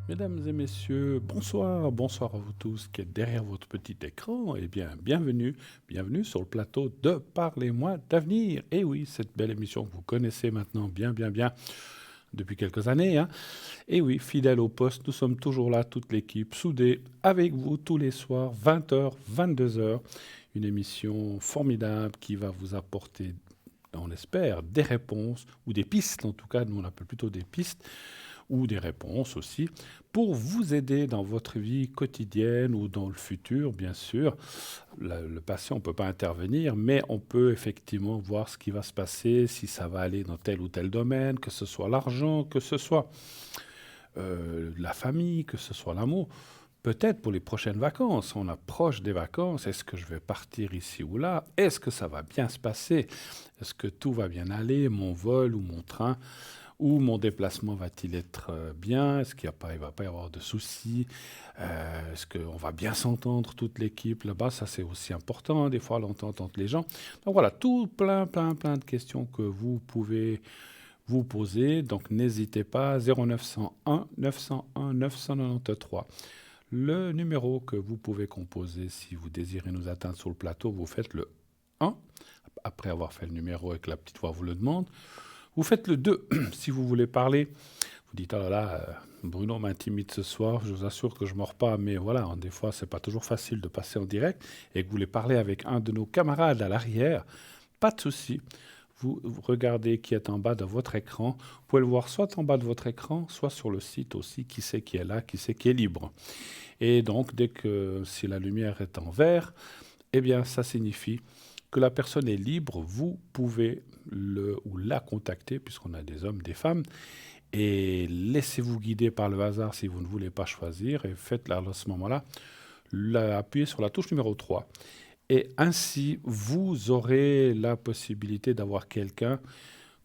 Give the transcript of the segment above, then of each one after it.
Mesdames et messieurs, bonsoir, bonsoir à vous tous qui êtes derrière votre petit écran. Eh bien, bienvenue sur le plateau de Parlez-moi d'avenir. Et oui, cette belle émission que vous connaissez maintenant bien depuis quelques années, hein. Et oui, fidèle au poste, nous sommes toujours là, toute l'équipe, soudée avec vous tous les soirs, 20h, 22h. Une émission formidable qui va vous apporter, on l'espère, des réponses, ou des pistes en tout cas, nous on appelle plutôt des pistes, ou des réponses aussi, pour vous aider dans votre vie quotidienne ou dans le futur, bien sûr. Le passé, on ne peut pas intervenir, mais on peut effectivement voir ce qui va se passer, si ça va aller dans tel ou tel domaine, que ce soit l'argent, que ce soit la famille, que ce soit l'amour. Peut-être pour les prochaines vacances, on approche des vacances, est-ce que je vais partir ici ou là? Est-ce que ça va bien se passer? Est-ce que tout va bien aller, mon vol ou mon train? Ou mon déplacement va-t-il être bien? Est-ce qu'il ne va pas y avoir de soucis? Est-ce qu'on va bien s'entendre, toute l'équipe là-bas? Ça, c'est aussi important, hein, des fois, l'entente entre les gens. Donc voilà, tout plein de questions que vous pouvez vous poser. Donc n'hésitez pas, 0901 901 993. Le numéro que vous pouvez composer si vous désirez nous atteindre sur le plateau, vous faites le 1. Après avoir fait le numéro et que la petite voix vous le demande, vous faites le 2 si vous voulez parler. Vous dites, oh là là, Bruno m'intimide ce soir, je vous assure que je ne mords pas, mais voilà, des fois, c'est pas toujours facile de passer en direct et que vous voulez parler avec un de nos camarades à l'arrière, pas de souci. Vous regardez qui est en bas de votre écran. Vous pouvez le voir soit en bas de votre écran, soit sur le site aussi, qui c'est qui est là, qui c'est qui est libre. Et donc, si la lumière est en vert, eh bien, ça signifie que la personne est libre, vous pouvez le ou la contacter, puisqu'on a des hommes, des femmes, et laissez-vous guider par le hasard si vous ne voulez pas choisir, et faites à ce moment-là, appuyez sur la touche numéro 3. Et ainsi, vous aurez la possibilité d'avoir quelqu'un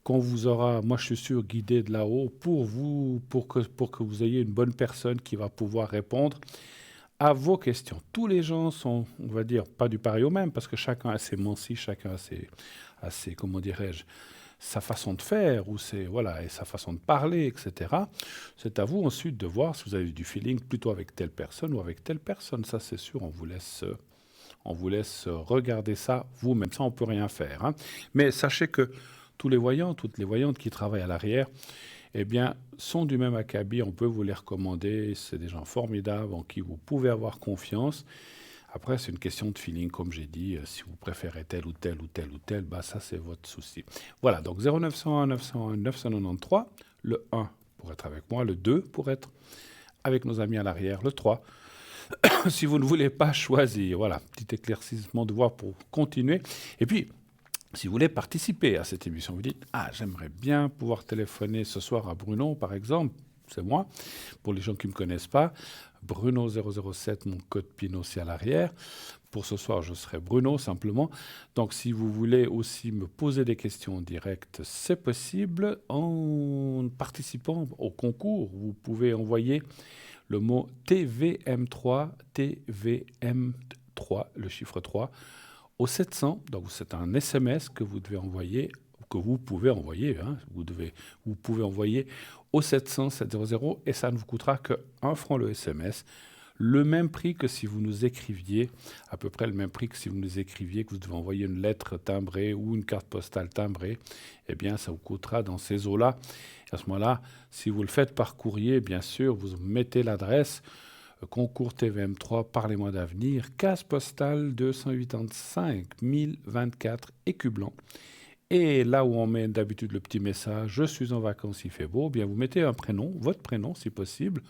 qu'on vous aura, moi je suis sûr, guidé de là-haut pour vous, pour que vous ayez une bonne personne qui va pouvoir répondre à vos questions. Tous les gens sont, on va dire, pas du pareil au même, parce que chacun a ses mancis, chacun a ses comment dirais-je, sa façon de faire, ou voilà, et sa façon de parler, etc. C'est à vous ensuite de voir si vous avez du feeling plutôt avec telle personne ou avec telle personne. Ça, c'est sûr, on vous laisse regarder ça vous-même. Ça, on ne peut rien faire, hein. Mais sachez que tous les voyants, toutes les voyantes qui travaillent à l'arrière, eh bien, sont du même acabit. On peut vous les recommander. C'est des gens formidables en qui vous pouvez avoir confiance. Après, c'est une question de feeling, comme j'ai dit. Si vous préférez tel ou tel ou tel ou tel, bah, ça, c'est votre souci. Voilà, donc 0901 901 993, le 1 pour être avec moi, le 2 pour être avec nos amis à l'arrière, le 3 si vous ne voulez pas choisir. Voilà, petit éclaircissement de voix pour continuer. Et puis, si vous voulez participer à cette émission, vous dites « Ah, j'aimerais bien pouvoir téléphoner ce soir à Bruno, par exemple. » C'est moi. Pour les gens qui ne me connaissent pas, Bruno 007, mon code PIN aussi à l'arrière. Pour ce soir, je serai Bruno simplement. Donc, si vous voulez aussi me poser des questions en direct, c'est possible en participant au concours. Vous pouvez envoyer le mot TVM3, TVM3, le chiffre 3, au 700. Donc, c'est un SMS que vous devez envoyer, que vous pouvez envoyer, hein, vous pouvez envoyer au 700 700 et ça ne vous coûtera que 1 franc le SMS. Le même prix que si vous nous écriviez, à peu près le même prix que si vous nous écriviez, que vous devez envoyer une lettre timbrée ou une carte postale timbrée, eh bien, ça vous coûtera dans ces eaux-là. À ce moment-là, si vous le faites par courrier, bien sûr, vous mettez l'adresse concours TVM3, Parlez-moi d'avenir, case postale 285 024 Écu Blanc. Et là où on met d'habitude le petit message « Je suis en vacances, il fait beau », bien vous mettez un prénom, votre prénom si possible,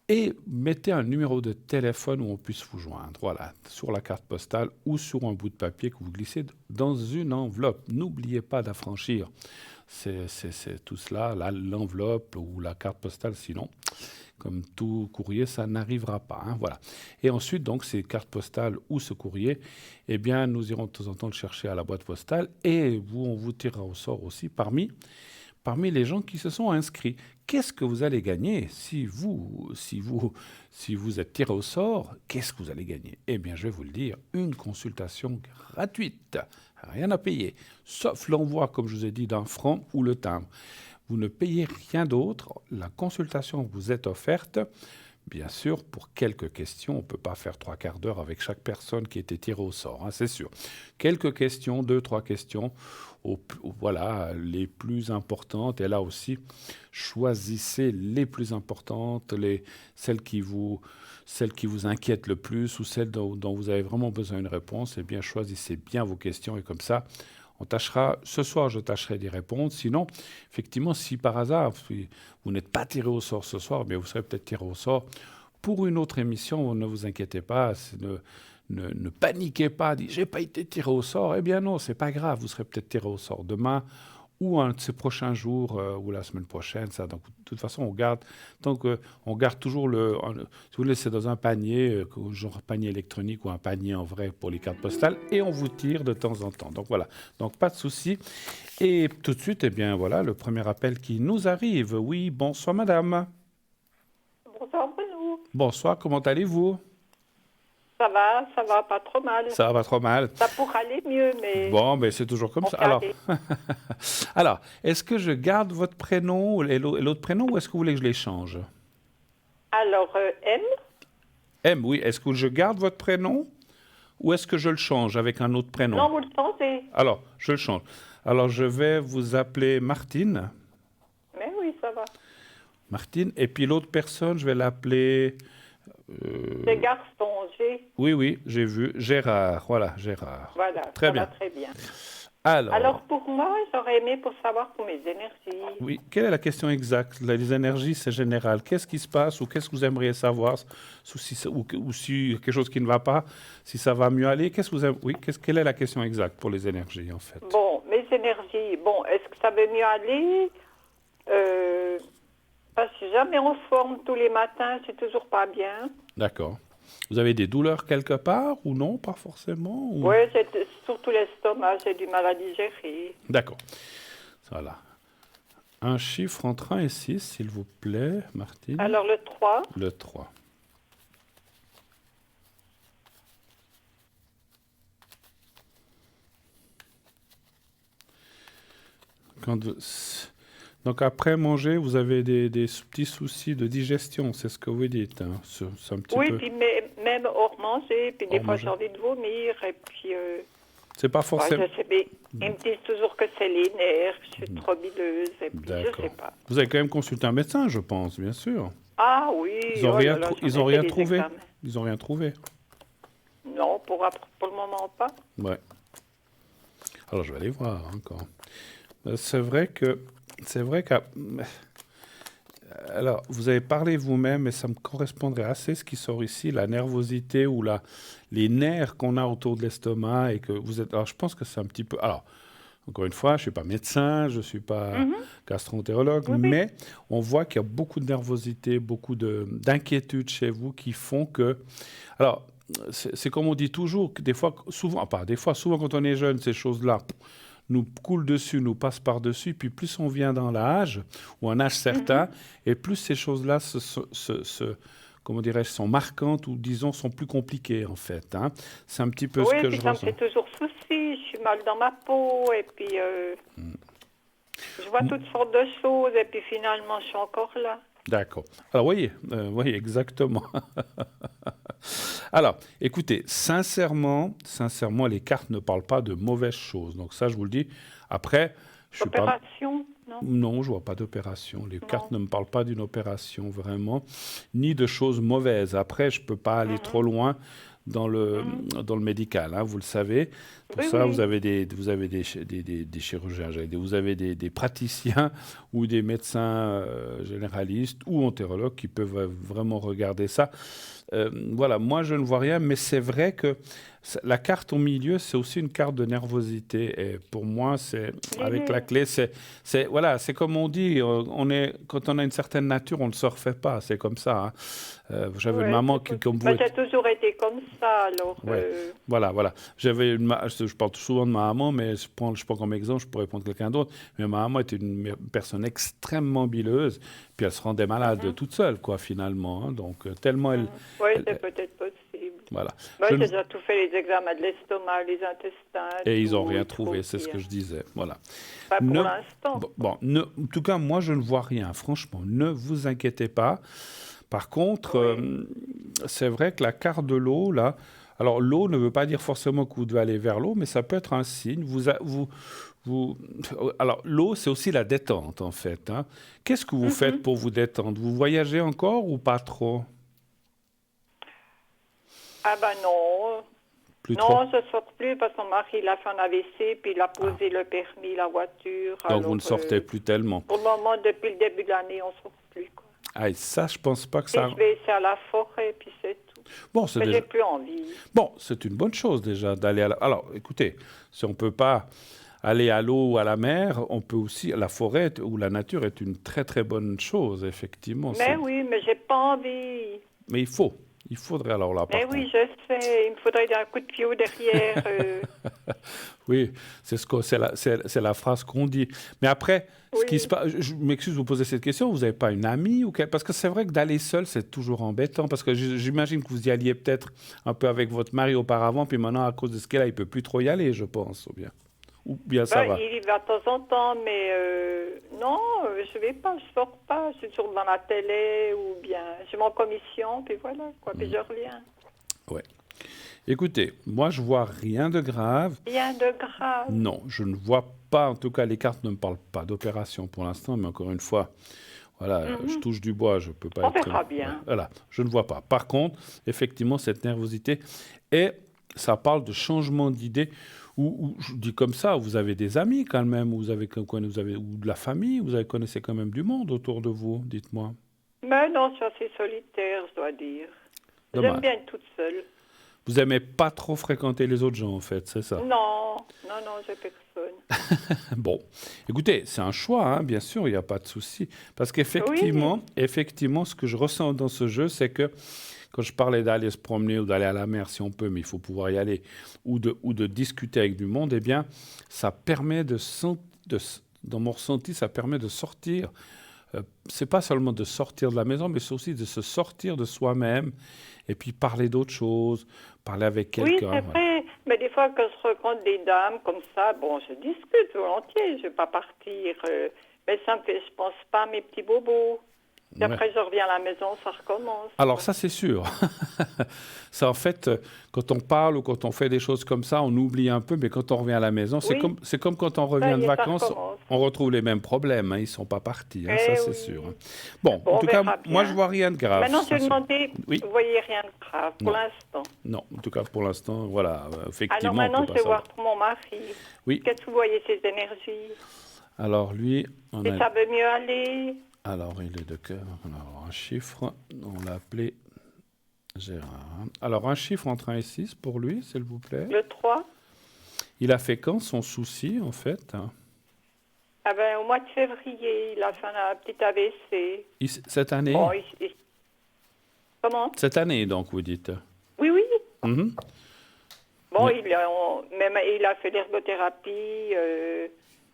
et mettez un numéro de téléphone où on puisse vous joindre. Voilà, sur la carte postale ou sur un bout de papier que vous glissez dans une enveloppe. N'oubliez pas d'affranchir c'est tout cela, l'enveloppe ou la carte postale, sinon, comme tout courrier, ça n'arrivera pas, hein, voilà. Et ensuite, donc, ces cartes postales ou ce courrier, eh bien, nous irons de temps en temps le chercher à la boîte postale et on vous tirera au sort aussi parmi les gens qui se sont inscrits. Qu'est-ce que vous allez gagner si vous êtes tiré au sort? Qu'est-ce que vous allez gagner? Eh bien, je vais vous le dire, une consultation gratuite, rien à payer, sauf l'envoi, comme je vous ai dit, d'un franc ou le timbre. Vous ne payez rien d'autre. La consultation vous est offerte. Bien sûr, pour quelques questions, on ne peut pas faire 3/4 d'heure avec chaque personne qui était tirée au sort, hein, c'est sûr. Quelques questions, 2, 3 questions, voilà, les plus importantes. Et là aussi, choisissez les plus importantes, celles qui vous, celles qui vous inquiètent le plus ou celles dont vous avez vraiment besoin d'une réponse. Eh bien, choisissez bien vos questions et comme ça, ce soir, je tâcherai d'y répondre. Sinon, effectivement, si par hasard, vous n'êtes pas tiré au sort ce soir, mais vous serez peut-être tiré au sort pour une autre émission. Ne vous inquiétez pas, ne paniquez pas, dites j'ai pas été tiré au sort. Eh bien non, c'est pas grave, vous serez peut-être tiré au sort demain ou un de ces prochains jours ou la semaine prochaine. Ça. Donc, de toute façon, on garde toujours si vous voulez, c'est dans un panier, genre panier électronique ou un panier en vrai pour les cartes postales, et on vous tire de temps en temps. Donc voilà, donc pas de souci. Et tout de suite, eh bien voilà, le premier appel qui nous arrive. Oui, bonsoir madame. Bonsoir Bruno. Bonsoir, comment allez-vous? Ça va pas trop mal. Ça va pas trop mal. Ça pourrait aller mieux, mais Bon, mais c'est toujours comme on ça. fait Alors, aller. alors, est-ce que je garde votre prénom et l'autre prénom ou est-ce que vous voulez que je les change? Alors, M, M, oui. Est-ce que je garde votre prénom ou est-ce que je le change avec un autre prénom? non, vous le sentez. Alors, je le change. Alors, je vais vous appeler Martine. Mais oui, ça va. Martine. Et puis l'autre personne, je vais l'appeler... C'est garçon, G. Oui, j'ai vu. Gérard. Voilà, Gérard. Voilà, Très ça bien. va très bien. Alors, Alors, pour moi, j'aurais aimé pour savoir pour mes énergies. oui, quelle est la question exacte? Les énergies, c'est général. Qu'est-ce qui se passe ou qu'est-ce que vous aimeriez savoir ou si quelque chose qui ne va pas, si ça va mieux aller? Quelle est la question exacte pour les énergies, en fait? Bon, mes énergies, bon, est-ce que ça va mieux aller Parce que je suis jamais en forme tous les matins, c'est toujours pas bien. D'accord. Vous avez des douleurs quelque part ou non? Pas forcément Oui, surtout l'estomac, j'ai du mal à digérer. D'accord. Voilà. Un chiffre entre 1 et 6, s'il vous plaît, Martine. Alors, le 3. Le 3. Donc après manger, vous avez des petits soucis de digestion, c'est ce que vous dites. Hein. C'est un petit Oui, peu... puis même hors manger, puis des Hors fois manger. j'ai envie de vomir, et puis C'est pas forcément... je sais, mais ils me disent toujours que c'est les nerfs, je suis trop bileuse, et puis je D'accord. sais pas. Vous avez quand même consulté un médecin, je pense, bien sûr. Ah oui, Ils n'ont oh rien, là là, trou- j'en ils ai ont fait rien des trouvé. examens. Ils ont rien trouvé. Non, pour le moment pas. Ouais. Alors je vais aller voir encore. C'est vrai que... Alors, vous avez parlé vous-même, et ça me correspondrait assez ce qui sort ici, la nervosité ou les nerfs qu'on a autour de l'estomac et que vous êtes... Alors, je pense que c'est un petit peu... Alors, encore une fois, je ne suis pas médecin, je ne suis pas gastro-entérologue, Oui, oui. mais on voit qu'il y a beaucoup de nervosité, beaucoup d'inquiétude chez vous qui font que... Alors, c'est comme on dit toujours, que des fois, souvent, pas des fois, souvent quand on est jeune, ces choses-là nous coulent dessus, nous passent par-dessus, puis plus on vient dans l'âge, ou un âge certain, et plus ces choses-là comment dirais-je, sont marquantes, ou disons, sont plus compliquées, en fait. Hein. C'est un petit peu ce Oui, que puis je ça me ressens. fait toujours souci, je suis mal dans ma peau, et puis je vois toutes sortes de choses, et puis finalement je suis encore là. D'accord. Alors, voyez, exactement. Alors, écoutez, sincèrement, les cartes ne parlent pas de mauvaises choses. Donc ça, je vous le dis. Après, je suis pas... Opération, non? Non, je vois pas d'opération. Les cartes Non. ne me parlent pas d'une opération, vraiment, ni de choses mauvaises. Après, je peux pas aller trop loin dans le médical, hein, vous le savez. Pour Oui, ça, oui. vous avez des chirurgiens, vous avez des praticiens ou des médecins généralistes ou entérologues qui peuvent vraiment regarder ça. Voilà, moi je ne vois rien, mais c'est vrai que la carte au milieu, c'est aussi une carte de nervosité. Et pour moi, avec la clé, voilà, c'est comme on dit, quand on a une certaine nature, on ne se refait pas, c'est comme ça. Hein. J'avais une Ouais, maman c'est qui, comme vous, Mais j'ai toujours été comme ça, alors. ouais. Voilà. Je parle souvent de ma maman, mais je prends comme exemple, je pourrais prendre quelqu'un d'autre. Mais ma maman était une personne extrêmement bileuse, puis elle se rendait malade toute seule, quoi, finalement. Hein. Donc, tellement Oui, elle- c'est peut-être possible. Voilà. Moi, Je j'ai ne- déjà tout fait, les examens de l'estomac, les intestins. Et ils n'ont tout, rien trop trouvé, c'est ce pire. que je disais. Voilà. Pas pour Ne, l'instant. en tout cas, moi, je ne vois rien. Franchement, ne vous inquiétez pas. Par contre, Oui. c'est vrai que la carte de l'eau, là, alors l'eau ne veut pas dire forcément que vous devez aller vers l'eau, mais ça peut être un signe. Vous, alors l'eau, c'est aussi la détente, en fait, hein. Qu'est-ce que vous faites Mhm. pour vous détendre? Vous voyagez encore ou pas trop? Ah ben non. Plus trop. Non, je ne sors plus parce que mon mari il a fait un AVC, puis il a Ah. posé le permis, la voiture. Donc vous Alors, ne sortez plus tellement. pour le moment, depuis le début de l'année, on ne sort plus, quoi. Ah, et ça, je pense pas que Et ça. je vais essayer à la forêt, puis c'est tout. Bon, c'est Mais déjà. j'ai plus envie. Bon, c'est une bonne chose déjà d'aller à la... Alors, écoutez, si on peut pas aller à l'eau ou à la mer, on peut aussi... La forêt ou la nature est une très très bonne chose, effectivement. Mais oui, mais j'ai pas envie. Mais il faut. Il faudrait alors là, par Mais contre. oui, je sais. Il me faudrait un coup de pied au derrière. Oui, c'est la phrase qu'on dit. Mais après, ce qui se Oui. passe... Je m'excuse de vous poser cette question. Vous n'avez pas une amie ou parce que c'est vrai que d'aller seul, c'est toujours embêtant. Parce que j'imagine que vous y alliez peut-être un peu avec votre mari auparavant, puis maintenant, à cause de ce qu'il a, il peut plus trop y aller, je pense. Ou bien ça Ben, va. il y va de temps en temps, mais non, je vais pas, je sors pas. Je suis toujours dans la télé ou bien je m'en commission, puis voilà, quoi, puis je reviens. Ouais. Écoutez, moi, je vois rien de grave. Rien de grave. Non, je ne vois pas, en tout cas, les cartes ne me parlent pas d'opération pour l'instant, mais encore une fois, voilà, je touche du bois, je peux pas On être... verra bien. Voilà, je ne vois pas. Par contre, effectivement, cette nervosité, et ça parle de changement d'idée, ou je dis comme ça, vous avez des amis quand même, ou de la famille, vous avez connaissez quand même du monde autour de vous, dites-moi. Mais non, je suis assez solitaire, je dois dire. J'aime Dommage. bien être toute seule. Vous aimez pas trop fréquenter les autres gens, en fait, c'est ça? Non, non, j'ai personne. Bon, écoutez, c'est un choix, hein, bien sûr, il n'y a pas de souci. Parce Oui, qu'effectivement, ce que je ressens dans ce jeu, c'est que quand je parlais d'aller se promener ou d'aller à la mer, si on peut, mais il faut pouvoir y aller, ou de discuter avec du monde, eh bien, ça permet dans mon ressenti, ça permet de sortir. C'est pas seulement de sortir de la maison, mais c'est aussi de se sortir de soi-même et puis parler d'autres choses, parler avec oui, quelqu'un. c'est Voilà. vrai. Mais des fois, quand je rencontre des dames comme ça, bon, je discute volontiers. Je vais pas partir. Mais ça me fait, je pense pas à mes petits bobos. Puis Ouais. après, je reviens à la maison, ça recommence. Alors quoi. ça, c'est sûr. Ça, en fait, quand on parle ou quand on fait des choses comme ça, on oublie un peu, mais quand on revient à la maison, Oui, c'est comme quand on ça revient y de est, ça vacances, recommence. on retrouve les mêmes problèmes, hein, ils ne sont pas partis, hein, ça Eh c'est oui. sûr, hein. Bon, Bon, en on tout cas, verra moi bien. je vois rien de grave. Maintenant, je vais sincèrement. demander, Oui, vous voyez rien de grave pour non, l'instant. non, en tout cas pour l'instant, voilà, Alors effectivement, on maintenant, ne je peut vais pas savoir. voir pour mon mari. Oui, Qu'est-ce que vous voyez, ses énergies? alors lui, Si ça veut mieux aller, alors il est de cœur, alors un chiffre, on l'a appelé Gérard. Alors un chiffre entre 1 et 6 pour lui, s'il vous plaît. le 3. Il a fait quand son souci, en fait? Ah ben, au mois de février, il a fait un petit AVC. Cette année? Bon, comment? Cette année, donc, vous dites. Oui, oui. Mhm. Bon, Mais- même, il a fait l'ergothérapie,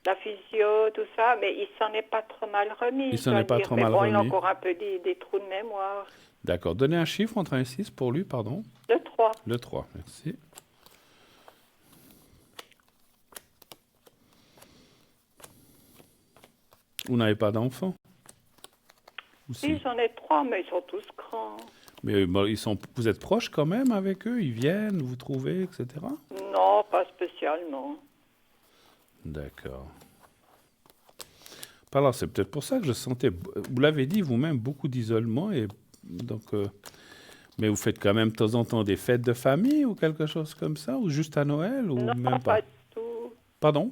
la physio, tout ça, mais il s'en est pas trop mal remis, Il je s'en dois est pas dire. trop Mais mal bon, il a remis. encore un peu des trous de mémoire. D'accord. Donnez un chiffre entre 1 et 6 pour lui, pardon. Le 3. Le 3, merci. Vous n'avez pas d'enfant? Ou Si, si? j'en ai 3, mais ils sont tous grands. Mais bon, vous êtes proches quand même avec eux? Ils viennent, vous trouvez, etc.? Non, pas spécialement. D'accord. Alors, c'est peut-être pour ça que je sentais, vous l'avez dit vous-même, beaucoup d'isolement. Et donc, mais vous faites quand même de temps en temps des fêtes de famille ou quelque chose comme ça? Ou juste à Noël? Ou Non, même pas pas? du tout. Pardon?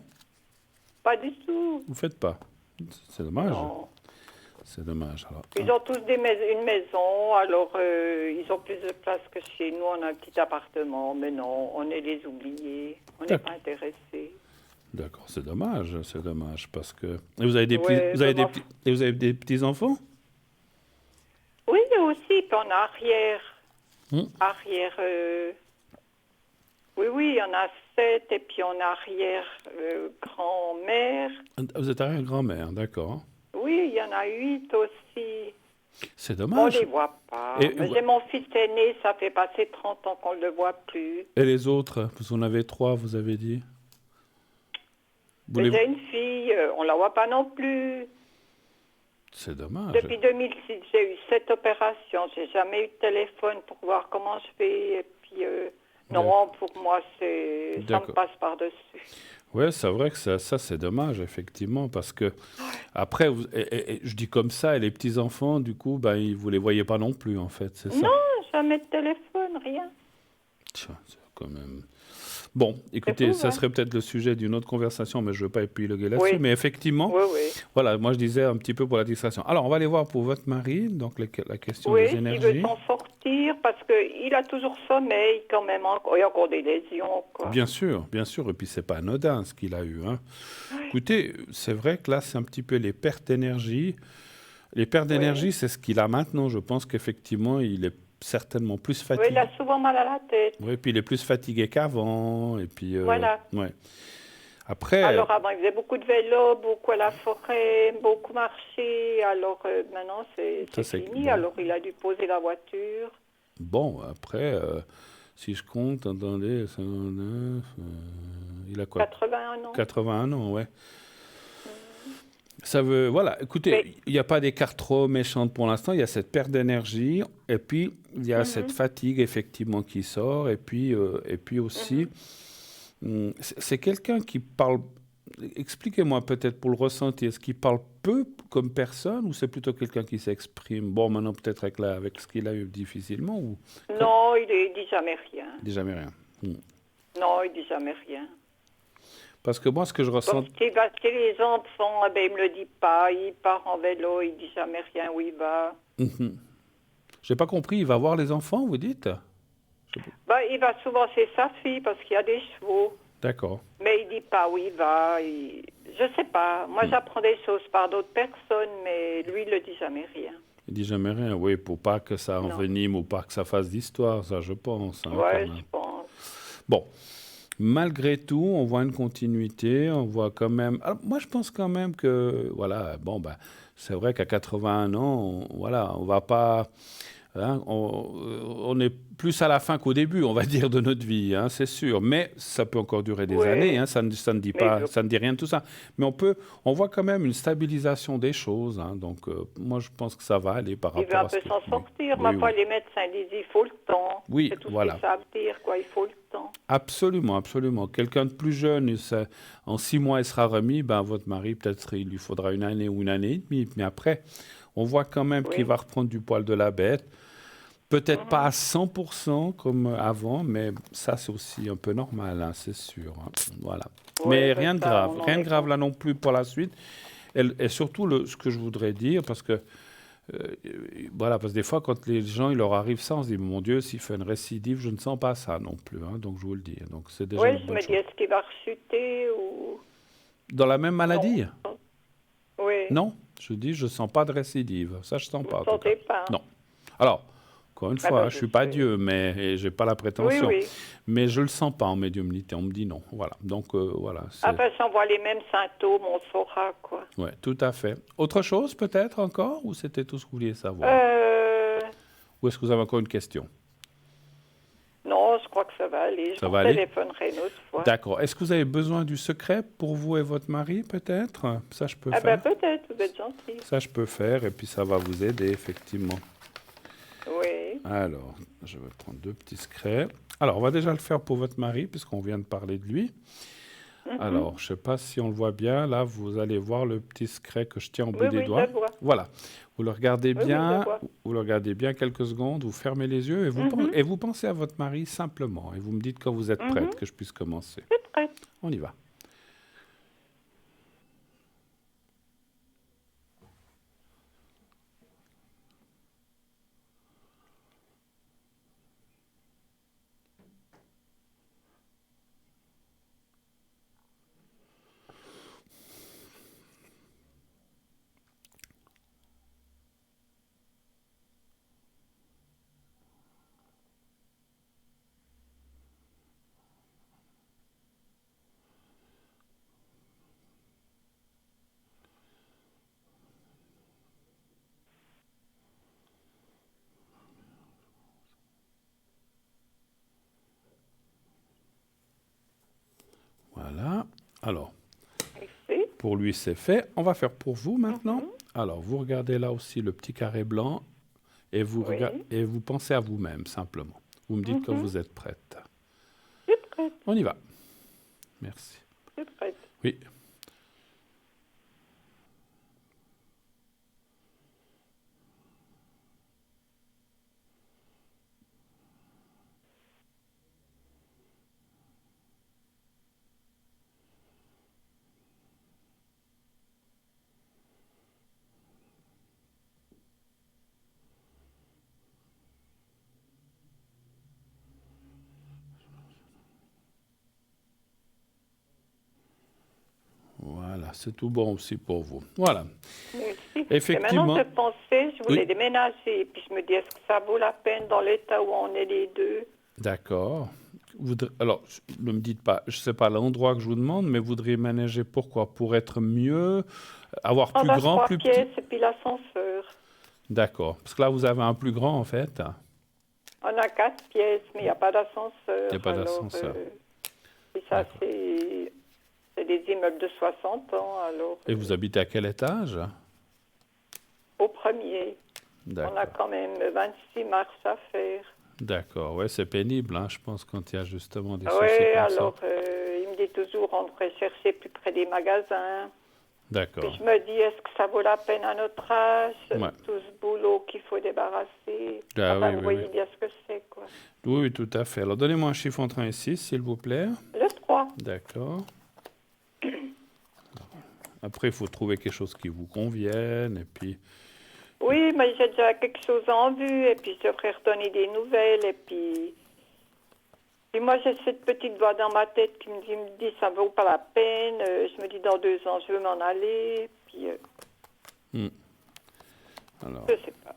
Pas du tout. Vous faites pas? C'est dommage. Non. C'est dommage. Alors, Ils ont tous une maison, alors ils ont plus de place que chez nous. On a un petit appartement, mais non, on est les oubliés. On n'est pas intéressés. d'accord, c'est dommage parce que et vous avez des petits, Ouais, vous avez des petits enfants? Oui, nous aussi, puis on a arrière. Hmm. Oui, il y en a 7, et puis on a arrière-grand-mère. Vous êtes arrière-grand-mère, d'accord. Oui, il y en a 8 aussi. C'est On ne dommage. les voit pas. Et, Mais j'ai mon fils aîné, ça fait passer 30 ans qu'on ne le voit plus. et les autres, vous en avez 3, vous avez dit. Vous les... J'ai une fille, on ne la voit pas non plus. C'est dommage. Depuis 2006, j'ai eu 7 opérations. J'ai jamais eu de téléphone pour voir comment je vais. Et puis, non, pour moi, ça me D'accord. passe par-dessus. Ouais, c'est vrai que ça c'est dommage, effectivement, parce que après, et je dis comme ça, et les petits-enfants, du coup, ben, vous les voyez pas non plus, en fait, c'est ça? Non, jamais de téléphone, rien. Tiens, c'est quand même... Bon, C'est écoutez, fou, ça hein? serait peut-être le sujet d'une autre conversation, mais je ne veux pas épiloguer là-dessus. Oui, Mais effectivement, oui, oui. voilà, moi je disais un petit peu pour la distraction. Alors, on va aller voir pour votre mari, donc la question des Oui, s'il veut énergies. s'en sortir, parce qu'il a toujours sommeil quand même. Il y a encore des lésions, quoi. Bien sûr, et puis c'est pas anodin ce qu'il a eu, hein. Écoutez, c'est vrai que là, c'est un petit peu les pertes d'énergie. Les pertes d'énergie, Oui. c'est ce qu'il a maintenant. Je pense qu'effectivement, il est certainement plus Oui, il fatigué. a souvent mal à la tête. Oui, puis il est plus fatigué qu'avant. Et puis, Voilà. ouais. Après, Alors avant, il faisait beaucoup de vélo, beaucoup à la forêt, beaucoup marché. Alors maintenant, ça c'est c'est fini. bon. Alors il a dû poser la voiture. Bon, après, si je compte, attendez, 59, il a quoi? 81 ans. 81 ans, ouais. Ça veut, voilà, écoutez, Mais, il n'y a pas d'écart trop méchante pour l'instant, il y a cette perte d'énergie, et puis il y a cette fatigue effectivement qui sort, et puis aussi, c'est quelqu'un qui parle, expliquez-moi peut-être pour le ressenti, est-ce qu'il parle peu comme personne, ou c'est plutôt quelqu'un qui s'exprime, bon maintenant peut-être avec ce qu'il a eu difficilement, ou non, il dit jamais rien. il dit jamais rien. Non, il dit jamais rien. Parce que moi, ce que je Bon, ressens, si va chez les enfants, eh ben, il me le dit pas. Il part en vélo, il dit jamais rien où il va. j'ai pas compris, il va voir les enfants, vous dites? Ben, il va souvent chez sa fille parce qu'il y a des chevaux. D'accord. Mais il dit pas où il va. Je sais pas. Moi, j'apprends des choses par d'autres personnes, mais lui, il le dit jamais rien. Il dit jamais rien, oui, pour pas que ça Non. envenime ou pas que ça fasse d'histoire, ça je pense, hein, quand Ouais, même. je pense. Bon, malgré tout, on voit une continuité, on voit quand même... Alors, moi, je pense quand même que, voilà, bon, ben, c'est vrai qu'à 81 ans, voilà, on va pas... hein, on est plus à la fin qu'au début, on va dire, de notre vie, hein, c'est sûr. Mais ça peut encore durer des Ouais. années, hein, ça ne dit Mais pas, ça ne dit rien de tout ça. Mais on voit quand même une stabilisation des choses, hein, donc moi je pense que ça va aller par il veut rapport un à ce peu que... s'en Oui, sortir. oui, Ma foi, oui. les médecins disent il faut le temps. Oui, C'est tout voilà. ce qu'ils savent dire, quoi. Il faut le temps. Absolument, absolument. Quelqu'un de plus jeune, en 6 mois, il sera remis. Ben, votre mari, peut-être, il lui faudra une année ou une année et demie. Mais après, on voit quand même qu'il Oui. va reprendre du poil de la bête. Peut-être pas à 100% comme avant, mais ça, c'est aussi un peu normal, hein, c'est sûr, hein. Voilà. Ouais, Mais ben rien de ça, grave. on en Rien de est grave con. là non plus pour la suite. Et surtout, ce que je voudrais dire, parce que euh, voilà, parce que des fois, quand les gens, il leur arrive ça, on se dit, mon Dieu, s'il fait une récidive, je ne sens pas ça non plus, hein, donc je vous le dis. Donc c'est déjà Oui, une je bonne me dis, chose. est-ce qu'il va rechuter ou... Dans la même Non. maladie? Oui. Non, je dis, je sens pas de récidive. Ça, je sens Vous pas ne en tout cas. sentez pas? Non. Alors, encore une Ah fois, ben, je je suis pas sais. Dieu, mais et j'ai pas la Oui, prétention. oui. Mais je le sens pas en médiumnité. On me dit non. Voilà. Donc voilà. Ah ben, si on voit les mêmes symptômes, on saura, quoi. Ouais, tout à fait. Autre chose peut-être encore, ou c'était tout ce que vous vouliez savoir? Euh... Ou est-ce que vous avez encore une question? Non, je crois que ça va aller. Je Ça vous va aller? téléphonerai une autre fois. D'accord. Est-ce que vous avez besoin du secret pour vous et votre mari peut-être? Ça, je peux Ah ben, faire. peut-être, vous êtes gentil. Ça, je peux faire, et puis ça va vous aider effectivement. Oui. Alors, je vais prendre 2 petits secrets. Alors, on va déjà le faire pour votre mari, puisqu'on vient de parler de lui. Alors, je ne sais pas si on le voit bien. Là, vous allez voir le petit secret que je tiens au bout Oui, des oui, je doigts. le vois. Voilà. Vous le regardez Oui, oui, je bien. le vois. Vous le regardez bien quelques secondes. Vous fermez les yeux et vous pensez à votre mari simplement. Et vous me dites quand vous êtes prête que je puisse commencer. C'est prêt. On y va. Alors, Et c'est pour lui, c'est fait. On va faire pour vous maintenant. Alors, vous regardez là aussi le petit carré blanc et oui, et vous pensez à vous-même, simplement. Vous me dites quand mhm, vous êtes prête. je suis prête, On y va. Merci. je suis prête. Oui. Voilà, c'est tout bon aussi pour vous. Voilà. Merci. Et maintenant, Effectivement. je pensais, je voulais Oui. déménager. Et puis je me dis, est-ce que ça vaut la peine dans l'état où on est les deux? D'accord. Alors, ne me dites pas, je ne sais pas l'endroit que je vous demande, mais vous voudriez ménager pourquoi? Pour être mieux, avoir On plus a grand, 3 plus petit? pièces et puis l'ascenseur. D'accord. Parce que là, vous avez un plus grand, en fait. On a 4 pièces, mais il n'y a pas Il n'y a d'ascenseur. pas Alors, d'ascenseur. et ça, D'accord. c'est des immeubles de 60 ans. Alors, Et vous habitez à quel étage? au premier, on a D'accord. quand même 26 marches à faire. D'accord. Ouais, c'est pénible, hein, je pense, quand il y a justement des Oui, soucis comme ça. alors, il me dit toujours, on devrait chercher plus près des magasins. Puis D'accord. je me dis, est-ce que ça vaut la peine à notre âge, Ouais. tout ce boulot qu'il faut débarrasser? Ah Enfin, oui, vous oui, oui. voyez bien ce que c'est, quoi. Oui, oui, tout à fait. Alors, donnez-moi un chiffre entre 1 et 6, s'il vous plaît. Le 3. D'accord. Après, il faut trouver quelque chose qui vous convienne. Et puis, Oui, mais j'ai déjà quelque chose en vue, et puis je devrais redonner des nouvelles, et puis... Et moi, j'ai cette petite voix dans ma tête qui me dit ça vaut pas la peine. Je me dis, dans 2 ans, je veux m'en aller, puis alors, je sais pas.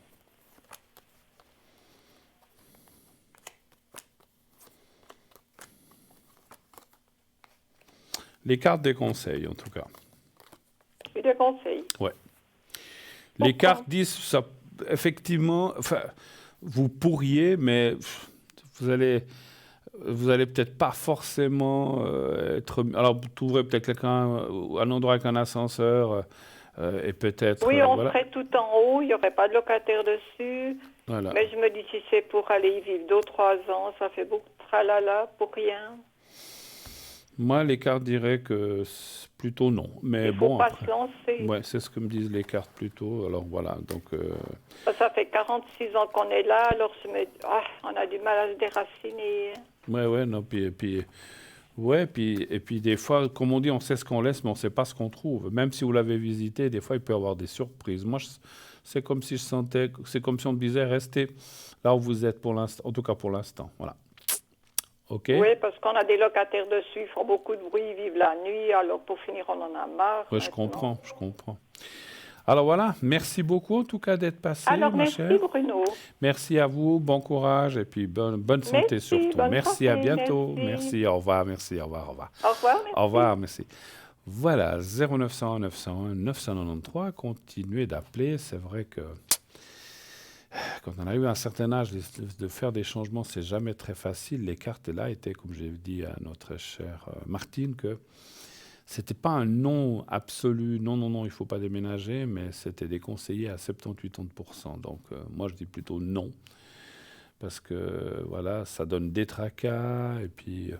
les cartes des conseils, en tout cas. J'ai des conseils. Ouais. Les Pourquoi? cartes disent, ça, effectivement, enfin, vous pourriez, mais vous allez peut-être pas forcément être. Alors, vous trouverez peut-être quelqu'un, un endroit avec un ascenseur, et peut-être, Oui, on voilà, serait tout en haut, il n'y aurait pas de locataire dessus. voilà. Mais je me dis, si c'est pour aller y vivre 2 ou 3 ans, ça fait beaucoup de tralala pour rien. Moi, les cartes diraient que plutôt non. Mais Il faut bon, pas après, se lancer. ouais, c'est ce que me disent les cartes plutôt. Alors voilà, donc Ça fait 46 ans qu'on est là, alors je me dis, ah, on a du mal à se déraciner. ouais, ouais, non, ouais, et puis des fois, comme on dit, on sait ce qu'on laisse, mais on sait pas ce qu'on trouve. Même si vous l'avez visité, des fois, il peut y avoir des surprises. Moi, c'est comme si je sentais, c'est comme si on me disait, restez là où vous êtes pour l'instant, en tout cas pour l'instant. Voilà. OK? Oui, parce qu'on a des locataires dessus, ils font beaucoup de bruit, ils vivent la nuit, alors pour finir, on en a marre Ouais, maintenant. je comprends. Alors voilà, merci beaucoup en tout cas d'être passé, Alors, ma merci chère. Bruno. Merci à vous, bon courage et puis bonne santé Merci, surtout. bonne Merci, à santé, bientôt. merci. Merci, au revoir, merci, au revoir, au revoir. Au revoir, Au merci. revoir, merci. Voilà, 0901 901 993, continuez d'appeler. C'est vrai que quand on a eu un certain âge, de faire des changements, c'est jamais très facile. Les cartes là étaient, comme j'ai dit à notre chère Martine, que c'était pas un non absolu, non, non, non, il faut pas déménager, mais c'était déconseillé à 70-80%. Donc moi je dis plutôt non, parce que voilà, ça donne des tracas, et puis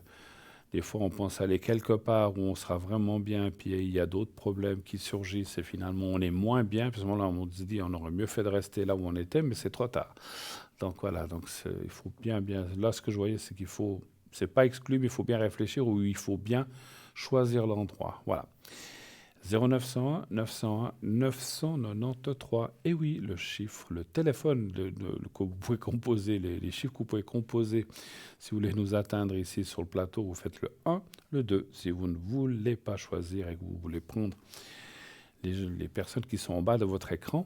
des fois on pense aller quelque part où on sera vraiment bien, et puis il y a d'autres problèmes qui surgissent, et finalement on est moins bien, puis à ce moment-là on se dit on aurait mieux fait de rester là où on était, mais c'est trop tard. Donc voilà, donc il faut bien, là ce que je voyais c'est qu'il faut, c'est pas exclu, mais il faut bien réfléchir, ou il faut bien choisir l'endroit. Voilà. 0901 901 993. Et oui, le chiffre, le téléphone que vous pouvez composer, les chiffres que vous pouvez composer. Si vous voulez nous atteindre ici sur le plateau, vous faites le 1, le 2. Si vous ne voulez pas choisir et que vous voulez prendre les personnes qui sont en bas de votre écran,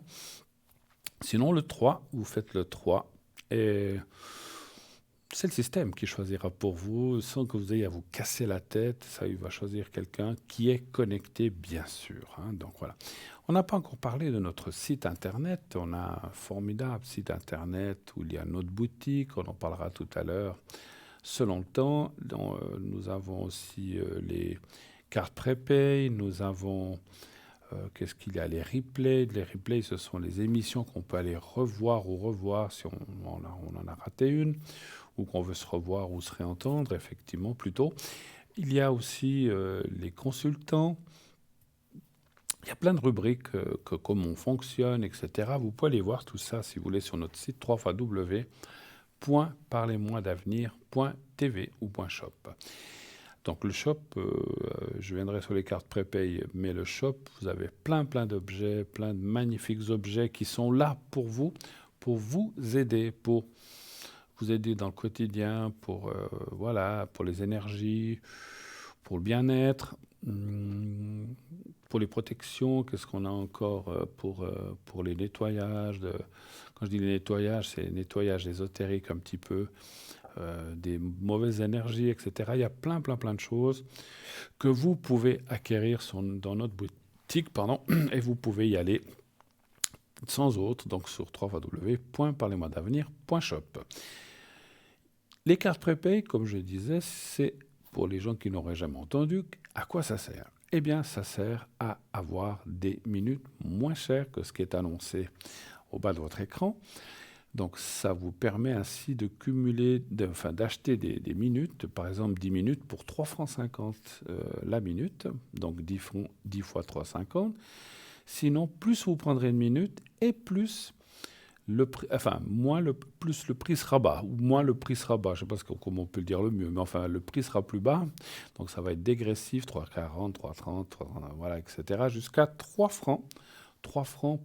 sinon le 3, vous faites le 3. Et c'est le système qui choisira pour vous, sans que vous ayez à vous casser la tête. Ça, il va choisir quelqu'un qui est connecté, bien sûr. Hein. Donc voilà. On n'a pas encore parlé de notre site internet. On a un formidable site internet où il y a notre boutique. On en parlera tout à l'heure. Selon le temps, nous avons aussi les carte prépay, nous avons, qu'est-ce qu'il y a, les replays. Les replays, ce sont les émissions qu'on peut aller revoir ou revoir si on en a raté une, ou qu'on veut se revoir ou se réentendre, effectivement, plutôt. Il y a aussi les consultants. Il y a plein de rubriques, comment on fonctionne, etc. Vous pouvez aller voir tout ça, si vous voulez, sur notre site www.parlez-moi-d'avenir.tv ou .shop. Donc le shop, je viendrai sur les cartes prépay, mais le shop, vous avez plein d'objets, plein de magnifiques objets qui sont là pour vous aider, pour vous aider dans le quotidien, pour les énergies, pour le bien-être, pour les protections. Qu'est-ce qu'on a encore pour les nettoyages quand je dis les nettoyages, c'est les nettoyages ésotériques un petit peu, des mauvaises énergies, etc. Il y a plein de choses que vous pouvez acquérir dans notre boutique, et vous pouvez y aller sans autre, donc sur www.parlez-moi-d'avenir.shop. Les cartes prépay, comme je disais, c'est pour les gens qui n'auraient jamais entendu. À quoi ça sert? Eh bien, ça sert à avoir des minutes moins chères que ce qui est annoncé au bas de votre écran. Donc, ça vous permet ainsi de cumuler, d'acheter des minutes, par exemple 10 minutes pour 3,50 francs la minute, donc 10 fois 3,50. Sinon, plus vous prendrez une minute et plus plus le prix sera bas, ou moins le prix sera bas, je ne sais pas comment on peut le dire le mieux, mais enfin, le prix sera plus bas, donc ça va être dégressif, 3,40, 3,30, voilà, etc., jusqu'à 3 francs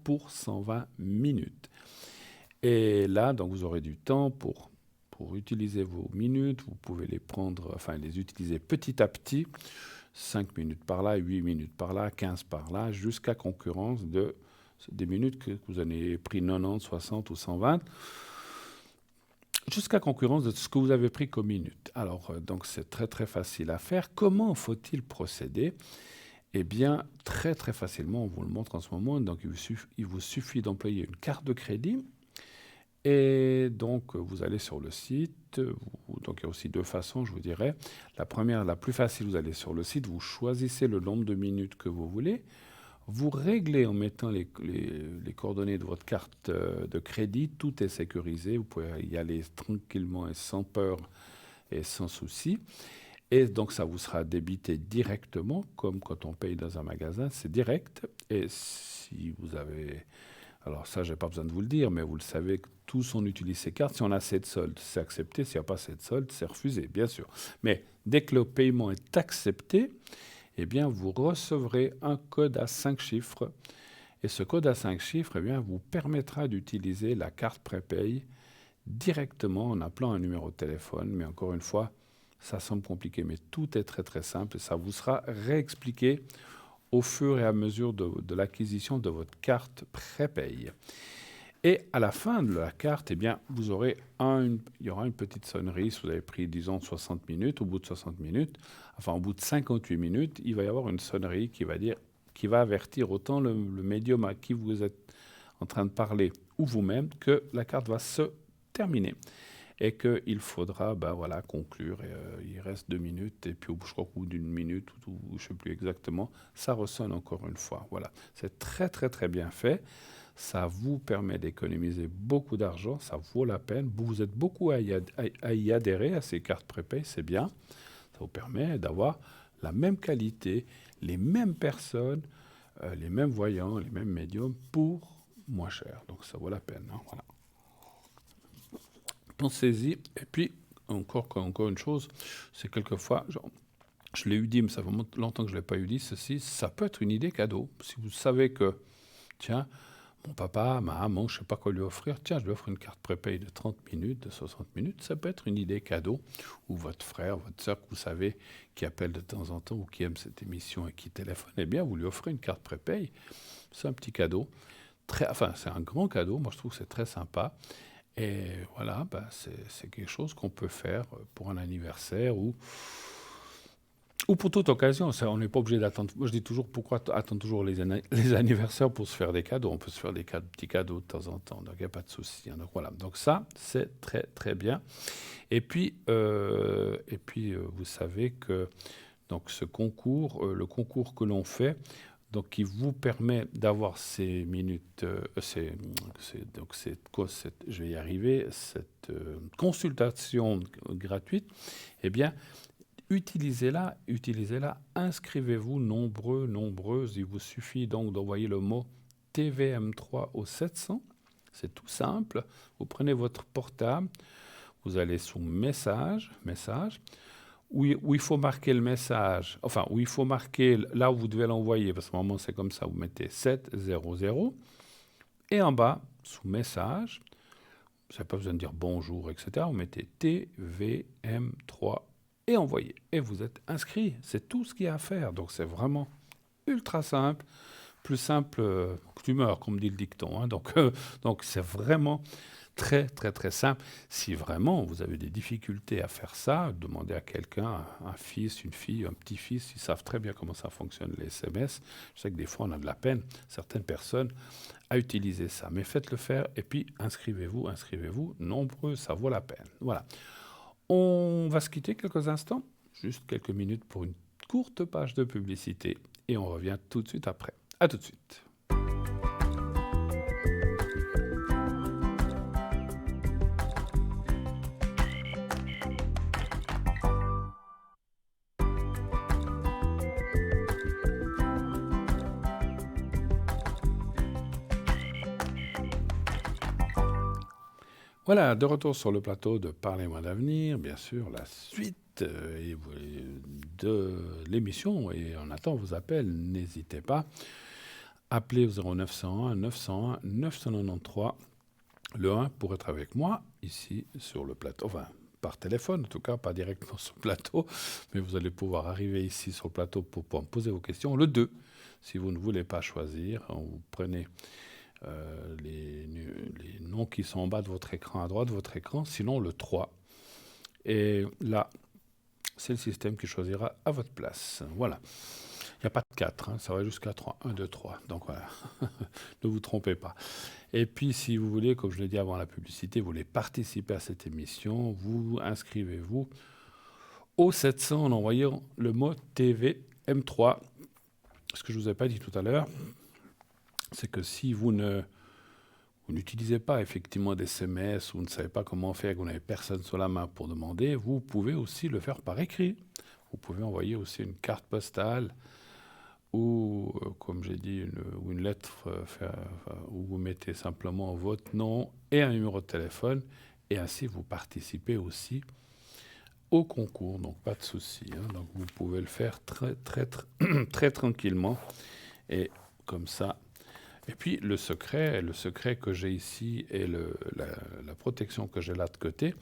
pour 120 minutes. Et là, donc, vous aurez du temps pour utiliser vos minutes. Vous pouvez les prendre, les utiliser petit à petit. 5 minutes par là, 8 minutes par là, 15 par là, jusqu'à concurrence des minutes que vous en avez pris 90, 60 ou 120, jusqu'à concurrence de ce que vous avez pris comme minute. Alors, donc, c'est très facile à faire. Comment faut-il procéder? Eh bien, très facilement, on vous le montre en ce moment. Donc, il vous suffit d'employer une carte de crédit. Et donc, vous allez sur le site. Donc, il y a aussi deux façons, je vous dirais. La première, la plus facile, vous allez sur le site, vous choisissez le nombre de minutes que vous voulez. Vous réglez en mettant les coordonnées de votre carte de crédit. Tout est sécurisé. Vous pouvez y aller tranquillement et sans peur et sans souci. Et donc, ça vous sera débité directement, comme quand on paye dans un magasin, c'est direct. Et si vous avez... Alors ça, je n'ai pas besoin de vous le dire, mais vous le savez que tous on utilise ces cartes. Si on a assez de solde, c'est accepté. S'il n'y a pas assez de solde, c'est refusé, bien sûr. Mais dès que le paiement est accepté, eh bien, vous recevrez un code à 5 chiffres. Et ce code à 5 chiffres, eh bien, vous permettra d'utiliser la carte prépay directement en appelant un numéro de téléphone. Mais encore une fois, ça semble compliqué, mais tout est très simple. Et ça vous sera réexpliqué au fur et à mesure de l'acquisition de votre carte prépay. Et à la fin de la carte, eh bien, il y aura une petite sonnerie. Si vous avez pris, disons, 60 minutes, au bout de 60 minutes, au bout de 58 minutes, il va y avoir une sonnerie qui va avertir autant le médium à qui vous êtes en train de parler ou vous-même que la carte va se terminer et qu'il faudra conclure. Il reste 2 minutes et puis je crois qu'au bout d'une minute, ou je ne sais plus exactement, ça ressonne encore une fois. Voilà, c'est très bien fait. Ça vous permet d'économiser beaucoup d'argent, ça vaut la peine. Vous êtes beaucoup à y adhérer à ces cartes prépay, c'est bien. Ça vous permet d'avoir la même qualité, les mêmes personnes, les mêmes voyants, les mêmes médiums pour moins cher. Donc ça vaut la peine. Voilà. Pensez-y. Et puis, encore une chose, c'est quelquefois, je l'ai eu dit, mais ça fait longtemps que je ne l'ai pas eu dit, ça peut être une idée cadeau. Si vous savez que, tiens, mon papa, ma maman, je ne sais pas quoi lui offrir, tiens, je lui offre une carte prépay de 30 minutes, de 60 minutes, ça peut être une idée cadeau. Ou votre frère, votre soeur que vous savez, qui appelle de temps en temps ou qui aime cette émission et qui téléphone, eh bien, vous lui offrez une carte prépay. C'est un petit cadeau. C'est un grand cadeau. Moi, je trouve que c'est très sympa. Et voilà, c'est quelque chose qu'on peut faire pour un anniversaire ou pour toute occasion. Ça, on n'est pas obligé d'attendre. Moi, je dis toujours, pourquoi attendre toujours les anniversaires pour se faire des cadeaux? On peut se faire des petits cadeaux de temps en temps, donc il n'y a pas de souci. Donc voilà, donc ça, c'est très bien. Et puis vous savez que Donc ce concours, le concours que l'on fait, donc qui vous permet d'avoir ces minutes, donc je vais y arriver, cette consultation gratuite, eh bien, utilisez-la, inscrivez-vous nombreux, nombreuses. Il vous suffit donc d'envoyer le mot TVM3 au 700. C'est tout simple. Vous prenez votre portable, vous allez sous message, où il faut marquer le message, enfin, où il faut marquer là où vous devez l'envoyer, parce que normalement c'est comme ça, vous mettez 700, et en bas, sous message, vous n'avez pas besoin de dire bonjour, etc., vous mettez TVM3 et envoyez. Et vous êtes inscrit. C'est tout ce qu'il y a à faire. Donc c'est vraiment ultra simple. Plus simple que tu meurs, comme dit le dicton. Hein. Donc c'est vraiment très, très, très simple. Si vraiment vous avez des difficultés à faire ça, demandez à quelqu'un, un fils, une fille, un petit-fils, ils savent très bien comment ça fonctionne, les SMS. Je sais que des fois, on a de la peine, certaines personnes, à utiliser ça. Mais faites-le faire et puis inscrivez-vous, nombreux, ça vaut la peine. Voilà. On va se quitter quelques instants, juste quelques minutes pour une courte page de publicité et on revient tout de suite après. À tout de suite. Voilà, de retour sur le plateau de Parlez-moi d'avenir, bien sûr, la suite de l'émission. Et on attend vos appels, n'hésitez pas. Appelez au 0901 901 993, le 1 pour être avec moi, ici sur le plateau. Enfin, par téléphone, en tout cas, pas directement sur le plateau, mais vous allez pouvoir arriver ici sur le plateau pour pouvoir me poser vos questions. Le 2, si vous ne voulez pas choisir, vous prenez les noms qui sont en bas de votre écran, à droite de votre écran, sinon le 3. Et là, c'est le système qui choisira à votre place. Voilà. Il n'y a pas de 4, hein, ça va jusqu'à 3. 1, 2, 3. Donc voilà, ne vous trompez pas. Et puis, si vous voulez, comme je l'ai dit avant la publicité, vous voulez participer à cette émission, vous inscrivez-vous au 700 en envoyant le mot TVM3. Ce que je ne vous ai pas dit tout à l'heure, c'est que si vous n'utilisez pas effectivement des SMS ou vous ne savez pas comment faire, que vous n'avez personne sur la main pour demander, vous pouvez aussi le faire par écrit. Vous pouvez envoyer aussi une carte postale ou, comme j'ai dit, une lettre où vous mettez simplement votre nom et un numéro de téléphone, et ainsi vous participez aussi au concours, donc pas de souci. Hein. Donc vous pouvez le faire très, très, très, très tranquillement, et comme ça. Et puis le secret que j'ai ici et la protection que j'ai là de côté,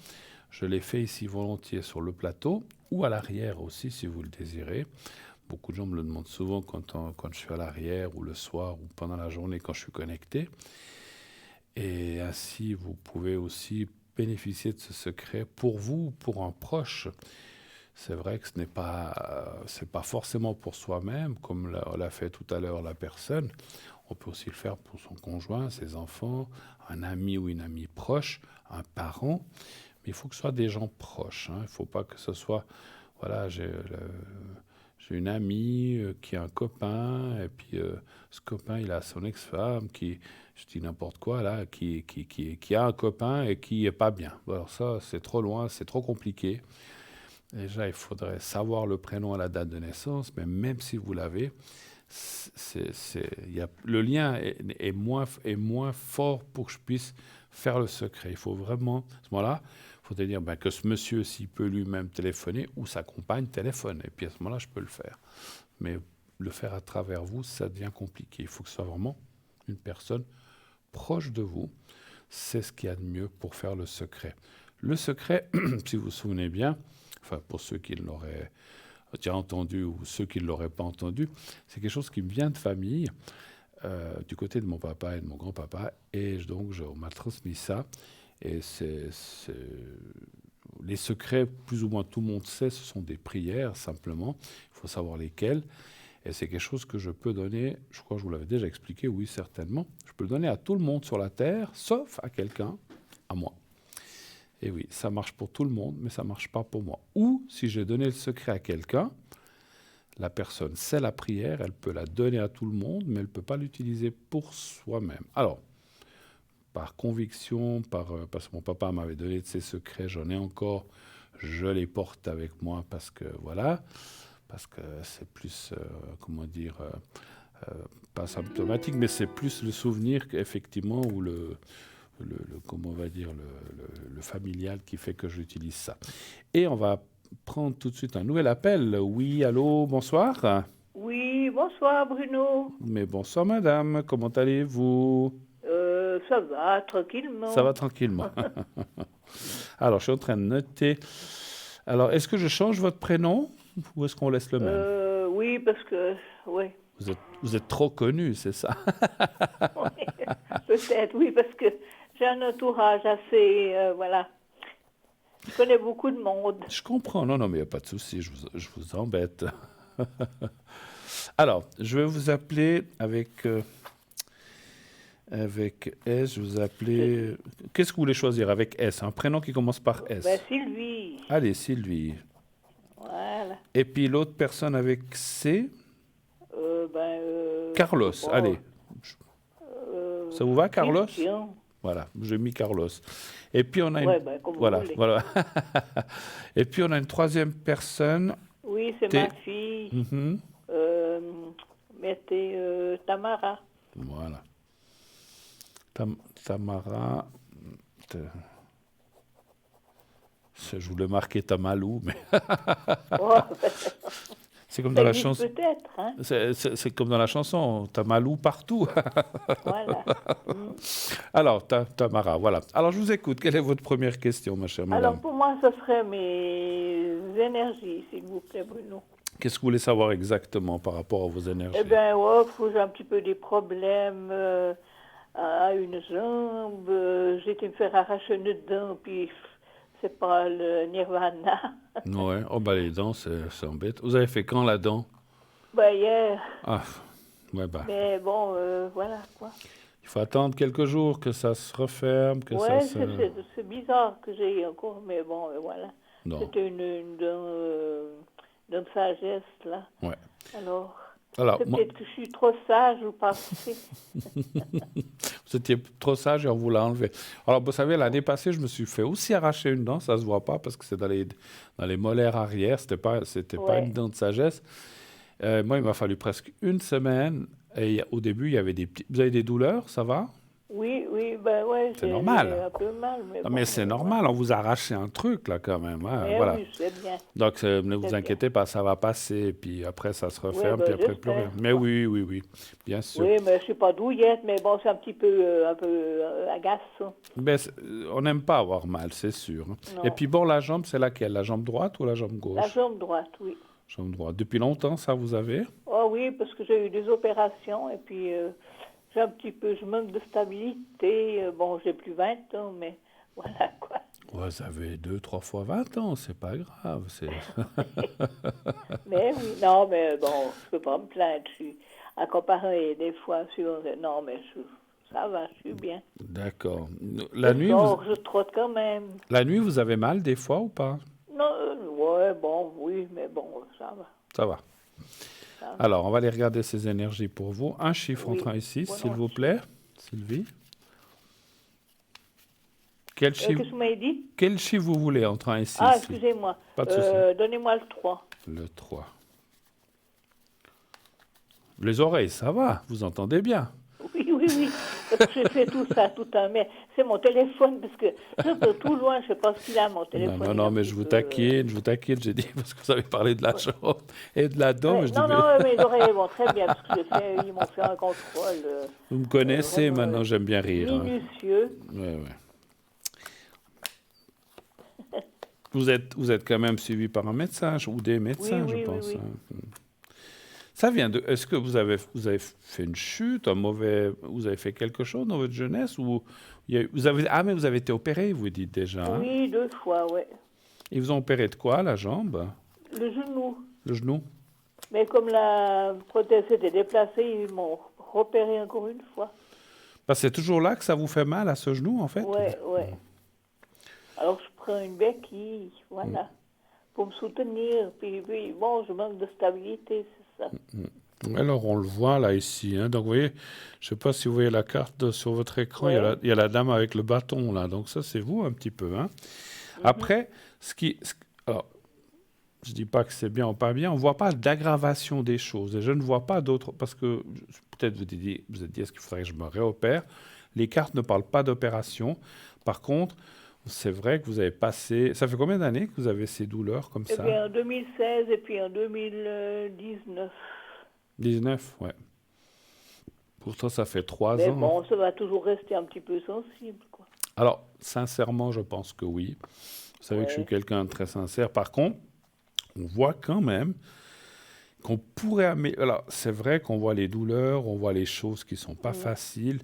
je l'ai fait ici volontiers sur le plateau ou à l'arrière aussi si vous le désirez. Beaucoup de gens me le demandent souvent quand je suis à l'arrière ou le soir ou pendant la journée quand je suis connecté. Et ainsi, vous pouvez aussi bénéficier de ce secret pour vous ou pour un proche. C'est vrai que c'est pas forcément pour soi-même, comme l'a fait tout à l'heure la personne. On peut aussi le faire pour son conjoint, ses enfants, un ami ou une amie proche, un parent. Mais il faut que ce soit des gens proches. Hein. Il ne faut pas que ce soit... Voilà, j'ai une amie qui a un copain, et puis ce copain, il a son ex-femme qui, je dis n'importe quoi, là, qui a un copain et qui n'est pas bien. Alors ça, c'est trop loin, c'est trop compliqué. Déjà, il faudrait savoir le prénom et la date de naissance, mais même si vous l'avez, le lien est moins fort pour que je puisse faire le secret. Il faut vraiment, à ce moment-là, il faut dire que ce monsieur, s'il peut lui-même téléphoner, ou sa compagne téléphone. Et puis à ce moment-là, je peux le faire. Mais le faire à travers vous, ça devient compliqué. Il faut que ce soit vraiment une personne proche de vous. C'est ce qu'il y a de mieux pour faire le secret. Le secret, si vous vous souvenez bien, enfin pour ceux qui l'auraient déjà entendu ou ceux qui ne l'auraient pas entendu, c'est quelque chose qui me vient de famille, du côté de mon papa et de mon grand-papa, et donc on m'a transmis ça. Et les secrets, plus ou moins tout le monde sait, ce sont des prières simplement, il faut savoir lesquelles. Et c'est quelque chose que je peux donner, je crois que je vous l'avais déjà expliqué, oui certainement, je peux le donner à tout le monde sur la terre, sauf à quelqu'un, à moi. Et oui, ça marche pour tout le monde, mais ça ne marche pas pour moi. Ou, si j'ai donné le secret à quelqu'un, La personne sait la prière, elle peut la donner à tout le monde, mais elle ne peut pas l'utiliser pour soi-même. Alors, par conviction, parce que mon papa m'avait donné de ses secrets, j'en ai encore, je les porte avec moi parce que voilà, parce que c'est plus, comment dire, pas symptomatique, mais c'est plus le souvenir qu'effectivement, ou comment on va dire, le familial qui fait que j'utilise ça. Et on va prendre tout de suite un nouvel appel. Oui, allô, bonsoir. Oui, bonsoir Bruno. Mais bonsoir madame, comment allez-vous? Ça va, tranquillement. Ça va tranquillement. Alors, je suis en train de noter. Alors, est-ce que je change votre prénom ou est-ce qu'on laisse le même? Oui, parce que, oui. Vous êtes trop connu, c'est ça? Peut-être, oui, parce que j'ai un entourage assez, voilà. Je connais beaucoup de monde. Je comprends. Non, non, mais il n'y a pas de souci, je vous embête. Alors, je vais vous appeler avec S, je vous appeler... Qu'est-ce que vous voulez choisir avec S? Un prénom qui commence par S. Ben, Sylvie. Allez, Sylvie. Voilà. Et puis l'autre personne avec C? Carlos, bon, allez. Ça vous va, Carlos? Christian. Voilà, j'ai mis Carlos. Et puis on a une... Ouais, ben, comme voilà, vous voulez. voilà. Et puis on a une troisième personne. Oui, c'est ma fille. Mhm. Mettez Tamara. Voilà. Tamara. Je voulais marquer Tamalou, mais Oh, c'est comme ça dans la existe chanson. peut-être, hein. C'est comme dans la chanson, Tamalou partout. Voilà. Alors, Tamara, voilà. Alors, je vous écoute. Quelle est votre première question, ma chère madame? Alors, pour moi, ce serait mes énergies, s'il vous plaît, Bruno. Qu'est-ce que vous voulez savoir exactement par rapport à vos énergies? Eh bien, ouais, j'ai un petit peu des problèmes à une jambe. J'ai été me faire arracher une dent, puis c'est pas le nirvana. Ouais. Oh, bah, les dents, c'est embête. Vous avez fait quand la dent? Ben, hier. Ah, ouais, bah. Mais bon, voilà, quoi. Il faut attendre quelques jours que ça se referme, que ça Ouais, se... c'est bizarre que j'ai encore, mais bon, voilà. Non. C'était une dent de sagesse, là. Ouais. Alors, Alors, c'est moi, peut-être que je suis trop sage ou pas. vous étiez trop sage et on vous l'a enlevé. Alors, vous savez, l'année passée, je me suis fait aussi arracher une dent. Ça se voit pas parce que c'est dans les molaires arrière. C'était pas Ouais. une dent de sagesse. Moi, il m'a fallu presque une semaine. Et au début, il y avait des petits... Vous avez des douleurs, ça va? Oui, ben ouais, C'est j'ai normal. un peu mal. Mais Non, bon, mais c'est normal, on vous a arraché un truc, là, quand même. Hein, Mais voilà. oui, c'est bien. Donc, ne vous C'est inquiétez pas, ça va passer. Puis après, ça se referme, ben, puis après, plus rien. j'espère. Mais oui, bien sûr. Oui, mais je suis pas douillette, mais bon, c'est un petit peu, agaçant. Ben, on n'aime pas avoir mal, c'est sûr. Hein. Non. Et puis bon, la jambe, c'est laquelle? La jambe droite ou la jambe gauche? La jambe droite, oui. Jambe droite. Depuis longtemps, ça vous avez? Oh oui, parce que j'ai eu des opérations et puis j'ai un petit peu, je manque de stabilité. Bon, j'ai plus 20 ans, mais voilà quoi. Vous avez 2-3 fois 20 ans, c'est pas grave. Mais oui, non, mais bon, je peux pas me plaindre. Je suis à comparer des fois sur... Non, mais ça va, je suis bien. D'accord. Je trotte quand même. La nuit, vous avez mal des fois ou pas? Non, ouais, bon, oui, mais bon, ça va. Ça va. Ça va. Alors, on va aller regarder ces énergies pour vous. Un chiffre Oui, entrant ici, volontiers. s'il vous plaît. Sylvie. Quel Qu'est-ce chiffre, que vous m'avez dit? quel chiffre vous voulez entrant ici? Ah, ici excusez-moi. Pas de souci. Donnez-moi le 3. Le 3. Les oreilles, ça va, vous entendez bien. Oui. Parce que je fais tout ça, tout un... Mais c'est mon téléphone, parce que je peux tout loin, je ne sais pas ce qu'il a, mon téléphone. Non, mais je vous taquine, j'ai dit, parce que vous avez parlé de la jambe et de la dent. Ouais, je dis, non, mais les oreilles vont très bien, parce que ils m'ont fait un contrôle vous me connaissez vraiment, maintenant, j'aime bien rire. Hein. minutieux. Ouais. Vous êtes quand même suivi par un médecin ou des médecins, Oui, je oui, pense. oui. Hein. Ça vient de... Est-ce que vous avez fait une chute, vous avez fait quelque chose dans votre jeunesse ou mais vous avez été opéré, vous dites déjà. Hein? Oui, 2 fois, oui. Ils vous ont opéré de quoi, la jambe? Le genou. Le genou? Mais comme la prothèse s'était déplacée, ils m'ont repéré encore une fois. C'est toujours là que ça vous fait mal à ce genou, en fait? Ouais. Alors je prends une béquille, voilà, pour me soutenir. Puis, bon, je manque de stabilité, c'est ça. Alors, on le voit là, ici. Hein. Donc, vous voyez, je ne sais pas si vous voyez la carte sur votre écran, Ouais. il y a la dame avec le bâton là. Donc, ça, c'est vous un petit peu. Hein. Après, alors, je ne dis pas que c'est bien ou pas bien, on ne voit pas d'aggravation des choses. Et je ne vois pas d'autres, parce que peut-être vous êtes dit, est-ce qu'il faudrait que je me réopère? Les cartes ne parlent pas d'opération. Par contre, c'est vrai que vous avez passé... Ça fait combien d'années que vous avez ces douleurs comme Et ça? puis en 2016 et puis en 2019. 19, ouais. Pourtant, ça fait 3 Mais ans. bon, ça va toujours rester un petit peu sensible, quoi. Alors, sincèrement, je pense que oui. Vous savez que je suis Ouais. quelqu'un de très sincère. Par contre, on voit quand même qu'on pourrait améliorer. Alors, c'est vrai qu'on voit les douleurs, on voit les choses qui sont pas faciles.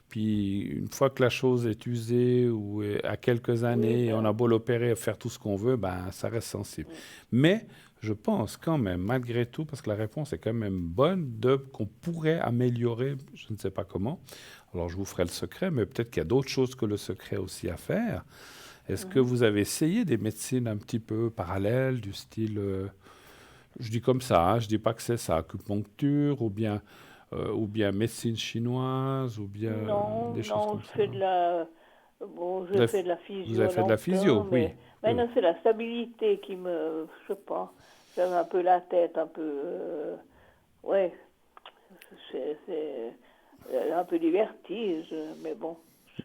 Puis, une fois que la chose est usée ou est à quelques années, et on a beau l'opérer, faire tout ce qu'on veut, ben, ça reste sensible. Mais je pense quand même, malgré tout, parce que la réponse est quand même bonne, qu'on pourrait améliorer, je ne sais pas comment. Alors, je vous ferai le secret, mais peut-être qu'il y a d'autres choses que le secret aussi à faire. Est-ce que vous avez essayé des médecines un petit peu parallèles, du style, je dis comme ça, hein, je dis pas que c'est ça, acupuncture, ou bien médecine chinoise, ou bien Non, des choses non, comme je ça. fais de la... Bon, Vous je avez, fais de la vous physio avez fait de la physio, longtemps, oui. mais maintenant c'est la stabilité qui me... Je sais pas, j'avais un peu la tête, un peu... ouais, c'est un peu des vertiges, mais bon,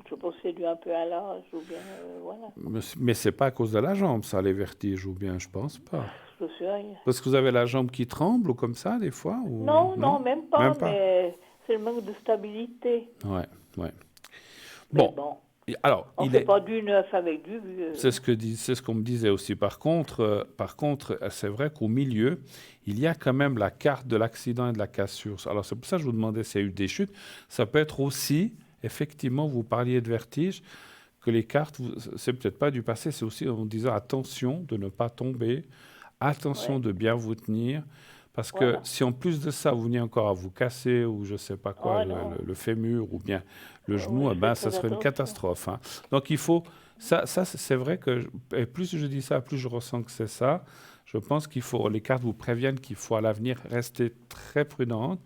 je pense que c'est dû un peu à l'âge, ou bien, voilà, Mais c'est pas à cause de la jambe, ça, les vertiges, ou bien, je pense pas. je sais rien. Parce que vous avez la jambe qui tremble, ou comme ça, des fois, ou Non, non? non, même Même pas, pas. mais c'est le manque de stabilité. Ouais, ouais. Mais Bon, bon, alors, on fait pas du neuf avec du vieux. c'est ce qu'on me disait aussi. Par contre, c'est vrai qu'au milieu, il y a quand même la carte de l'accident et de la cassure. Alors, c'est pour ça que je vous demandais s'il y a eu des chutes. Ça peut être aussi, effectivement, vous parliez de vertige, que les cartes, c'est peut-être pas du passé, c'est aussi en disant attention de ne pas tomber, attention Ouais, de bien vous tenir, parce que voilà. si en plus de ça, vous venez encore à vous casser, ou je sais pas quoi, Oh non, le fémur, ou bien le genou, ouais, eh je fais ben, ça très serait une attention. catastrophe. Hein. Donc il faut, ça c'est vrai que, et plus je dis ça, plus je ressens que c'est ça. Je pense qu'il faut, les cartes vous préviennent qu'il faut à l'avenir rester très prudente,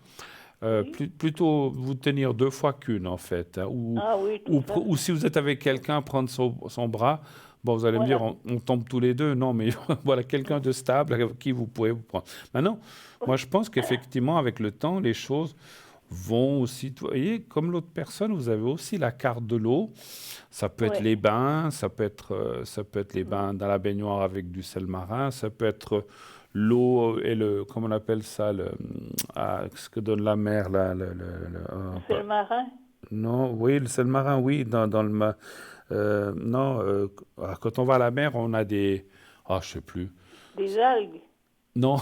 Oui. plutôt vous tenir 2 fois qu'une en fait, hein, Ah oui, tout à ou fait. si vous êtes avec quelqu'un, prendre son bras. Bon, vous allez me dire, Voilà. on tombe tous les deux. Non, mais voilà, quelqu'un de stable avec qui vous pouvez vous prendre. Maintenant, moi, je pense qu'effectivement, avec le temps, les choses vont aussi... Vous voyez, comme l'autre personne, vous avez aussi la carte de l'eau. Ça peut être Ouais. les bains, ça peut être les bains dans la baignoire avec du sel marin, ça peut être l'eau et comment on appelle ça, ce que donne la mer, là, C'est le marin, non, oui, le sel marin, oui, non, quand on va à la mer, on a des, je sais plus. des algues, Non,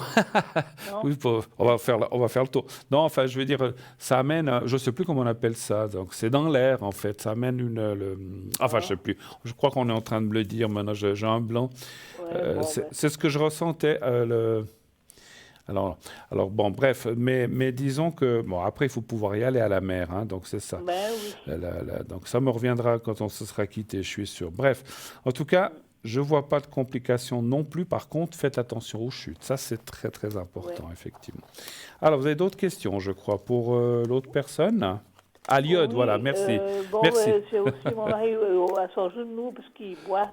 non? oui, on va faire le tour. Non, enfin, je veux dire, ça amène, je sais plus comment on appelle ça. Donc, c'est dans l'air, en fait. Ça amène enfin, je Ah, sais plus. Je crois qu'on est en train de me le dire. Maintenant, j'ai un blanc. ouais, bon, ben, C'est ce que je ressentais. Alors, bon, bref, mais disons que, bon, après, il faut pouvoir y aller à la mer, hein, donc c'est ça. ben oui. Donc, ça me reviendra quand on se sera quitté, je suis sûr. Bref, en tout cas, je vois pas de complications non plus. Par contre, faites attention aux chutes. Ça, c'est très, très Ouais. important, effectivement. Alors, vous avez d'autres questions, je crois, pour l'autre personne? Ah, l'iode, voilà, Oui, merci. bon, Merci. c'est aussi mon mari à son genou parce qu'il boite.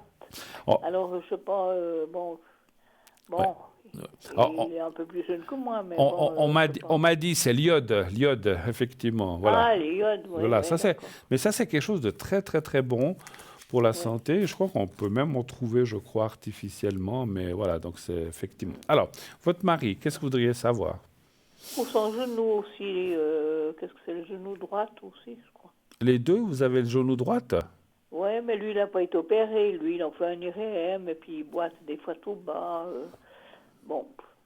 Oh, Alors, je sais pas, bon, ouais. bon, Alors, il est un peu plus jeune que moi, mais on, bon, on je sais pas. m'a dit, c'est l'iode, effectivement, voilà. Ah, les iodes, oui, Voilà, oui, d'accord. mais ça, c'est quelque chose de très, très, très bon pour la Oui. santé. Je crois qu'on peut même en trouver, je crois, artificiellement, mais voilà, donc c'est effectivement. Alors, votre mari, qu'est-ce que vous voudriez savoir? Pour son genou aussi, qu'est-ce que c'est, le genou droit aussi, je crois. Les deux, vous avez le genou droite? Ouais, mais lui, il n'a pas été opéré. Lui, il en fait un IRM et puis il boite des fois tout bas. Bon.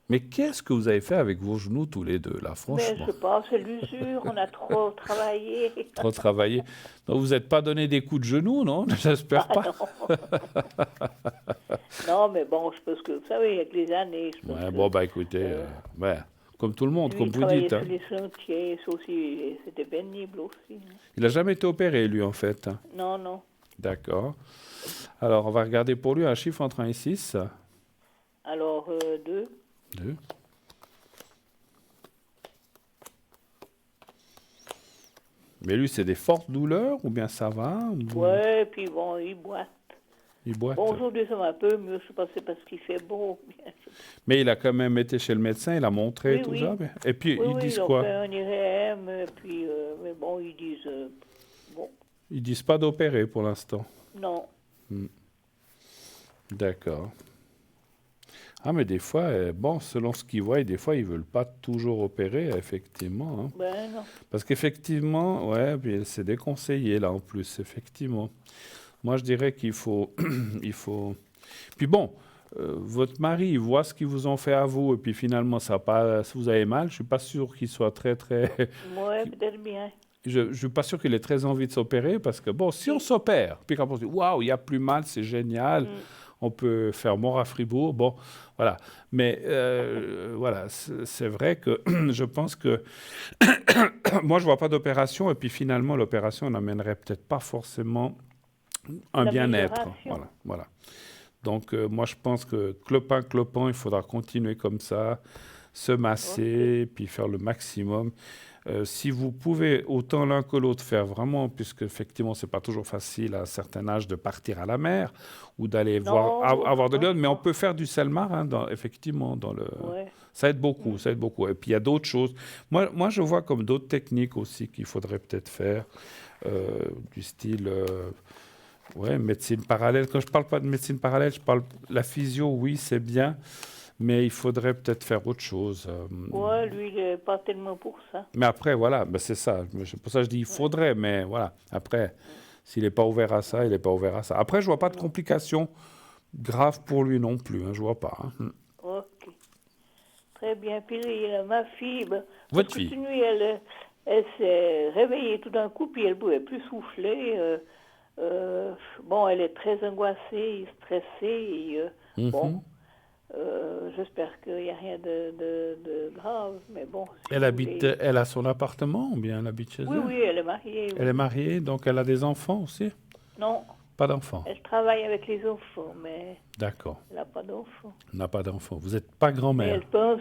Mais qu'est-ce que vous avez fait avec vos genoux tous les deux, là, Mais je franchement? sais pas, c'est l'usure, on a trop travaillé. Trop travaillé. Donc, vous n'êtes pas donné des coups de genoux, non? J'espère Ah pas. non. Non, mais bon, je pense que, vous savez, avec les années, je pense Ouais, bon, que bah écoutez, ouais, comme tout le monde, lui, comme il vous travaillait dites. sur Hein. les sentiers, ça aussi, c'était pénible aussi. Hein. Il n'a jamais été opéré, lui, en fait. Hein. Non, non. D'accord. Alors, on va regarder pour lui un chiffre entre 1 et 6. Alors, 2. 2. Mais lui, c'est des fortes douleurs ou bien ça va ou... Ouais, puis bon, il boite. Il boite. Bon, aujourd'hui, ça va un peu mieux. Je sais pas, c'est parce qu'il fait beau. Mais il a quand même été chez le médecin, il a montré Oui, tout oui. ça. Et puis, Oui, ils oui, disent ils ont quoi? fait un IRM, puis, mais bon, ils disent, bon, Ils disent pas d'opérer pour l'instant. non. D'accord. Ah, mais des fois, bon, selon ce qu'ils voient, des fois, ils veulent pas toujours opérer, effectivement. Hein. Ben non. Parce qu'effectivement, ouais, puis c'est déconseillé, là, en plus, effectivement. Moi, je dirais qu'il faut... il faut... Puis bon, votre mari, il voit ce qu'ils vous ont fait à vous, et puis finalement, ça pas, si vous avez mal, je suis pas sûr qu'il soit très, très... Ouais, peut-être bien. Je suis pas sûr qu'il ait très envie de s'opérer, parce que, bon, si on s'opère, puis quand on se dit, waouh, il y a plus mal, c'est génial, on peut faire mort à Fribourg, bon, voilà. Mais voilà, c'est vrai que je pense que moi, je vois pas d'opération, et puis finalement, l'opération n'amènerait peut-être pas forcément un bien-être. L'amélioration. Voilà. Donc, moi, je pense que clopin, il faudra continuer comme ça, se masser, puis faire le maximum. Si vous pouvez, autant l'un que l'autre, faire vraiment, puisque effectivement, c'est pas toujours facile à un certain âge de partir à la mer ou d'aller voir, Non, avoir de l'eau, mais on non. peut faire du selmar, hein, effectivement, dans le... Ouais. Ça aide beaucoup, ça aide beaucoup. Et puis, il y a d'autres choses. Moi, je vois comme d'autres techniques aussi qu'il faudrait peut-être faire, du style... ouais, médecine parallèle. Quand je parle pas de médecine parallèle, je parle la physio, oui, c'est bien, mais il faudrait peut-être faire autre chose. Ouais, lui, il est pas tellement pour ça. Mais après, voilà, ben c'est ça. Pour ça, je dis il faudrait, mais voilà. Après, s'il n'est pas ouvert à ça, il n'est pas ouvert à ça. Après, je vois pas de complications graves pour lui non plus. Hein, je vois pas. Hein. Ok. Très bien. Puis il y a ma fille, ben, parce Votre que fille. cette nuit, elle s'est réveillée tout d'un coup, puis elle ne pouvait plus souffler. Bon, elle est très angoissée, stressée. Et, bon, Mhm. j'espère qu'il n'y a rien de grave, mais bon. Si Elle vous habite, voulez- elle a son appartement ou bien elle habite chez Oui, elle? oui, elle est mariée. Elle est Oui. mariée, donc elle a des enfants aussi? Non, Pas d'enfants. elle travaille avec les enfants, mais D'accord. elle n'a pas d'enfants. Elle n'a pas d'enfants. Vous n'êtes pas Mais grand-mère. elle pense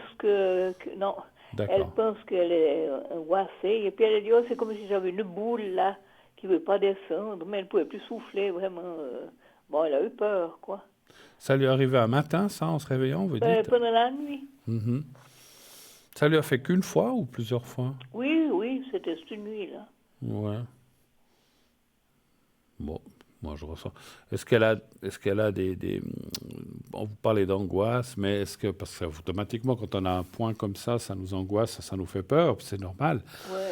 non, elle D'accord. pense qu'elle est angoissée. Et puis elle a dit, oh, c'est comme si j'avais une boule là qui ne veut pas descendre, mais elle ne pouvait plus souffler vraiment. Bon, elle a eu peur, quoi. Ça lui est arrivé un matin, ça, en se réveillant, vous dites? Pendant la nuit. Mhm. Ça lui a fait qu'une fois ou plusieurs fois? Oui, oui, c'était cette nuit-là. Ouais. Bon, moi je ressens. Est-ce qu'elle a on vous parlez d'angoisse, mais est-ce que, parce que automatiquement, quand on a un point comme ça nous angoisse, ça nous fait peur, c'est normal. Ouais.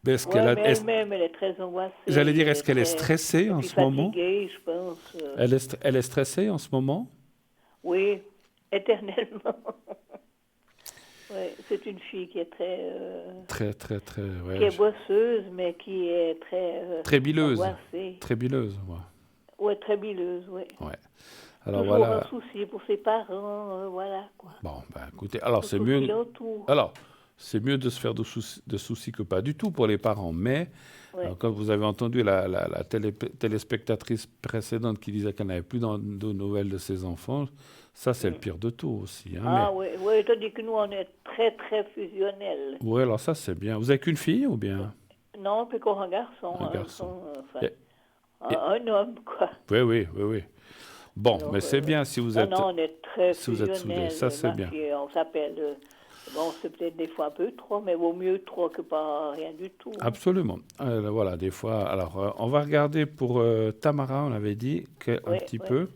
Mais est-ce Ouais, qu'elle a, mais elle-même, elle est très angoissée. j'allais dire, Elle est-ce est qu'elle est très... stressée Et en puis ce moment? fatiguée, je pense. Elle est stressée en ce moment? Oui, éternellement. Ouais, c'est une fille qui est Très, très, très, ouais, qui est bosseuse, mais qui est très très bileuse. angoissée. Très bileuse, ouais. Ouais, très bileuse, oui. Ouais. Alors Toujours voilà. un souci pour ses parents, voilà quoi. Bon, ben écoutez, alors Tout c'est ce mieux. qui l'entoure. Alors, c'est mieux de se faire de soucis que pas du tout pour les parents. Mais, Ouais. quand vous avez entendu la téléspectatrice précédente qui disait qu'elle n'avait plus de nouvelles de ses enfants, ça, c'est le pire de tout aussi. Hein, Ah oui, ouais, tandis que nous, on est très, très fusionnels. oui, alors ça, c'est bien. Vous avez qu'une fille ou bien Non, puis qu'on un garçon. un garçon? Enfin, Et- un homme, quoi. Oui, oui, oui, oui. Bon, Alors, mais c'est bien si vous non, êtes... non, on est très si vous êtes soudés, fusionnels. ça, c'est Ma bien. fille, on s'appelle... bon, c'est peut-être des fois un peu trop, mais vaut mieux trop que pas rien du tout. Absolument. Voilà, des fois... Alors, on va regarder pour Tamara, on avait dit, un Oui, petit oui. peu.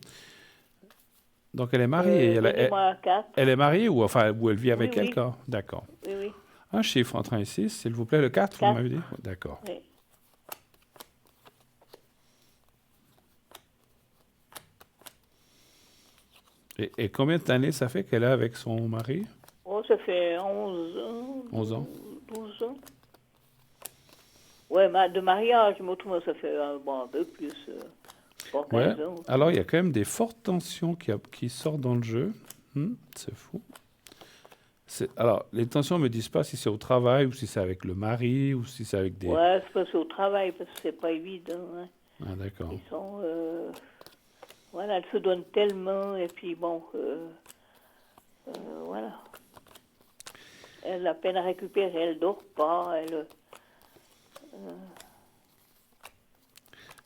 Donc, elle est mariée. Donnez-moi 4. Elle est mariée ou enfin où elle vit avec Oui, oui. quelqu'un? D'accord. Oui, oui. Un chiffre entre 1 et 6, s'il vous plaît, le 4, vous 4. m'avez dit? D'accord. Oui. Et combien d'années ça fait qu'elle est avec son mari? Oh, ça fait 11 ans. 11 ans. 12 ans. Ouais, de mariage, mais autrement, ça fait bon, un peu plus. Pas 15 Ouais. ans. Alors, il y a quand même des fortes tensions qui sortent dans le jeu. C'est fou. Alors, les tensions ne me disent pas si c'est au travail ou si c'est avec le mari ou si c'est avec des... Ouais, c'est parce au travail, parce que c'est pas évident. Hein. Ah, d'accord. Ils sont... voilà, elles se donnent tellement, et puis bon... Voilà. Elle a peine à récupérer, elle dort pas,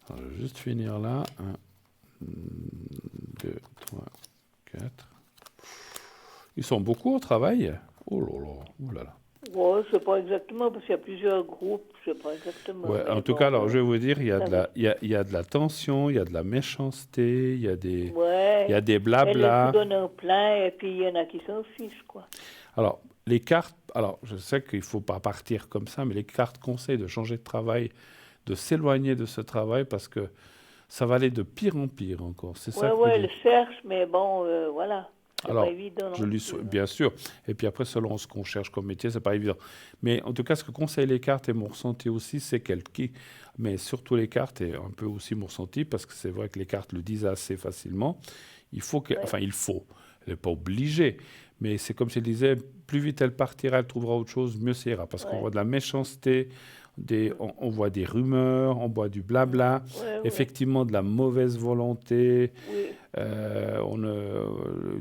Alors, je vais juste finir là. 1, 2, 3, 4. Ils sont beaucoup au travail. Oh là là, ouh là là. ouais, je sais pas exactement, parce qu'il y a plusieurs groupes, je sais pas exactement. Ouais, Mais en tout bon, cas, alors je vais vous dire, il y a ça de va. la, il y a de la tension, il y a de la méchanceté, il y a des Ouais, elle se blabla. donne un plein, et puis il y en a qui s'en fichent, quoi. Alors, les cartes, alors je sais qu'il ne faut pas partir comme ça, mais les cartes conseillent de changer de travail, de s'éloigner de ce travail parce que ça va aller de pire en pire encore. C'est ça Ouais, que vous ouais, dites. elle cherche, mais bon, voilà, c'est pas Alors, évident je non lui plus, hein. bien sûr. Et puis après, selon ce qu'on cherche comme métier, c'est pas évident. Mais en tout cas, ce que conseillent les cartes et mon ressenti aussi, c'est qu'elles, mais surtout les cartes et un peu aussi mon ressenti, parce que c'est vrai que les cartes le disent assez facilement. Il faut que, Ouais, enfin, il faut. Elle n'est pas obligée, mais c'est comme je disais, plus vite elle partira, elle trouvera autre chose, mieux ça ira, parce qu'on ouais, voit de la méchanceté, on voit des rumeurs, on voit du blabla, ouais, ouais, effectivement de la mauvaise volonté, oui.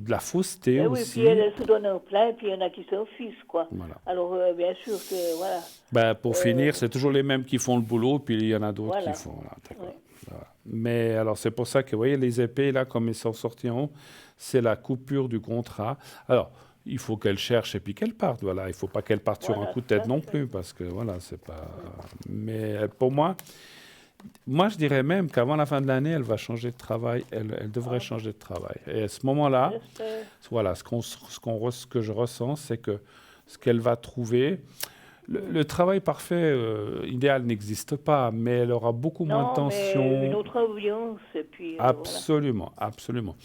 de la fausseté Ben oui, puis elle, aussi. elle se donne un plein, et puis il y en a qui s'en fichent, quoi. Voilà. Alors, bien sûr que, voilà, Ben, pour euh, finir, c'est toujours les mêmes qui font le boulot, puis il y en a d'autres qui voilà, font. Voilà, d'accord. ouais. Voilà. Mais alors, c'est pour ça que, vous voyez, les épées, là, comme ils sont sortis en haut, c'est la coupure du contrat. Alors, il faut qu'elle cherche et puis qu'elle parte. Voilà, il ne faut pas qu'elle parte sur un Voilà, coup de tout tête à non fait. plus, parce que, voilà, c'est pas... Mais pour moi, je dirais même qu'avant la fin de l'année, elle va changer de travail. Elle devrait Ah bon, changer de travail. Et à ce moment-là, j'espère. voilà, ce que je ressens, c'est que ce qu'elle va trouver, Hmm. le travail parfait, idéal n'existe pas, mais elle aura beaucoup moins de Non, mais une tension. autre ambiance, et puis voilà. Absolument, absolument.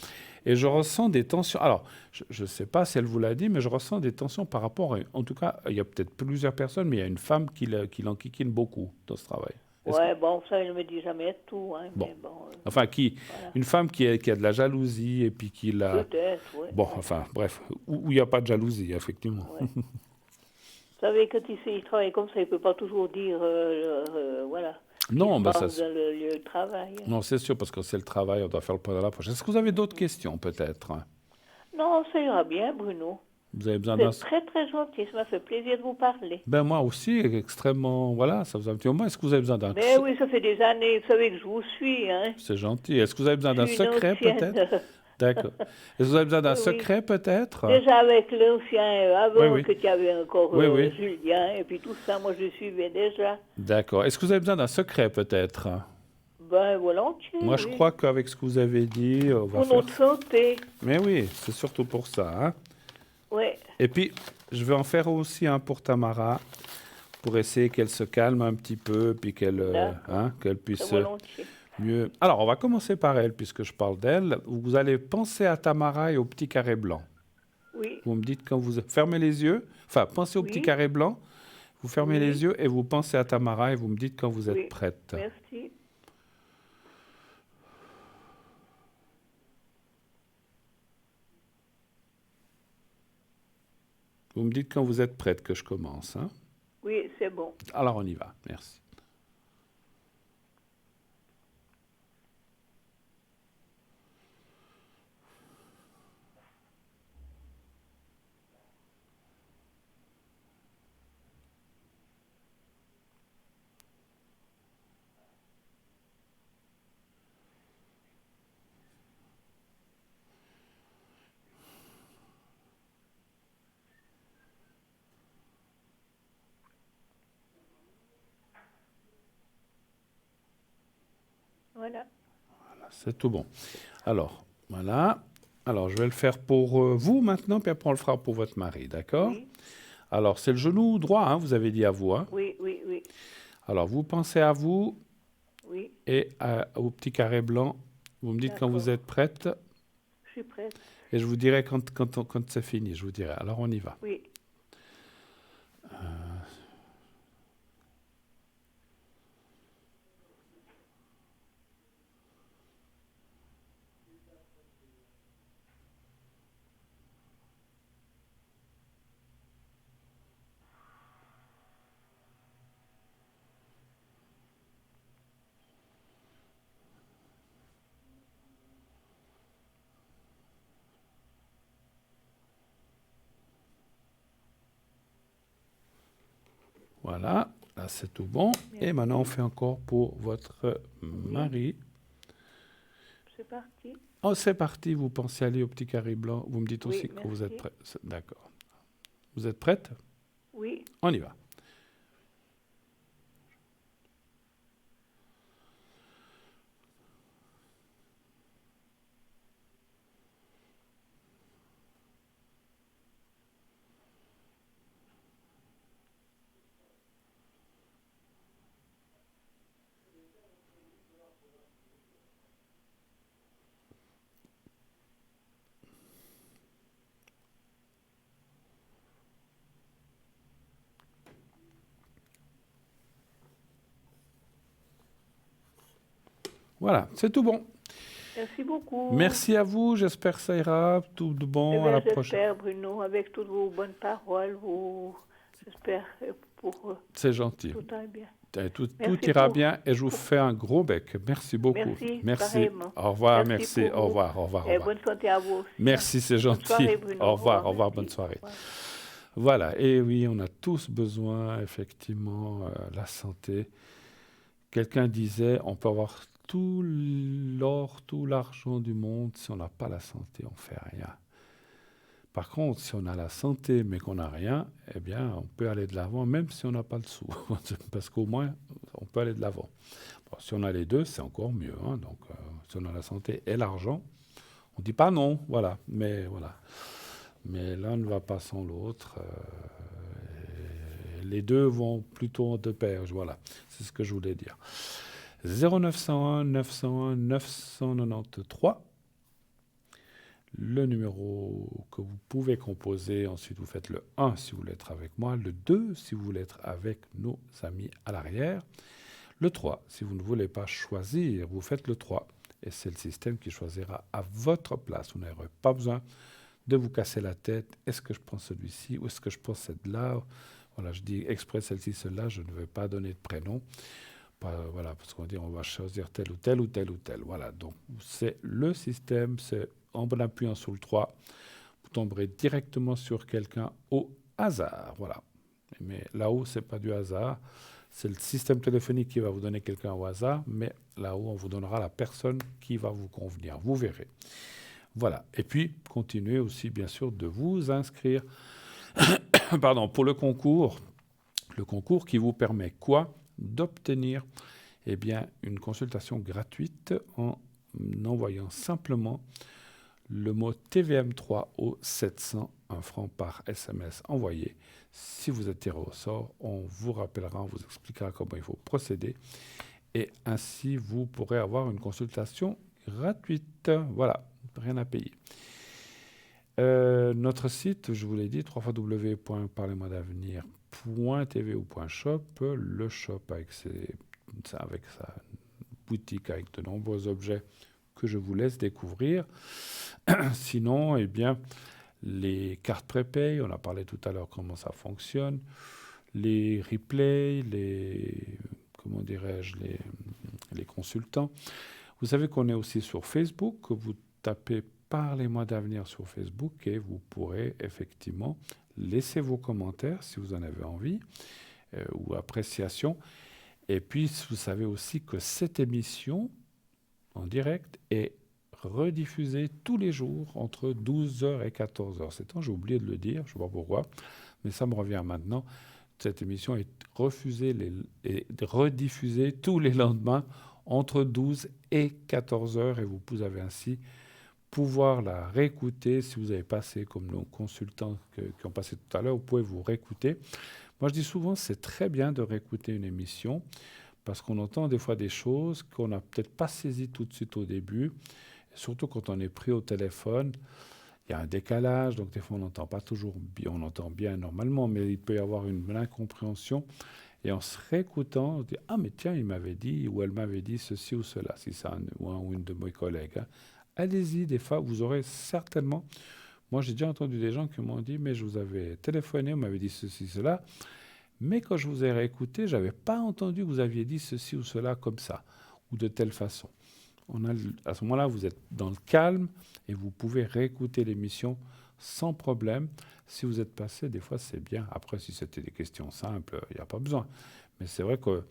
Et je ressens des tensions. Alors, je ne sais pas si elle vous l'a dit, mais je ressens des tensions par rapport à... En tout cas, il y a peut-être plusieurs personnes, mais il y a une femme qui l'enquiquine beaucoup dans ce travail. Est-ce que... Ouais, bon, ça, il ne me dit jamais tout, hein, Bon. mais bon, Enfin, voilà. une femme qui a de la jalousie et puis qui l'a... Peut-être, ouais, Bon, ouais, enfin, bref, où il n'y a pas de jalousie, effectivement. ouais. Vous savez, quand il travaille comme ça, il ne peut pas toujours dire, voilà, ce qui Non, se ben passe dans le lieu de travail, hein. non, c'est sûr, parce que c'est le travail, on doit faire le point à la prochaine. Est-ce que vous avez d'autres questions, peut-être? Non, ça ira bien, Bruno. Vous avez besoin Vous d'un... êtes très, très gentil. Ça m'a fait plaisir de vous parler. Ben, moi aussi, extrêmement... Voilà, ça vous a un petit moment. Est-ce que vous avez besoin d'un... Mais oui, ça fait des années, vous savez que je vous suis, hein. C'est gentil. Est-ce que vous avez besoin Je d'un suis une secret, ancienne. peut-être? D'accord. Est-ce que vous avez besoin d'un Oui, oui. secret, peut-être? Déjà avec l'ancien, Oui, avant oui. que tu avais encore Oui, oui. Julien, et puis tout ça, moi je suivais déjà. D'accord. Est-ce que vous avez besoin d'un secret, peut-être? Ben, volontiers, Moi, je oui. crois qu'avec ce que vous avez dit, on va Pour faire... notre santé. Mais oui, c'est surtout pour ça, hein. Oui. Et puis, je vais en faire aussi un pour Tamara, pour essayer qu'elle se calme un petit peu, puis D'accord. qu'elle Très puisse volontiers. mieux... Alors, on va commencer par elle, puisque je parle d'elle. Vous allez penser à Tamara et au petit carré blanc. Oui. Vous me dites quand vous... Fermez les yeux. Enfin, pensez au petit Oui. carré blanc. Vous fermez Oui. les yeux et vous pensez à Tamara et vous me dites quand vous êtes Oui. prête. Merci. Vous me dites quand vous êtes prête que je commence, hein. Oui, c'est bon. Alors, on y va. Merci. Voilà. C'est tout bon. Alors, voilà. Alors, je vais le faire pour vous maintenant, puis après on le fera pour votre mari, d'accord? Oui. Alors, c'est le genou droit, hein, vous avez dit à vous, hein. Oui, oui, oui. Alors, vous pensez à vous Oui. et au petit carré blanc. Vous me dites quand vous D'accord. êtes prête Je suis prête. et je vous dirai quand c'est fini, je vous dirai. Alors, on y va. Oui. Voilà, là c'est tout bon. Et maintenant, on fait encore pour votre mari. C'est parti. Oh, c'est parti, vous pensez aller au petit carré blanc. Vous me dites Oui, aussi que vous êtes merci. prête. D'accord. Vous êtes prête? Oui. On y va. Voilà, c'est tout bon. Merci beaucoup. Merci à vous, j'espère que ça ira. Tout de Eh bon, à bien, la prochaine. j'espère, Bruno, avec toutes vos bonnes paroles, j'espère que pour C'est gentil. tout aille bien. Tout Merci ira pour- bien et je vous fais un gros bec. Merci beaucoup. Merci, pareillement. Au revoir, Merci merci. pour Au vous. revoir, au revoir, au Et revoir. bonne santé à vous aussi. Merci, c'est Bonne gentil. soirée, Bruno. Au revoir, bonne merci. soirée. Au revoir. Voilà, et oui, on a tous besoin, effectivement, la santé. Quelqu'un disait, on peut avoir tout l'or, tout l'argent du monde, si on n'a pas la santé, on ne fait rien. Par contre, si on a la santé mais qu'on n'a rien, eh bien, on peut aller de l'avant, même si on n'a pas le sou. Parce qu'au moins, on peut aller de l'avant. Bon, si on a les deux, c'est encore mieux. Hein. Donc, si on a la santé et l'argent, on ne dit pas non, voilà. Mais voilà. Mais l'un ne va pas sans l'autre. Les deux vont plutôt de pair. Voilà, c'est ce que je voulais dire. 0901 901 993. Le numéro que vous pouvez composer, ensuite vous faites le 1 si vous voulez être avec moi, le 2 si vous voulez être avec nos amis à l'arrière, le 3 si vous ne voulez pas choisir, vous faites le 3 et c'est le système qui choisira à votre place. Vous n'aurez pas besoin de vous casser la tête, est-ce que je prends celui-ci ou est-ce que je prends celle-là? Voilà, je dis exprès celle-ci, celle-là, je ne vais pas donner de prénom. Voilà, parce qu'on dit on va choisir tel ou tel ou tel ou tel. Voilà, donc c'est le système, c'est en appuyant sur le 3, vous tomberez directement sur quelqu'un au hasard. Voilà. Mais là-haut, ce n'est pas du hasard. C'est le système téléphonique qui va vous donner quelqu'un au hasard, mais là-haut, on vous donnera la personne qui va vous convenir. Vous verrez. Voilà. Et puis, continuez aussi, bien sûr, de vous inscrire pardon, pour le concours qui vous permet quoi? D'obtenir eh bien, une consultation gratuite en envoyant simplement le mot TVM3 au 700, 1 franc par SMS envoyé. Si vous êtes tiré au sort, on vous rappellera, on vous expliquera comment il faut procéder et ainsi vous pourrez avoir une consultation gratuite. Voilà, rien à payer. Notre site, je vous l'ai dit, www.parlez-moi-d'avenir.tv ou .shop, le shop avec sa boutique avec de nombreux objets que je vous laisse découvrir. Sinon, eh bien, les cartes prépay, on a parlé tout à l'heure comment ça fonctionne, les replays, comment dirais-je, les consultants. Vous savez qu'on est aussi sur Facebook, que vous tapez Parlez-moi d'avenir sur Facebook et vous pourrez effectivement laisser vos commentaires si vous en avez envie ou appréciation. Et puis, vous savez aussi que cette émission en direct est rediffusée tous les jours entre 12h et 14h. C'est temps, j'ai oublié de le dire, je ne sais pas pourquoi, mais ça me revient maintenant. Cette émission est rediffusée tous les lendemains entre 12 et 14h et vous avez ainsi pouvoir la réécouter. Si vous avez passé, comme nos consultants qui ont passé tout à l'heure, vous pouvez vous réécouter. Moi, je dis souvent, c'est très bien de réécouter une émission parce qu'on entend des fois des choses qu'on n'a peut-être pas saisies tout de suite au début, et surtout quand on est pris au téléphone. Il y a un décalage, donc des fois on n'entend pas toujours bien, on entend bien normalement, mais il peut y avoir une incompréhension. Et en se réécoutant, on se dit « Ah, mais tiens, il m'avait dit ou elle m'avait dit ceci ou cela », si c'est un ou une de mes collègues. Hein. Allez-y, des fois, vous aurez certainement... Moi, j'ai déjà entendu des gens qui m'ont dit « Mais je vous avais téléphoné, vous m'avez dit ceci, cela. Mais quand je vous ai réécouté, je n'avais pas entendu que vous aviez dit ceci ou cela comme ça, ou de telle façon. » À ce moment-là, vous êtes dans le calme et vous pouvez réécouter l'émission sans problème. Si vous êtes passé, des fois, c'est bien. Après, si c'était des questions simples, il n'y a pas besoin. Mais c'est vrai que,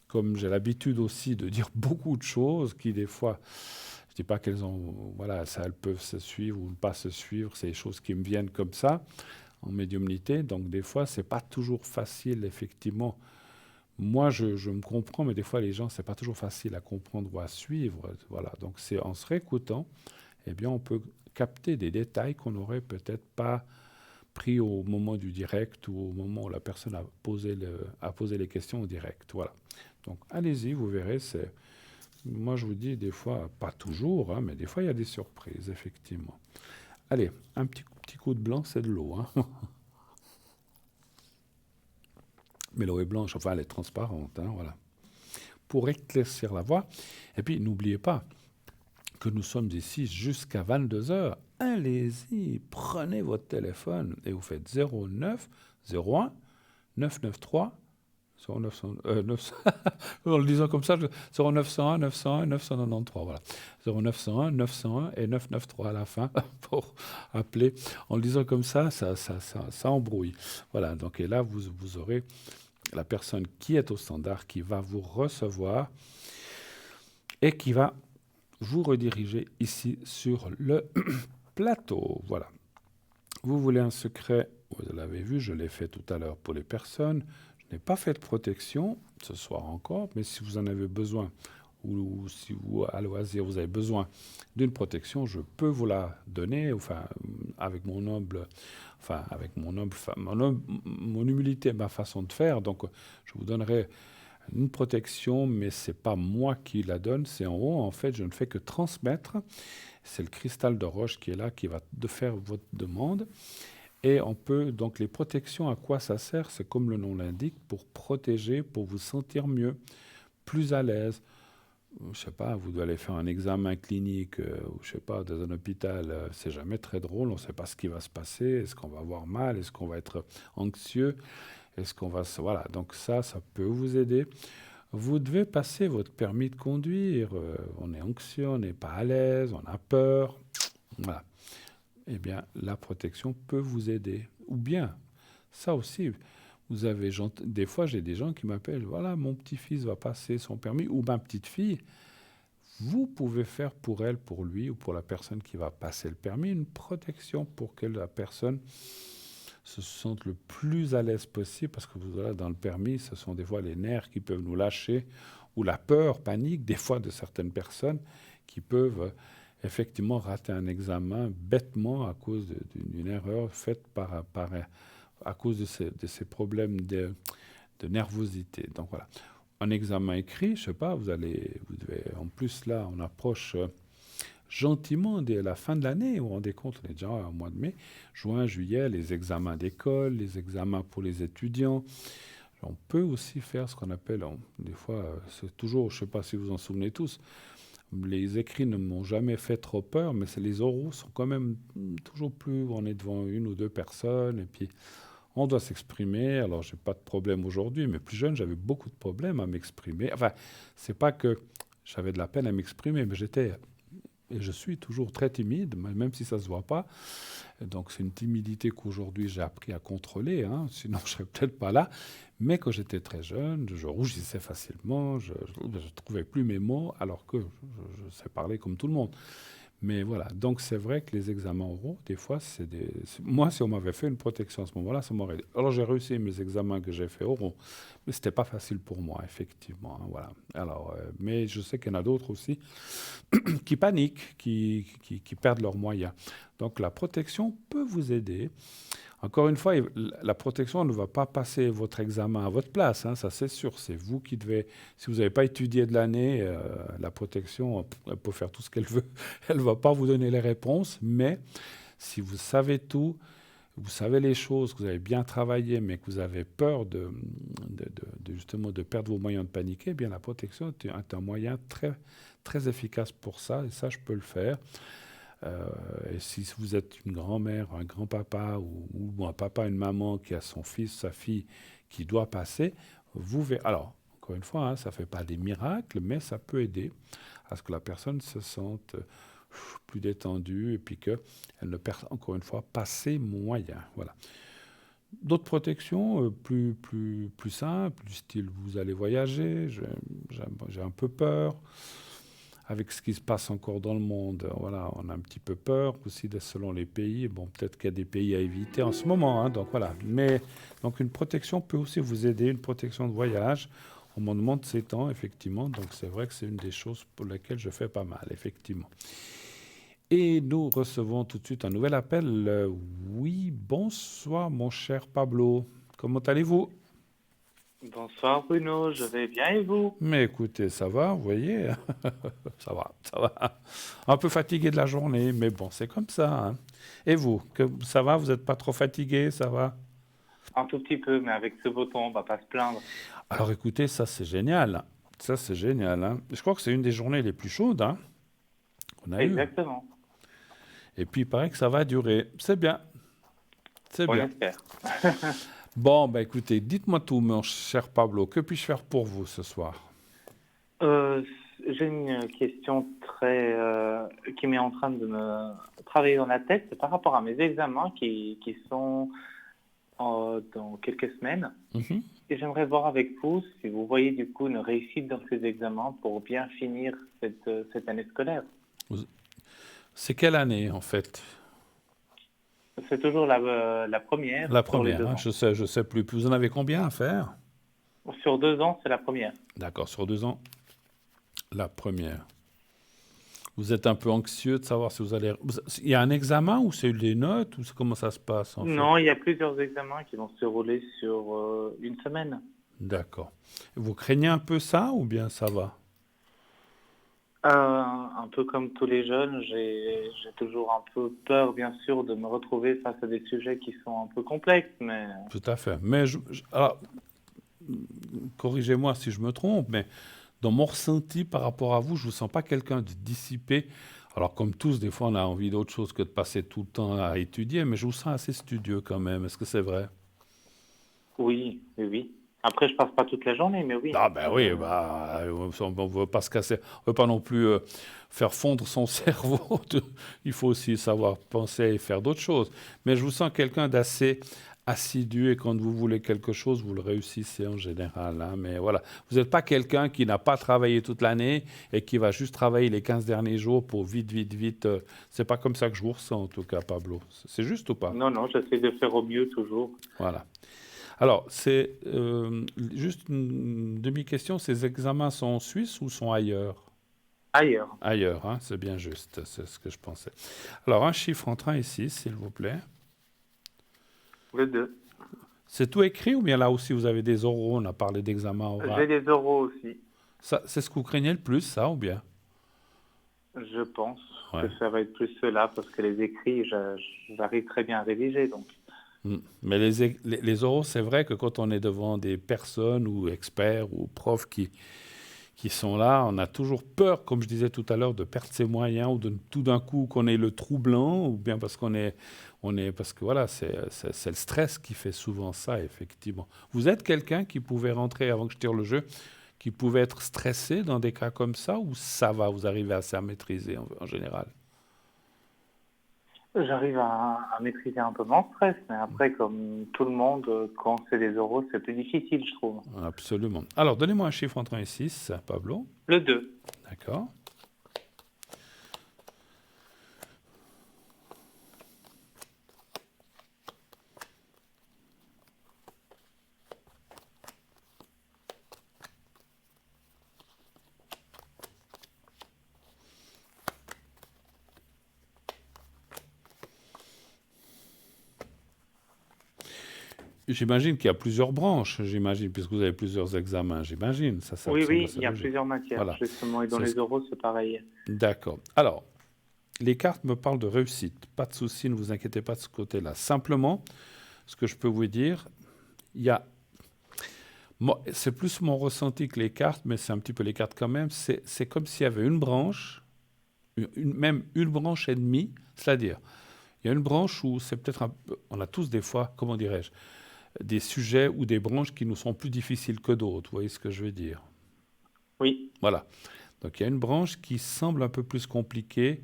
comme j'ai l'habitude aussi de dire beaucoup de choses qui, des fois, je ne dis pas qu'elles ont, voilà, ça, elles peuvent se suivre ou ne pas se suivre, c'est des choses qui me viennent comme ça, en médiumnité. Donc, des fois, c'est pas toujours facile, effectivement. Moi, je me comprends, mais des fois, les gens, c'est pas toujours facile à comprendre ou à suivre. Voilà. Donc, c'est en se réécoutant, eh bien, on peut capter des détails qu'on n'aurait peut-être pas pris au moment du direct ou au moment où la personne a posé les questions au direct. Voilà. Donc, allez-y, vous verrez. Moi, je vous dis, des fois, pas toujours, hein, mais des fois, il y a des surprises, effectivement. Allez, un petit coup de blanc, c'est de l'eau. Hein. Mais l'eau est blanche, enfin, elle est transparente. Hein, voilà. Pour éclaircir la voie. Et puis, n'oubliez pas que nous sommes ici jusqu'à 22 heures. Allez-y, prenez votre téléphone et vous faites 09 01 993 0900, 900, en le disant comme ça, 0901 901 993, voilà. 0901 901 et 993 à la fin pour appeler. En le disant comme ça, ça embrouille. Voilà, donc et là, vous aurez la personne qui est au standard, qui va vous recevoir et qui va vous rediriger ici sur le plateau. Voilà. Vous voulez un secret, vous l'avez vu, je l'ai fait tout à l'heure pour les personnes. Je n'ai pas fait de protection ce soir encore, mais si vous en avez besoin, ou si vous, à loisir, vous avez besoin d'une protection, je peux vous la donner, enfin, avec mon humble, mon humilité, ma façon de faire. Donc, je vous donnerai une protection, mais c'est pas moi qui la donne, c'est en haut. En fait, je ne fais que transmettre. C'est le cristal de roche qui est là, qui va faire votre demande. Et on peut, donc les protections, à quoi ça sert? C'est comme le nom l'indique, pour protéger, pour vous sentir mieux, plus à l'aise. Je sais pas, vous devez aller faire un examen clinique, ou je sais pas, dans un hôpital, c'est jamais très drôle, on ne sait pas ce qui va se passer, est-ce qu'on va avoir mal, est-ce qu'on va être anxieux, est-ce qu'on va voilà, donc ça peut vous aider. Vous devez passer votre permis de conduire, on est anxieux, on n'est pas à l'aise, on a peur, voilà. Eh bien, la protection peut vous aider. Ou bien, ça aussi, vous avez, des fois, j'ai des gens qui m'appellent, voilà, mon petit-fils va passer son permis, ou ma petite-fille. Vous pouvez faire pour elle, pour lui, ou pour la personne qui va passer le permis, une protection pour que la personne se sente le plus à l'aise possible, parce que voilà, dans le permis, ce sont des fois les nerfs qui peuvent nous lâcher, ou la peur, panique, des fois de certaines personnes qui peuvent effectivement rater un examen bêtement à cause d'une erreur faite à cause de ces problèmes de nervosité. Donc voilà. Un examen écrit, je sais pas, vous devez, en plus là, on approche gentiment de la fin de l'année, vous vous rendez compte, on est déjà au mois de mai, juin, juillet, les examens d'école, les examens pour les étudiants. On peut aussi faire ce qu'on appelle, des fois, c'est toujours, je ne sais pas si vous en souvenez tous, les écrits ne m'ont jamais fait trop peur, mais les oraux sont quand même toujours plus, on est devant une ou deux personnes, et puis on doit s'exprimer. Alors, je n'ai pas de problème aujourd'hui, mais plus jeune, j'avais beaucoup de problèmes à m'exprimer. Enfin, c'est pas que j'avais de la peine à m'exprimer, mais j'étais, et je suis toujours très timide, même si ça ne se voit pas. Donc, c'est une timidité qu'aujourd'hui, j'ai appris à contrôler, hein, sinon je ne serais peut-être pas là. Mais quand j'étais très jeune, je rougissais facilement, je ne trouvais plus mes mots, alors que je sais parler comme tout le monde. Mais voilà, donc c'est vrai que les examens oraux, des fois, moi, si on m'avait fait une protection à ce moment-là, ça m'aurait aidé. Alors j'ai réussi mes examens que j'ai fait oraux, mais c'était pas facile pour moi, effectivement. Hein, voilà. Alors, mais je sais qu'il y en a d'autres aussi qui paniquent, qui perdent leurs moyens. Donc la protection peut vous aider. Encore une fois, la protection ne va pas passer votre examen à votre place, hein, ça c'est sûr. C'est vous qui devez, si vous n'avez pas étudié de l'année, la protection, elle peut faire tout ce qu'elle veut. Elle ne va pas vous donner les réponses, mais si vous savez tout, vous savez les choses, que vous avez bien travaillé, mais que vous avez peur justement de perdre vos moyens de paniquer, eh bien la protection est un moyen très, très efficace pour ça, et ça je peux le faire. Et si vous êtes une grand-mère, un grand-papa ou un papa, une maman qui a son fils, sa fille qui doit passer, vous verrez. Alors, encore une fois, hein, ça ne fait pas des miracles, mais ça peut aider à ce que la personne se sente, plus détendue et puis qu'elle ne perd encore une fois pas ses moyens. Voilà. D'autres protections plus simples, du style vous allez voyager, j'ai un peu peur. Avec ce qui se passe encore dans le monde, voilà, on a un petit peu peur aussi selon les pays. Bon, peut-être qu'il y a des pays à éviter en ce moment, hein, donc voilà. Mais donc une protection peut aussi vous aider, une protection de voyage. On m'en demande ces temps, effectivement. Donc c'est vrai que c'est une des choses pour lesquelles je fais pas mal, effectivement. Et nous recevons tout de suite un nouvel appel. Oui, bonsoir mon cher Pablo. Comment allez-vous? Bonsoir Bruno, je vais bien et vous? Mais écoutez, ça va, vous voyez, ça va, ça va. Un peu fatigué de la journée, mais bon, c'est comme ça, hein. Et vous, ça va, vous n'êtes pas trop fatigué, ça va? Un tout petit peu, mais avec ce beau temps, on va pas se plaindre. Alors écoutez, ça c'est génial. Ça c'est génial, hein. Je crois que c'est une des journées les plus chaudes, hein, qu'on a eues. Exactement, Et puis il paraît que ça va durer. C'est bien, c'est on bien. espère. Bon, bah écoutez, dites-moi tout, mon cher Pablo. Que puis-je faire pour vous ce soir? Euh, j'ai une question qui m'est en train de me travailler dans la tête, c'est par rapport à mes examens qui sont dans quelques semaines. Mhm. Et j'aimerais voir avec vous si vous voyez du coup une réussite dans ces examens pour bien finir cette année scolaire. C'est quelle année en fait? C'est toujours la première La sur les première, 2 hein, ans. je sais plus. Vous en avez combien à faire? Sur 2 ans, c'est la première. D'accord, sur 2 ans, la première. Vous êtes un peu anxieux de savoir si vous allez... Il y a un examen ou c'est des notes ou comment ça se passe en fait? Non, il y a plusieurs examens qui vont se dérouler sur une semaine. D'accord. Vous craignez un peu ça ou bien ça va? Un peu comme tous les jeunes, j'ai toujours un peu peur, bien sûr, de me retrouver face à des sujets qui sont un peu complexes, mais Tout à fait. Mais alors, corrigez-moi si je me trompe, mais dans mon ressenti par rapport à vous, je ne vous sens pas quelqu'un de dissipé. Alors, comme tous, des fois, on a envie d'autre chose que de passer tout le temps à étudier, mais je vous sens assez studieux quand même. Est-ce que c'est vrai? oui, oui, oui. Après, je passe pas toute la journée, mais oui. Ah ben oui, bah, on ne veut pas se casser, on ne veut pas non plus faire fondre son cerveau. Il faut aussi savoir penser et faire d'autres choses. Mais je vous sens quelqu'un d'assez assidu et quand vous voulez quelque chose, vous le réussissez en général, hein. Mais voilà, vous n'êtes pas quelqu'un qui n'a pas travaillé toute l'année et qui va juste travailler les 15 derniers jours pour vite. C'est pas comme ça que je vous ressens en tout cas, Pablo. C'est juste ou pas? Non, non, j'essaie de faire au mieux toujours. Voilà. Alors, c'est juste une demi-question. Ces examens sont en Suisse ou sont ailleurs? Ailleurs, Ailleurs, hein, c'est bien juste, c'est ce que je pensais. Alors, un chiffre entre 1 et 6, s'il vous plaît. le 2. C'est tout écrit ou bien là aussi vous avez des oraux? On a parlé d'examen J'ai oral. des euros aussi. Ça, c'est ce que vous craignez le plus, ça, ou bien? Je pense Ouais. que ça va être plus cela, parce que les écrits, j'arrive très bien à rédiger, donc. Mais les oraux, c'est vrai que quand on est devant des personnes ou experts ou profs qui sont là, on a toujours peur, comme je disais tout à l'heure, de perdre ses moyens ou de tout d'un coup qu'on ait le trou blanc ou bien parce parce que voilà, c'est le stress qui fait souvent ça, effectivement. Vous êtes quelqu'un qui pouvait rentrer, avant que je tire le jeu, qui pouvait être stressé dans des cas comme ça ou ça va, vous arrivez assez à maîtriser en général? J'arrive à maîtriser un peu mon stress, mais après, comme tout le monde, quand c'est des euros, c'est plus difficile, je trouve. Absolument. Alors, donnez-moi un chiffre entre 1 et 6, Pablo. Le 2. D'accord. J'imagine qu'il y a plusieurs branches, j'imagine, puisque vous avez plusieurs examens, j'imagine. Ça me Oui, semble oui, assez il y a logique. plusieurs matières, Voilà. justement, et dans C'est- les euros, c'est pareil. D'accord. Alors, les cartes me parlent de réussite. Pas de souci, ne vous inquiétez pas de ce côté-là. Simplement, ce que je peux vous dire, il y a... c'est plus mon ressenti que les cartes, mais c'est un petit peu les cartes quand même. C'est comme s'il y avait une branche, même une branche et demie, c'est-à-dire, il y a une branche où c'est peut-être on a tous des fois, comment dirais-je, des sujets ou des branches qui nous sont plus difficiles que d'autres. Vous voyez ce que je veux dire? Oui, Voilà. Donc il y a une branche qui semble un peu plus compliquée.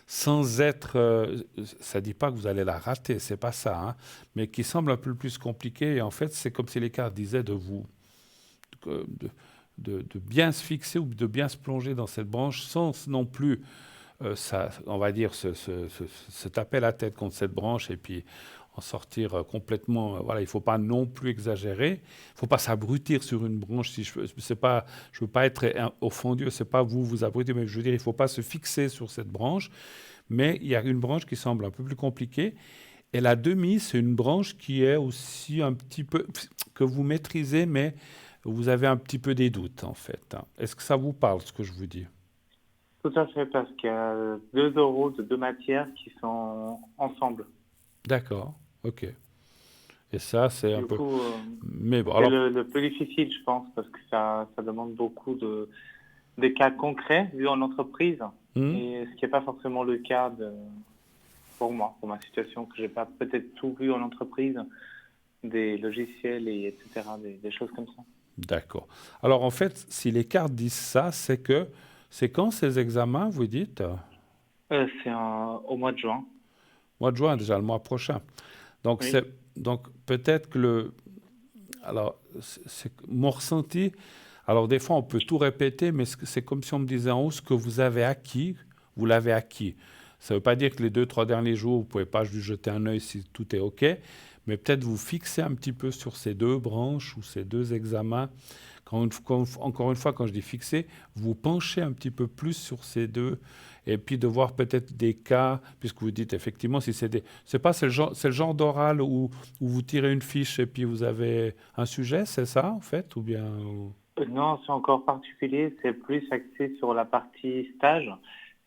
sans être, ça ne dit pas que vous allez la rater, c'est pas ça, hein, mais qui semble un peu plus compliqué. Et en fait, c'est comme si les cartes disaient de vous, de bien se fixer ou de bien se plonger dans cette branche sans non plus, on va dire, se taper la tête contre cette branche et puis en sortir complètement. Voilà, il ne faut pas non plus exagérer. Il ne faut pas s'abrutir sur une branche. Si je ne veux pas être offendu, c'est pas vous abrutir, mais je veux dire, il ne faut pas se fixer sur cette branche. Mais il y a une branche qui semble un peu plus compliquée. Et la demi, c'est une branche qui est aussi un petit peu, que vous maîtrisez, mais vous avez un petit peu des doutes, en fait, hein. Est-ce que ça vous parle, ce que je vous dis? Tout à fait, parce qu'il y a 2 euros de 2 matières qui sont ensemble. D'accord, ok. Et ça, c'est un Du peu... coup, Mais bon, c'est alors... le plus difficile, je pense, parce que ça demande beaucoup des cas concrets vus en entreprise, Hmm. et ce qui n'est pas forcément le cas pour moi, pour ma situation, que j'ai pas peut-être tout vu en entreprise, des logiciels et etc., des choses comme ça. D'accord. Alors, en fait, si les cartes disent ça, c'est que... C'est quand ces examens, vous dites? Au mois de juin. Mois de juin, déjà, le mois prochain. Donc, Oui. donc peut-être que le... Alors, mon ressenti... Alors, des fois, on peut tout répéter, mais c'est comme si on me disait en haut, ce que vous avez acquis, vous l'avez acquis. Ça ne veut pas dire que les 2, 3 derniers jours, vous ne pouvez pas juste jeter un œil si tout est OK, mais peut-être vous fixer un petit peu sur ces deux branches ou ces deux examens. Encore une fois, quand je dis fixer, vous penchez un petit peu plus sur ces deux, et puis de voir peut-être des cas, puisque vous dites effectivement, si c'est des... c'est le genre d'oral où vous tirez une fiche et puis vous avez un sujet, c'est ça, en fait, ou bien... Non, c'est encore particulier, c'est plus axé sur la partie stage.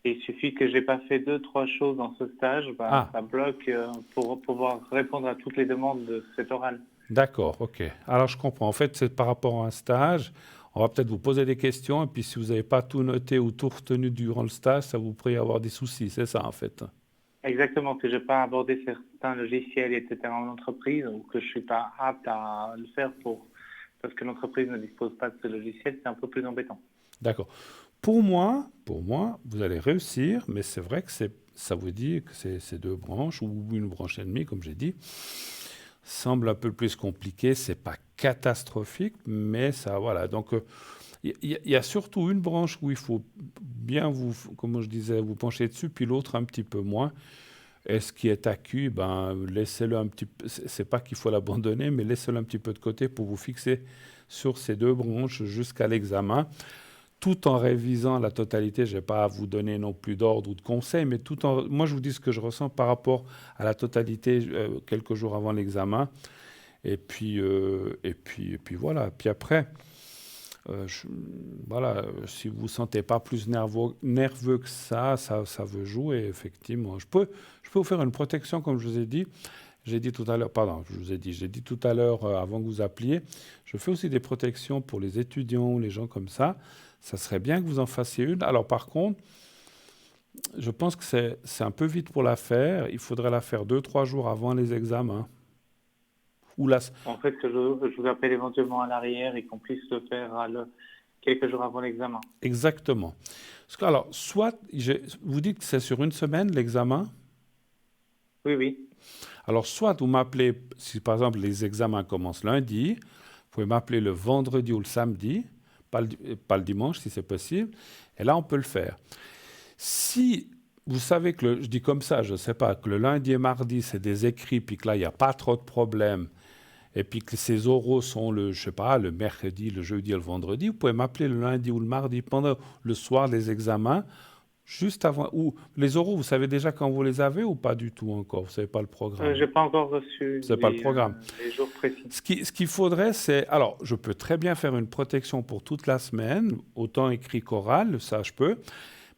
Et il suffit que j'ai pas fait 2, 3 choses dans ce stage, bah, Ah, ça bloque pour pouvoir répondre à toutes les demandes de cet oral. d'accord, OK. Alors, je comprends. En fait, c'est par rapport à un stage. On va peut-être vous poser des questions, et puis si vous n'avez pas tout noté ou tout retenu durant le stage, ça vous pourrait avoir des soucis. C'est ça, en fait. Exactement, que j'ai pas abordé certains logiciels, etc. en entreprise, ou que je suis pas apte à le faire parce que l'entreprise ne dispose pas de ce logiciel, c'est un peu plus embêtant. D'accord. Pour moi, vous allez réussir, mais c'est vrai que ça vous dit que ces deux branches, ou une branche et demie, comme j'ai dit, semble un peu plus compliqué. C'est pas catastrophique, mais ça, voilà. Donc, il y a surtout une branche où il faut bien vous, comme je disais, vous pencher dessus, puis l'autre un petit peu moins. Et ce qui est acquis, ben, laissez-le un petit peu. C'est pas qu'il faut l'abandonner, mais laissez-le un petit peu de côté pour vous fixer sur ces deux branches jusqu'à l'examen, tout en révisant la totalité. Je n'ai pas à vous donner non plus d'ordre ou de conseils, mais moi, je vous dis ce que je ressens par rapport à la totalité quelques jours avant l'examen. Et puis voilà. Puis après, euh, je- voilà, si vous ne vous sentez pas plus nerveux que ça veut jouer, effectivement. Je peux vous faire une protection, comme je vous ai dit. J'ai dit tout à l'heure, pardon, j'ai dit tout à l'heure, avant que vous appeliez, je fais aussi des protections pour les étudiants, les gens comme ça. Ça serait bien que vous en fassiez une. Alors par contre, je pense que c'est un peu vite pour la faire. Il faudrait la faire 2, 3 jours avant les examens. Ou la, En fait, que je vous appelle éventuellement à l'arrière et qu'on puisse le faire quelques jours avant l'examen. exactement. Parce que, alors, soit, vous dites que c'est sur une semaine l'examen. Oui, oui. Alors, soit vous m'appelez, si par exemple les examens commencent lundi, vous pouvez m'appeler le vendredi ou le samedi, pas le dimanche si c'est possible, et là on peut le faire. Si vous savez que, je dis comme ça, je ne sais pas, que le lundi et mardi c'est des écrits, puis que là il n'y a pas trop de problèmes, et puis que ces oraux sont je sais pas, le mercredi, le jeudi et le vendredi, vous pouvez m'appeler le lundi ou le mardi pendant le soir des examens, juste avant. Ou les oraux, vous savez déjà quand vous les avez ou pas du tout encore? Vous ne savez pas le programme? J'ai pas encore reçu C'est pas le programme. les jours précis. Ce qu'il faudrait, c'est... Alors, je peux très bien faire une protection pour toute la semaine, autant écrit qu'oral, ça je peux.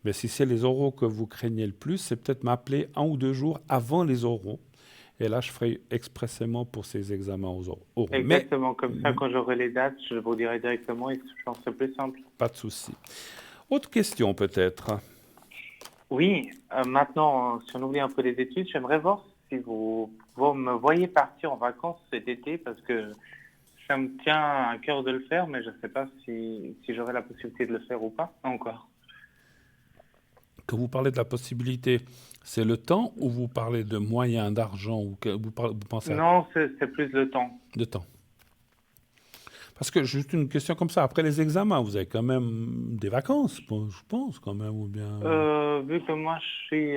Mais si c'est les oraux que vous craignez le plus, c'est peut-être m'appeler 1 ou 2 jours avant les oraux. Et là, je ferai expressément pour ces examens aux oraux. Mais Exactement, comme ça, quand j'aurai les dates, je vous dirai directement et je pense que c'est plus simple. pas de souci. Autre question peut-être? Oui, maintenant, si on oublie un peu les études, j'aimerais voir si vous me voyez partir en vacances cet été parce que ça me tient à cœur de le faire, mais je ne sais pas si j'aurai la possibilité de le faire ou pas encore. Quand vous parlez de la possibilité, c'est le temps ou vous parlez de moyens d'argent ou vous pensez à Non, c'est plus le temps. de temps? Parce que juste une question comme ça, après les examens, vous avez quand même des vacances, je pense quand même, ou bien... Vu que moi je suis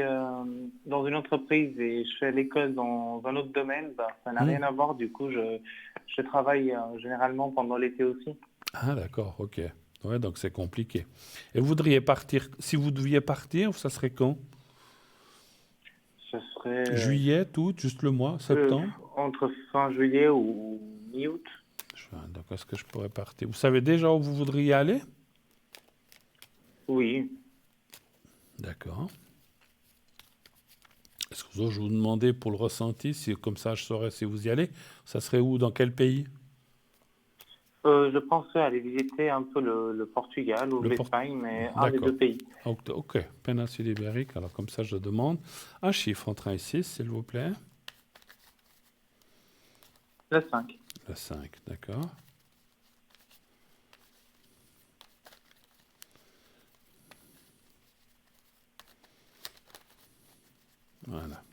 dans une entreprise et je fais l'école dans un autre domaine, bah, ça n'a rien à voir. Du coup, je travaille généralement pendant l'été aussi. Ah d'accord, ok. Ouais, donc c'est compliqué. Et vous voudriez partir, si vous deviez partir, ça serait quand? Ce serait Juillet, août, juste le mois, septembre? entre fin juillet ou mi-août. Donc est-ce que je pourrais partir? Vous savez déjà où vous voudriez aller? Oui. D'accord. Est-ce que je vous demandais pour le ressenti, si, comme ça je saurais si vous y allez, ça serait où, dans quel pays? Je pensais aller visiter un peu le Portugal ou Le Port- l'Espagne, mais un des D'accord. deux pays. Ok, péninsule ibérique, alors comme ça je demande un chiffre entre 1 et 6, s'il vous plaît. Le 5. Le 5, d'accord. Voilà.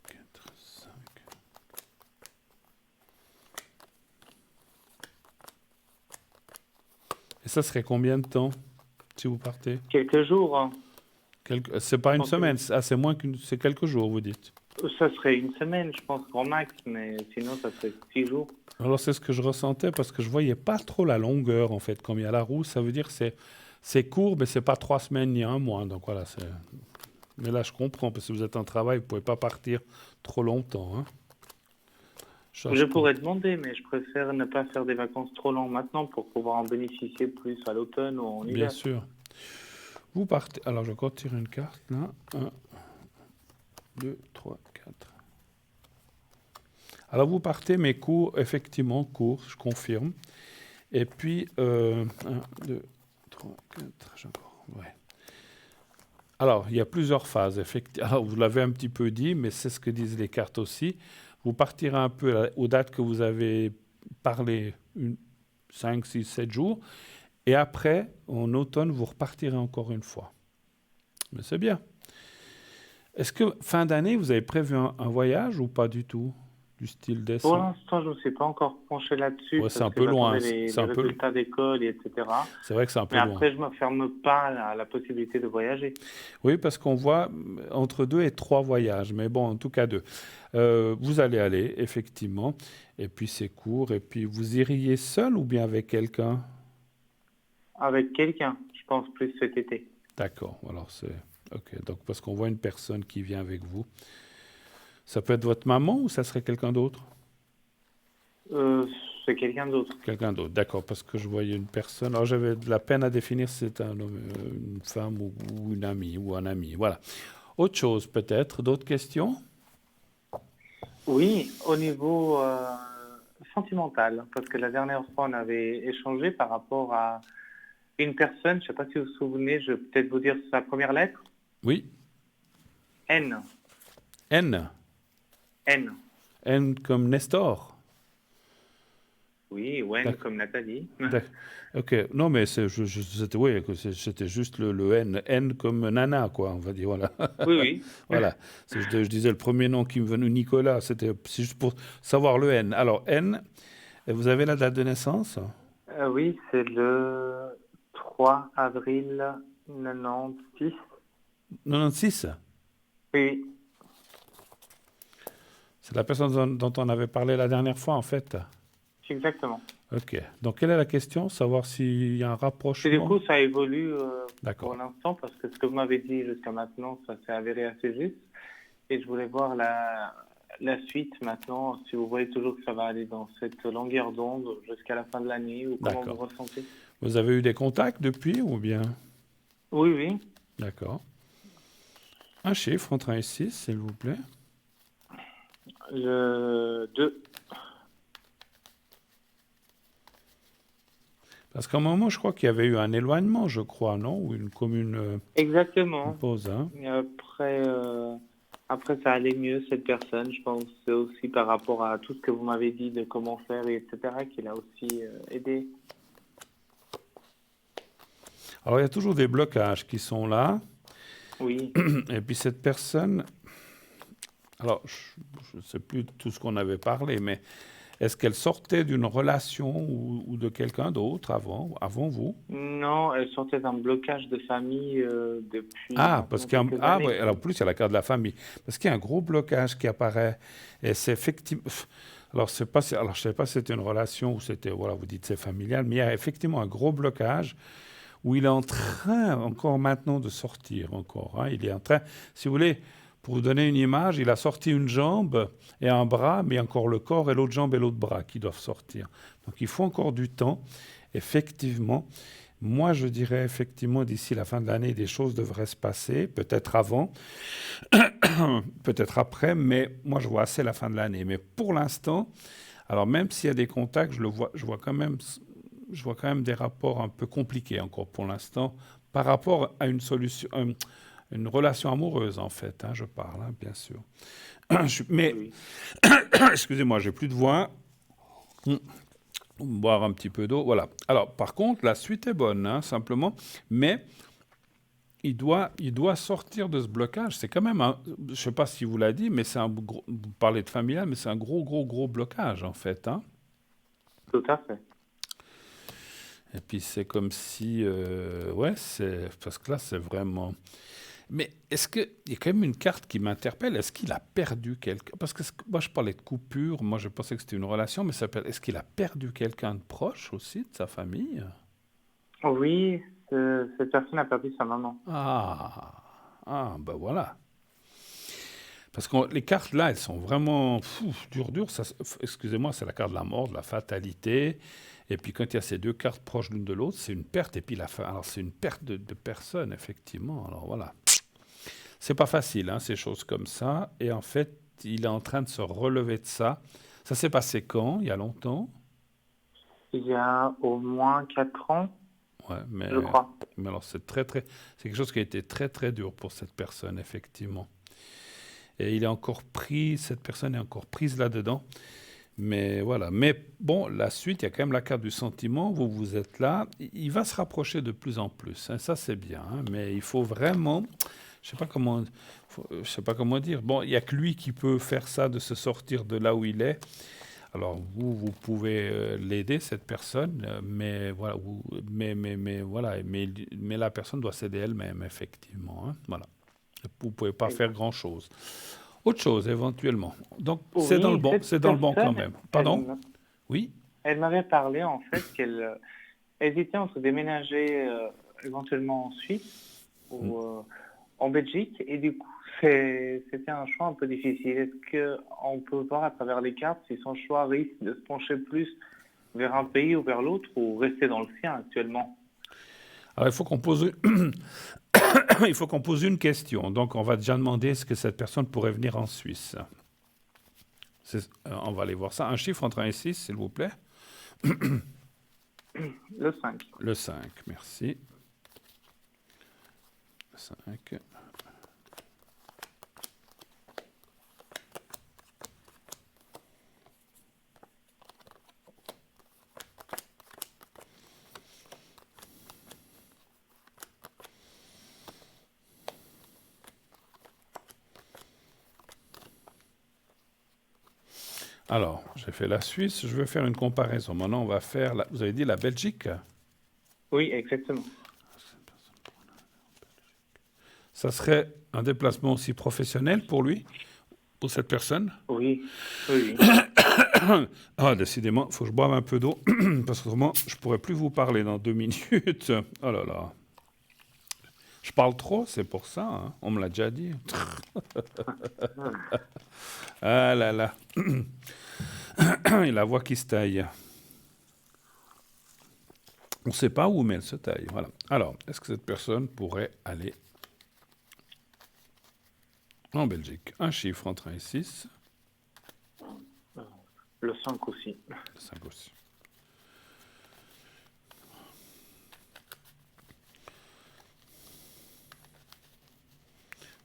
4, 5. Et ça serait combien de temps si vous partez? Quelques jours, hein. C'est pas une Ok. semaine, c'est moins c'est quelques jours, vous dites. Ça serait une semaine, je pense, grand max, mais sinon, ça serait 6 jours. Alors c'est ce que je ressentais parce que je voyais pas trop la longueur en fait. Comme il y a la roue, ça veut dire que c'est court, mais c'est pas 3 semaines ni un mois. Donc voilà, c'est. Mais là je comprends parce que vous êtes en travail, vous pouvez pas partir trop longtemps. Hein. Je pourrais demander, mais je préfère ne pas faire des vacances trop longues maintenant pour pouvoir en bénéficier plus à l'automne ou en Bien hiver. sûr. Vous partez. Alors je vais encore tirer une carte là. 1, 2, 3, 4. Alors vous partez, mais court, effectivement, court, je confirme. Et puis, 1, 2, 3, 4, j'ai encore. Ouais. Alors, il y a plusieurs phases. Alors, vous l'avez un petit peu dit, mais c'est ce que disent les cartes aussi. Vous partirez un peu aux dates que vous avez parlé, 5, 6, 7 jours. Et après, en automne, vous repartirez encore une fois. Mais c'est bien. Est-ce que fin d'année, vous avez prévu un voyage ou pas du tout? Du style Pour décembre? l'instant, je ne me suis pas encore penché là-dessus Ouais, parce c'est un que peu loin. j'attendais les C'est un peu. résultats d'école, etc. C'est vrai que c'est un peu Mais loin. après, je ne me ferme pas à la possibilité de voyager. Oui, parce qu'on voit entre 2 et 3 voyages, mais bon, en tout cas 2. Vous allez aller, effectivement, et puis c'est court, et puis vous iriez seul ou bien avec quelqu'un? Avec quelqu'un, je pense plus cet été. D'accord, alors c'est... Ok, donc parce qu'on voit une personne qui vient avec vous. Ça peut être votre maman ou ça serait quelqu'un d'autre? C'est quelqu'un d'autre. Quelqu'un d'autre, d'accord, parce que je voyais une personne. Alors j'avais de la peine à définir si c'est un homme, une femme ou une amie ou un ami. Voilà. Autre chose peut-être, d'autres questions? Oui, au niveau sentimental, parce que la dernière fois, on avait échangé par rapport à une personne, je ne sais pas si vous vous souvenez, je vais peut-être vous dire sa première lettre. Oui. N. N. N. N comme Nestor. Oui, ou N D'accord. comme Nathalie. Ok, non mais c'était oui, c'était juste le N, N comme Nana quoi, on va dire voilà. Oui, oui. Voilà. Je disais le premier nom qui me venait Nicolas, c'est juste pour savoir le N. Alors N, et vous avez la date de naissance? Oui, c'est le 3 avril 96. 96. Oui, C'est la personne dont on avait parlé la dernière fois en fait. exactement. Ok. Donc quelle est la question? Savoir s'il y a un Et du rapprochement. coup, ça évolue D'accord. pour l'instant parce que ce que vous m'avez dit jusqu'à maintenant, ça s'est avéré assez juste. Et je voulais voir la suite maintenant, si vous voyez toujours que ça va aller dans cette longueur d'onde jusqu'à la fin de l'année ou comment D'accord. vous ressentez. Vous avez eu des contacts depuis ou bien? Oui, oui. D'accord. Un chiffre entre 1 et 6, s'il vous plaît. Le 2. Parce qu'à un moment, je crois qu'il y avait eu un éloignement, je crois, non? Ou une commune Exactement. pause, hein? Et après après, ça allait mieux, cette personne. Je pense que c'est aussi par rapport à tout ce que vous m'avez dit de comment faire, et etc., qu'il a aussi aidé. Alors, il y a toujours des blocages qui sont là. Oui. Et puis, cette personne, alors, je ne sais plus tout ce qu'on avait parlé, mais est-ce qu'elle sortait d'une relation ou de quelqu'un d'autre avant vous? Non, elle sortait d'un blocage de famille depuis Ah, parce maintenant qu'il y a quelques ah, ouais, années. alors en plus, il y a la carte de la famille. Parce qu'il y a un gros blocage qui apparaît. Et c'est effectivement. Alors, alors, je ne sais pas si c'était une relation ou c'était, voilà, vous dites c'est familial, mais il y a effectivement un gros blocage où il est en train encore maintenant de sortir encore, hein. Il est en train, si vous voulez, pour vous donner une image, il a sorti une jambe et un bras, mais il y a encore le corps et l'autre jambe et l'autre bras qui doivent sortir. Donc il faut encore du temps, effectivement. Moi, je dirais effectivement d'ici la fin de l'année, des choses devraient se passer, peut-être avant, peut-être après, mais moi je vois assez la fin de l'année. Mais pour l'instant, alors même s'il y a des contacts, je vois quand même des rapports un peu compliqués encore pour l'instant par rapport à une solution, une relation amoureuse en fait, hein, je parle, hein, bien sûr. Mais, Oui. excusez-moi, j'ai plus de voix. Boire un petit peu d'eau, voilà. Alors, par contre, la suite est bonne, hein, simplement, mais il doit sortir de ce blocage. C'est quand même je ne sais pas si vous l'a dit, mais vous parlez de familial, mais c'est un gros blocage, en fait, hein. Tout à fait. Et puis c'est comme si, ouais, parce que là c'est vraiment. Mais est-ce qu'il y a quand même une carte qui m'interpelle? Est-ce qu'il a perdu quelqu'un? Parce que moi je parlais de coupure, moi je pensais que c'était une relation, mais est-ce qu'il a perdu quelqu'un de proche aussi, de sa famille? Oui, cette personne a perdu sa maman. Ben voilà. Parce que les cartes là, elles sont vraiment dur. Excusez-moi, c'est la carte de la mort, de la fatalité. Et puis quand il y a ces deux cartes proches l'une de l'autre, c'est une perte. Et puis alors c'est une perte de personne, effectivement. Alors voilà. C'est pas facile, hein, ces choses comme ça. Et en fait, il est en train de se relever de ça. Ça s'est passé quand? Il y a longtemps? Il y a au moins 4 ans, Ouais, je crois. mais alors c'est quelque chose qui a été très dur pour cette personne, effectivement. Et cette personne est encore prise là-dedans. Mais voilà. Mais bon, la suite, il y a quand même la carte du sentiment. Vous êtes là. Il va se rapprocher de plus en plus, hein. Ça, c'est bien, hein. Mais il faut vraiment. Je sais pas comment dire. Bon, il y a que lui qui peut faire ça, de se sortir de là où il est. Alors vous pouvez l'aider, cette personne, mais voilà, voilà, mais la personne doit s'aider elle-même, effectivement, hein. Voilà. Vous pouvez pas faire grand-chose. Autre chose, éventuellement. Donc, Oui, cette c'est dans le bon quand personne, même. Pardon? Oui? elle m'avait parlé en fait qu'elle hésitait entre déménager éventuellement en Suisse ou en Belgique, et du coup c'était un choix un peu difficile. Est-ce qu'on peut voir à travers les cartes si son choix risque de se pencher plus vers un pays ou vers l'autre, ou rester dans le sien actuellement? Alors, il faut qu'on pose une question. Donc, on va déjà demander est-ce que cette personne pourrait venir en Suisse. On va aller voir ça. Un chiffre entre 1 et 6, s'il vous plaît. Le 5. Le 5, merci. 5. Alors, j'ai fait la Suisse, je vais faire une comparaison. Maintenant, on va faire, vous avez dit la Belgique? Oui, exactement. Ça serait un déplacement aussi professionnel pour lui, pour cette personne? Oui, oui, Ah, décidément, il faut que je boive un peu d'eau, parce qu'autrement, je ne pourrais plus vous parler dans 2 minutes. Oh là là. Je parle trop, c'est pour ça, hein. On me l'a déjà dit. Ah là là. Et la voix qui se taille. On ne sait pas où, mais elle se taille. Voilà. Alors, est-ce que cette personne pourrait aller en Belgique? Un chiffre entre 1 et 6. le 5 aussi. Le 5 aussi.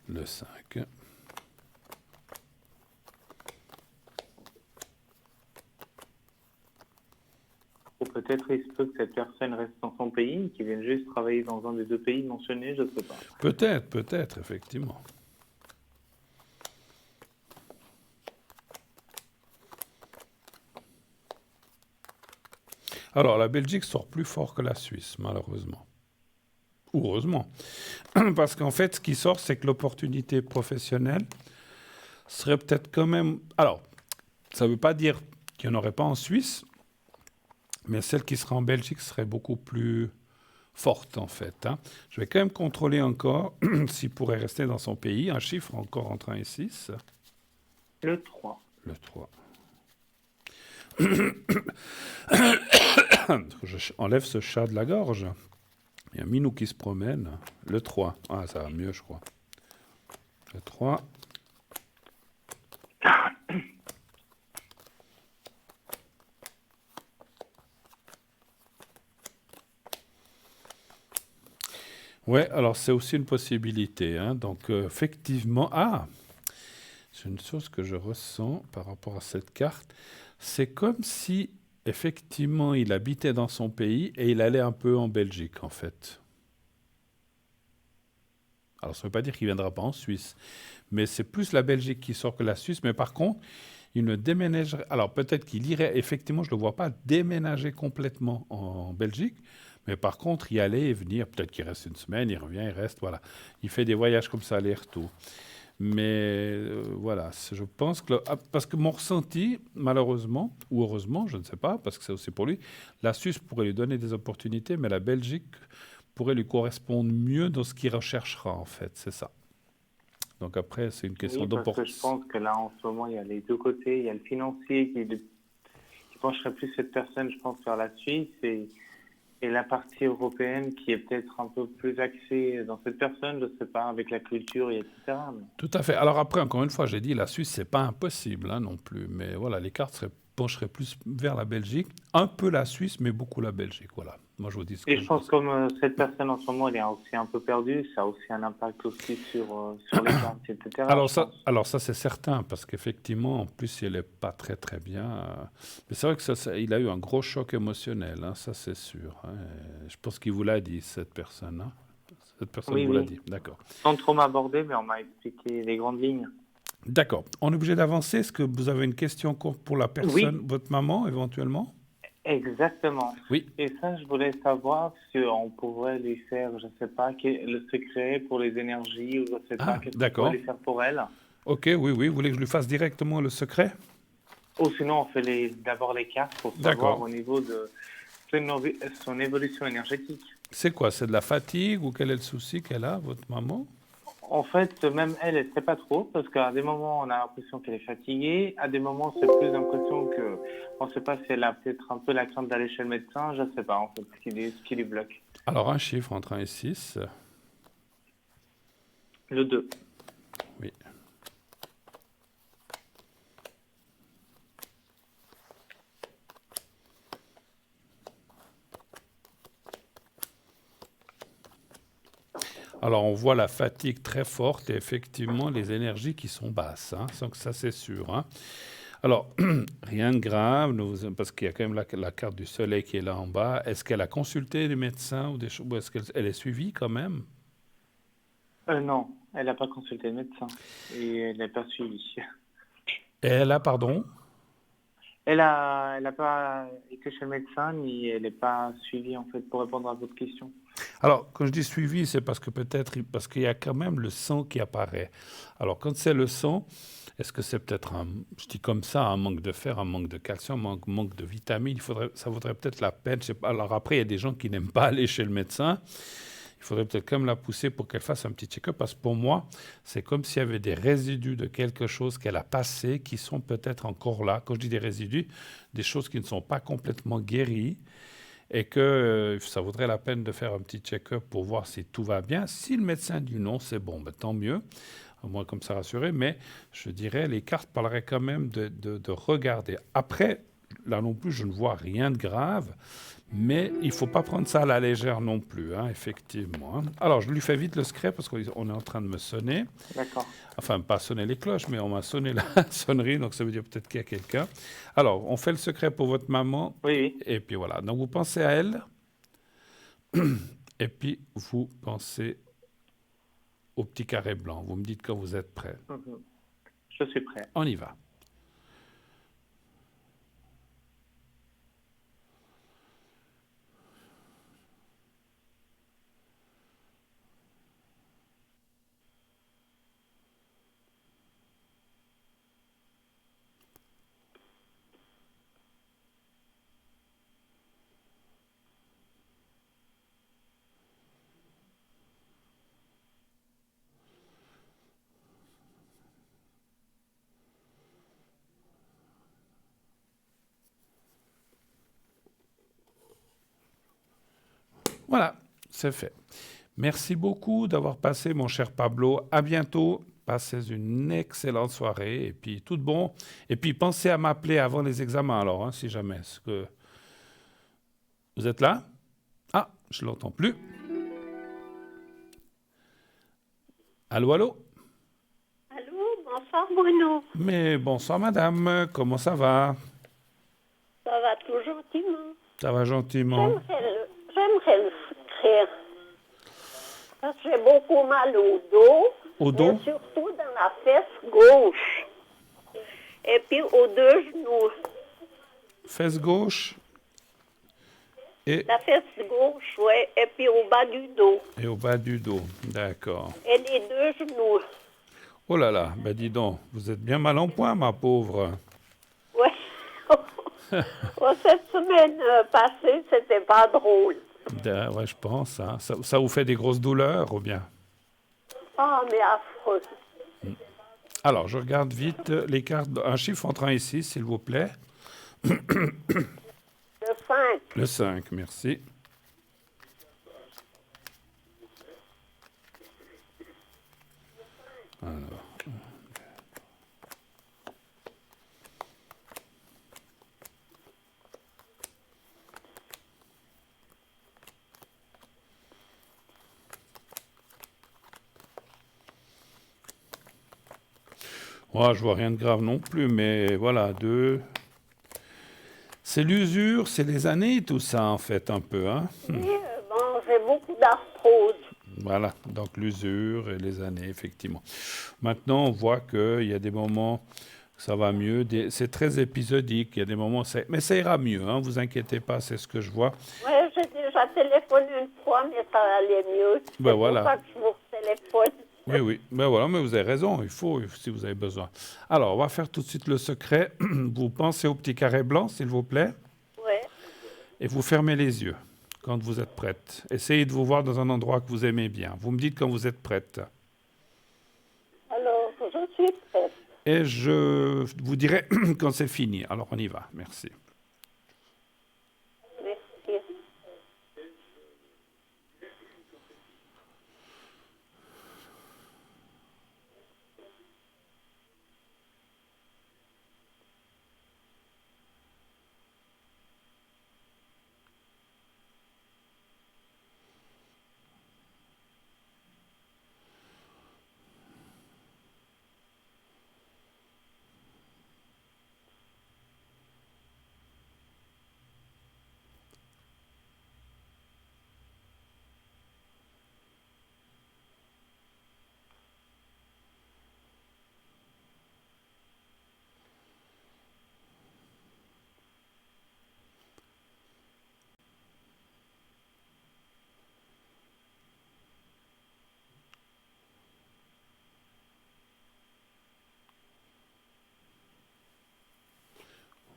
Le 5. Ou peut-être il se peut que cette personne reste dans son pays, qu'il vienne juste travailler dans un des deux pays mentionnés, je ne sais pas. Peut-être, effectivement. Alors, la Belgique sort plus fort que la Suisse, malheureusement. Ou heureusement. Parce qu'en fait, ce qui sort, c'est que l'opportunité professionnelle serait peut-être quand même... Alors, ça ne veut pas dire qu'il n'y en aurait pas en Suisse, mais celle qui sera en Belgique serait beaucoup plus forte, en fait. Hein. Je vais quand même contrôler encore s'il pourrait rester dans son pays. Un chiffre encore entre 1 et 6. Le 3. Le 3. Je enlève ce chat de la gorge. Il y a un minou qui se promène. Le 3. Ah, ça va mieux, je crois. Le 3. Ouais, alors c'est aussi une possibilité. Hein. Donc, effectivement... Ah, c'est une chose que je ressens par rapport à cette carte. C'est comme si, effectivement, il habitait dans son pays et il allait un peu en Belgique, en fait. Alors, ça ne veut pas dire qu'il ne viendra pas en Suisse, mais c'est plus la Belgique qui sort que la Suisse. Mais par contre, il ne déménagerait... Alors, peut-être qu'il irait, effectivement, je ne le vois pas déménager complètement en Belgique, mais par contre, y aller et venir, peut-être qu'il reste une semaine, il revient, il reste, voilà. Il fait des voyages comme ça, aller-retour. Mais voilà, je pense que... parce que mon ressenti, malheureusement, ou heureusement, je ne sais pas, parce que c'est aussi pour lui, la Suisse pourrait lui donner des opportunités, mais la Belgique pourrait lui correspondre mieux dans ce qu'il recherchera, en fait, c'est ça. Donc après, c'est une question Oui, parce que d'opportunité. je pense que là, en ce moment, il y a les deux côtés. Il y a le financier qui pencherait plus cette personne, je pense, vers la Suisse, et la partie européenne qui est peut-être un peu plus axée dans cette personne, je ne sais pas, avec la culture, et etc. Mais... Tout à fait. Alors après, encore une fois, j'ai dit, la Suisse, c'est pas impossible hein, non plus. Mais voilà, les cartes pencheraient plus vers la Belgique. Un peu la Suisse, mais beaucoup la Belgique. Voilà. Moi, je vous dis ce que Et je pense comme cette personne en ce moment, elle est aussi un peu perdue, ça a aussi un impact aussi sur les cartes, etc. Alors ça, c'est certain, parce qu'effectivement, en plus, il n'est pas très très bien. Mais c'est vrai que il a eu un gros choc émotionnel, hein, ça c'est sûr. Hein. Je pense qu'il vous l'a dit, cette personne. Hein. Cette personne oui, vous l'a oui. dit, d'accord. Sans trop m'aborder, mais on m'a expliqué les grandes lignes. D'accord. On est obligé d'avancer. Est-ce que vous avez une question courte pour la personne, Oui. votre maman, éventuellement? Exactement. Oui. Et ça, je voulais savoir si on pourrait lui faire, je ne sais pas, le secret pour les énergies, ou je ne sais pas, qu'est-ce qu'on pourrait lui faire pour elle. Ok, oui. Vous voulez que je lui fasse directement le secret? Ou sinon, on fait d'abord les cartes pour savoir au niveau de son évolution énergétique. C'est quoi? C'est de la fatigue ou quel est le souci qu'elle a, votre maman? En fait, même elle ne sait pas trop, parce qu'à des moments, on a l'impression qu'elle est fatiguée. À des moments, c'est plus l'impression que... On ne sait pas si elle a peut-être un peu la crainte d'aller chez le médecin. Je ne sais pas, en fait, ce qui lui bloque. Alors, un chiffre entre 1 et 6. Le 2. Oui. Alors, on voit la fatigue très forte et effectivement les énergies qui sont basses. Hein, donc ça, c'est sûr. Hein. Alors, rien de grave, parce qu'il y a quand même la carte du soleil qui est là en bas. Est-ce qu'elle a consulté des médecins ou des choses, ou est-ce qu'elle est suivie quand même? Non, elle n'a pas consulté le médecin et elle n'est pas suivie. Et elle a, pardon? Elle n'a pas été chez le médecin, ni elle n'est pas suivie, en fait, pour répondre à votre question. Alors, quand je dis suivi, c'est parce qu'il y a quand même le sang qui apparaît. Alors, quand c'est le sang, est-ce que c'est peut-être je dis comme ça, un manque de fer, un manque de calcium, un manque de vitamines? Ça vaudrait peut-être la peine. Je sais pas. Alors après, il y a des gens qui n'aiment pas aller chez le médecin. Il faudrait peut-être quand même la pousser pour qu'elle fasse un petit check-up, parce que pour moi, c'est comme s'il y avait des résidus de quelque chose qu'elle a passé qui sont peut-être encore là. Quand je dis des résidus, des choses qui ne sont pas complètement guéries, et que ça vaudrait la peine de faire un petit check-up pour voir si tout va bien. Si le médecin dit non, c'est bon, ben, tant mieux, au moins comme ça rassuré, mais je dirais les cartes parleraient quand même de regarder. Après, là non plus, je ne vois rien de grave. Mais il ne faut pas prendre ça à la légère non plus, hein, effectivement. Alors, je lui fais vite le secret parce qu'on est en train de me sonner. D'accord. Enfin, pas sonner les cloches, mais on m'a sonné la sonnerie, donc ça veut dire peut-être qu'il y a quelqu'un. Alors, on fait le secret pour votre maman. Oui, oui. Et puis voilà. Donc, vous pensez à elle. Et puis, vous pensez au petit carré blanc. Vous me dites quand vous êtes prêt. Mhm. Je suis prêt. On y va. Voilà, c'est fait. Merci beaucoup d'avoir passé, mon cher Pablo. À bientôt. Passez une excellente soirée et puis tout de bon. Et puis pensez à m'appeler avant les examens alors, hein, si jamais. Vous êtes là? Ah, je ne l'entends plus. Allô, allô? Allô, bonsoir Bruno. Mais bonsoir madame, comment ça va? Ça va tout gentiment. Ça va gentiment. J'aimerais le secret. Parce que j'ai beaucoup mal au dos. Au dos? Et surtout dans la fesse gauche. Et puis aux deux genoux. Fesse gauche et La fesse gauche, ouais. Et puis au bas du dos. au bas du dos. D'accord. Et les deux genoux. Oh là là, ben dis donc, vous êtes bien mal en point, ma pauvre. Ouais. Oh, cette semaine passée, c'était pas drôle. Ouais, je pense. Hein. Ça vous fait des grosses douleurs ou bien? Ah, mais affreux. Alors, je regarde vite les cartes. Un chiffre entrant ici, s'il vous plaît. Le 5. Le 5, merci. Alors. Ouais, je vois rien de grave non plus, mais voilà, 2. C'est l'usure, c'est les années, tout ça, en fait, un peu. Hein? Bon, j'ai beaucoup d'arthrose. Voilà, donc l'usure et les années, effectivement. Maintenant, on voit qu'il y a des moments où ça va mieux. C'est très épisodique, il y a des moments... Mais ça ira mieux, hein, vous inquiétez pas, c'est ce que je vois. Oui, j'ai déjà téléphoné une fois, mais ça allait mieux. Ben C'est voilà. pour ça que je vous téléphone. Oui, oui, ben voilà, mais vous avez raison, il faut, si vous avez besoin. Alors, on va faire tout de suite le secret. Vous pensez au petit carré blanc, s'il vous plaît, Oui. et vous fermez les yeux quand vous êtes prête. Essayez de vous voir dans un endroit que vous aimez bien. Vous me dites quand vous êtes prête. Alors, je suis prête. Et je vous dirai quand c'est fini. Alors, on y va. Merci. Merci.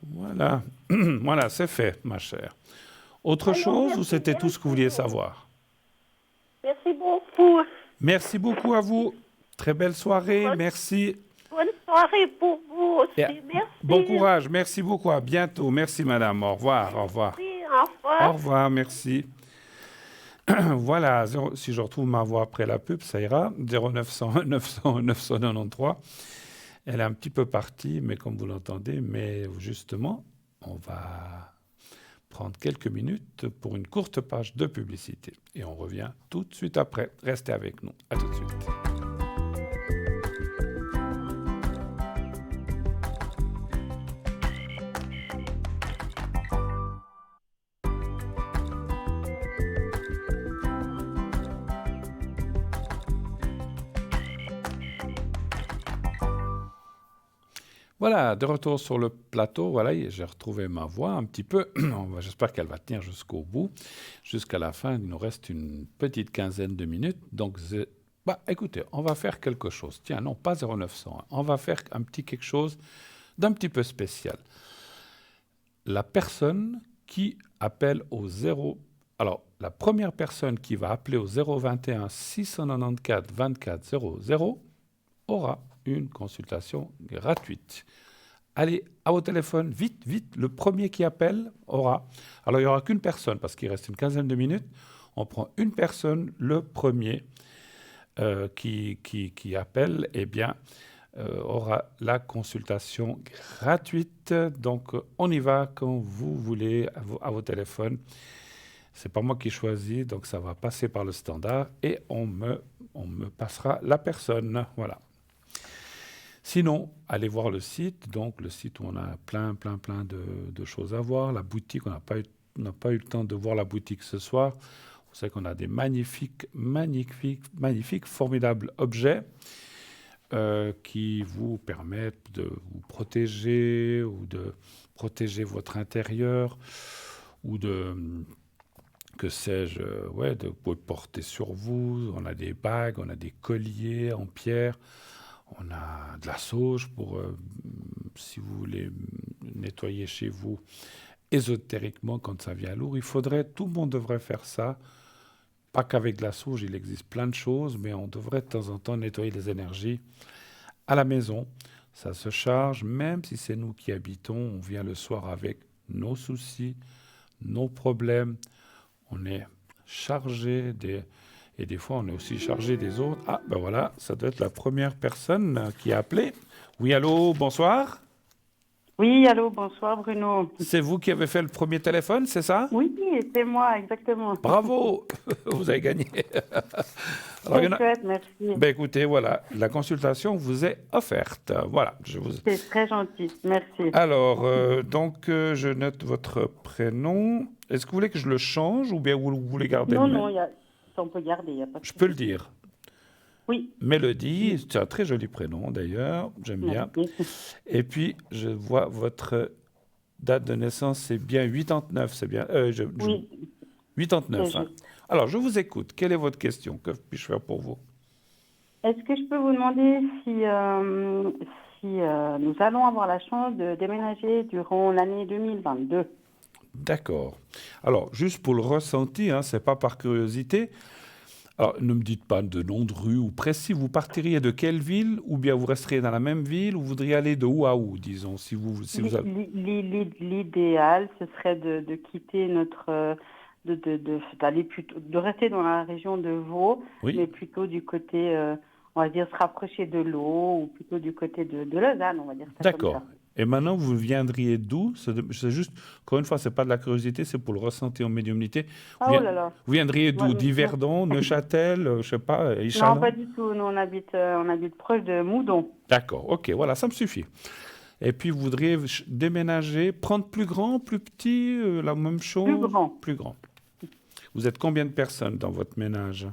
Voilà. Voilà, c'est fait, ma chère. Autre Alors, chose ou merci c'était bien, tout ce que vous vouliez Bruno. savoir? Merci beaucoup. Merci beaucoup à vous. Très belle soirée. Bonne- Merci. Bonne soirée pour vous aussi. Et Merci. bon courage. Merci beaucoup. À bientôt. Merci, madame. Au revoir. Au revoir. Merci, au revoir. Au revoir. Merci. Voilà. Si je retrouve ma voix après la pub, ça ira. 0900 900 993. Elle est un petit peu partie, mais comme vous l'entendez, mais justement, on va prendre quelques minutes pour une courte page de publicité. Et on revient tout de suite après. Restez avec nous. À tout de suite. Voilà, de retour sur le plateau, voilà, j'ai retrouvé ma voix un petit peu. J'espère qu'elle va tenir jusqu'au bout, jusqu'à la fin. Il nous reste une petite quinzaine de minutes. Donc, écoutez, on va faire quelque chose. Tiens, non, pas 0900. On va faire un petit quelque chose d'un petit peu spécial. La personne qui appelle au 0... Alors, la première personne qui va appeler au 021 694 24 00 aura une consultation gratuite. Allez, à vos téléphones, vite, vite, le premier qui appelle aura... Alors, il n'y aura qu'une personne, parce qu'il reste une quinzaine de minutes. On prend une personne, le premier qui appelle, eh bien, aura la consultation gratuite. Donc, on y va quand vous voulez, à vos téléphones. Ce n'est pas moi qui choisis, donc ça va passer par le standard et on me passera la personne. Voilà. Sinon, allez voir le site, donc le site où on a plein de choses à voir. La boutique, on n'a pas eu le temps de voir la boutique ce soir. Vous savez qu'on a des magnifiques, formidables objets qui vous permettent de vous protéger ou de protéger votre intérieur ou de... que sais-je, de vous porter sur vous. On a des bagues, on a des colliers en pierre, on a de la sauge pour, si vous voulez nettoyer chez vous ésotériquement quand ça vient lourd. Tout le monde devrait faire ça. Pas qu'avec de la sauge, il existe plein de choses, mais on devrait de temps en temps nettoyer les énergies à la maison. Ça se charge, même si c'est nous qui habitons, on vient le soir avec nos soucis, nos problèmes. On est chargé et des fois, on est aussi chargé des autres. Ah, ben voilà, ça doit être la première personne qui a appelé. Oui, allô, bonsoir. Oui, allô, bonsoir Bruno. C'est vous qui avez fait le premier téléphone, c'est ça? Oui, c'est moi, exactement. Bravo, vous avez gagné. C'est chouette, merci. Ben écoutez, voilà, la consultation vous est offerte. Voilà, C'est très gentil, merci. Alors, je note votre prénom. Est-ce que vous voulez que je le change ou bien vous voulez garder le même? Non, on peut garder, il n'y a pas de Je peux le dire. Oui. Mélodie, c'est un très joli prénom d'ailleurs, j'aime bien. Et puis, je vois votre date de naissance, c'est bien 89, c'est bien... oui. 89, hein. Alors, je vous écoute. Quelle est votre question? Que puis-je faire pour vous? Est-ce que je peux vous demander si nous allons avoir la chance de déménager durant l'année 2022? D'accord. Alors, juste pour le ressenti, ce n'est pas par curiosité. Alors, ne me dites pas de nom de rue ou précis. Vous partiriez de quelle ville? Ou bien vous resteriez dans la même ville? Ou vous voudriez aller de où à où, disons, si vous avez... L'idéal, ce serait de quitter notre... d'aller plutôt, de rester dans la région de Vaud, Oui. mais plutôt du côté, on va dire, se rapprocher de l'eau, ou plutôt du côté de Lausanne, on va dire ça. D'accord. Comme ça. Et maintenant, vous viendriez d'où? C'est juste, encore une fois, ce n'est pas de la curiosité, c'est pour le ressenti en médiumnité. Ah, oh là là. Vous viendriez d'où? Ouais, d'Yverdon, Neuchâtel, je ne sais pas, Échallens? Non, pas du tout. Nous, on habite proche de Moudon. D'accord, ok, voilà, ça me suffit. Et puis, vous voudriez déménager, prendre plus grand, plus petit, la même chose? Plus grand. Plus grand. Vous êtes combien de personnes dans votre ménage?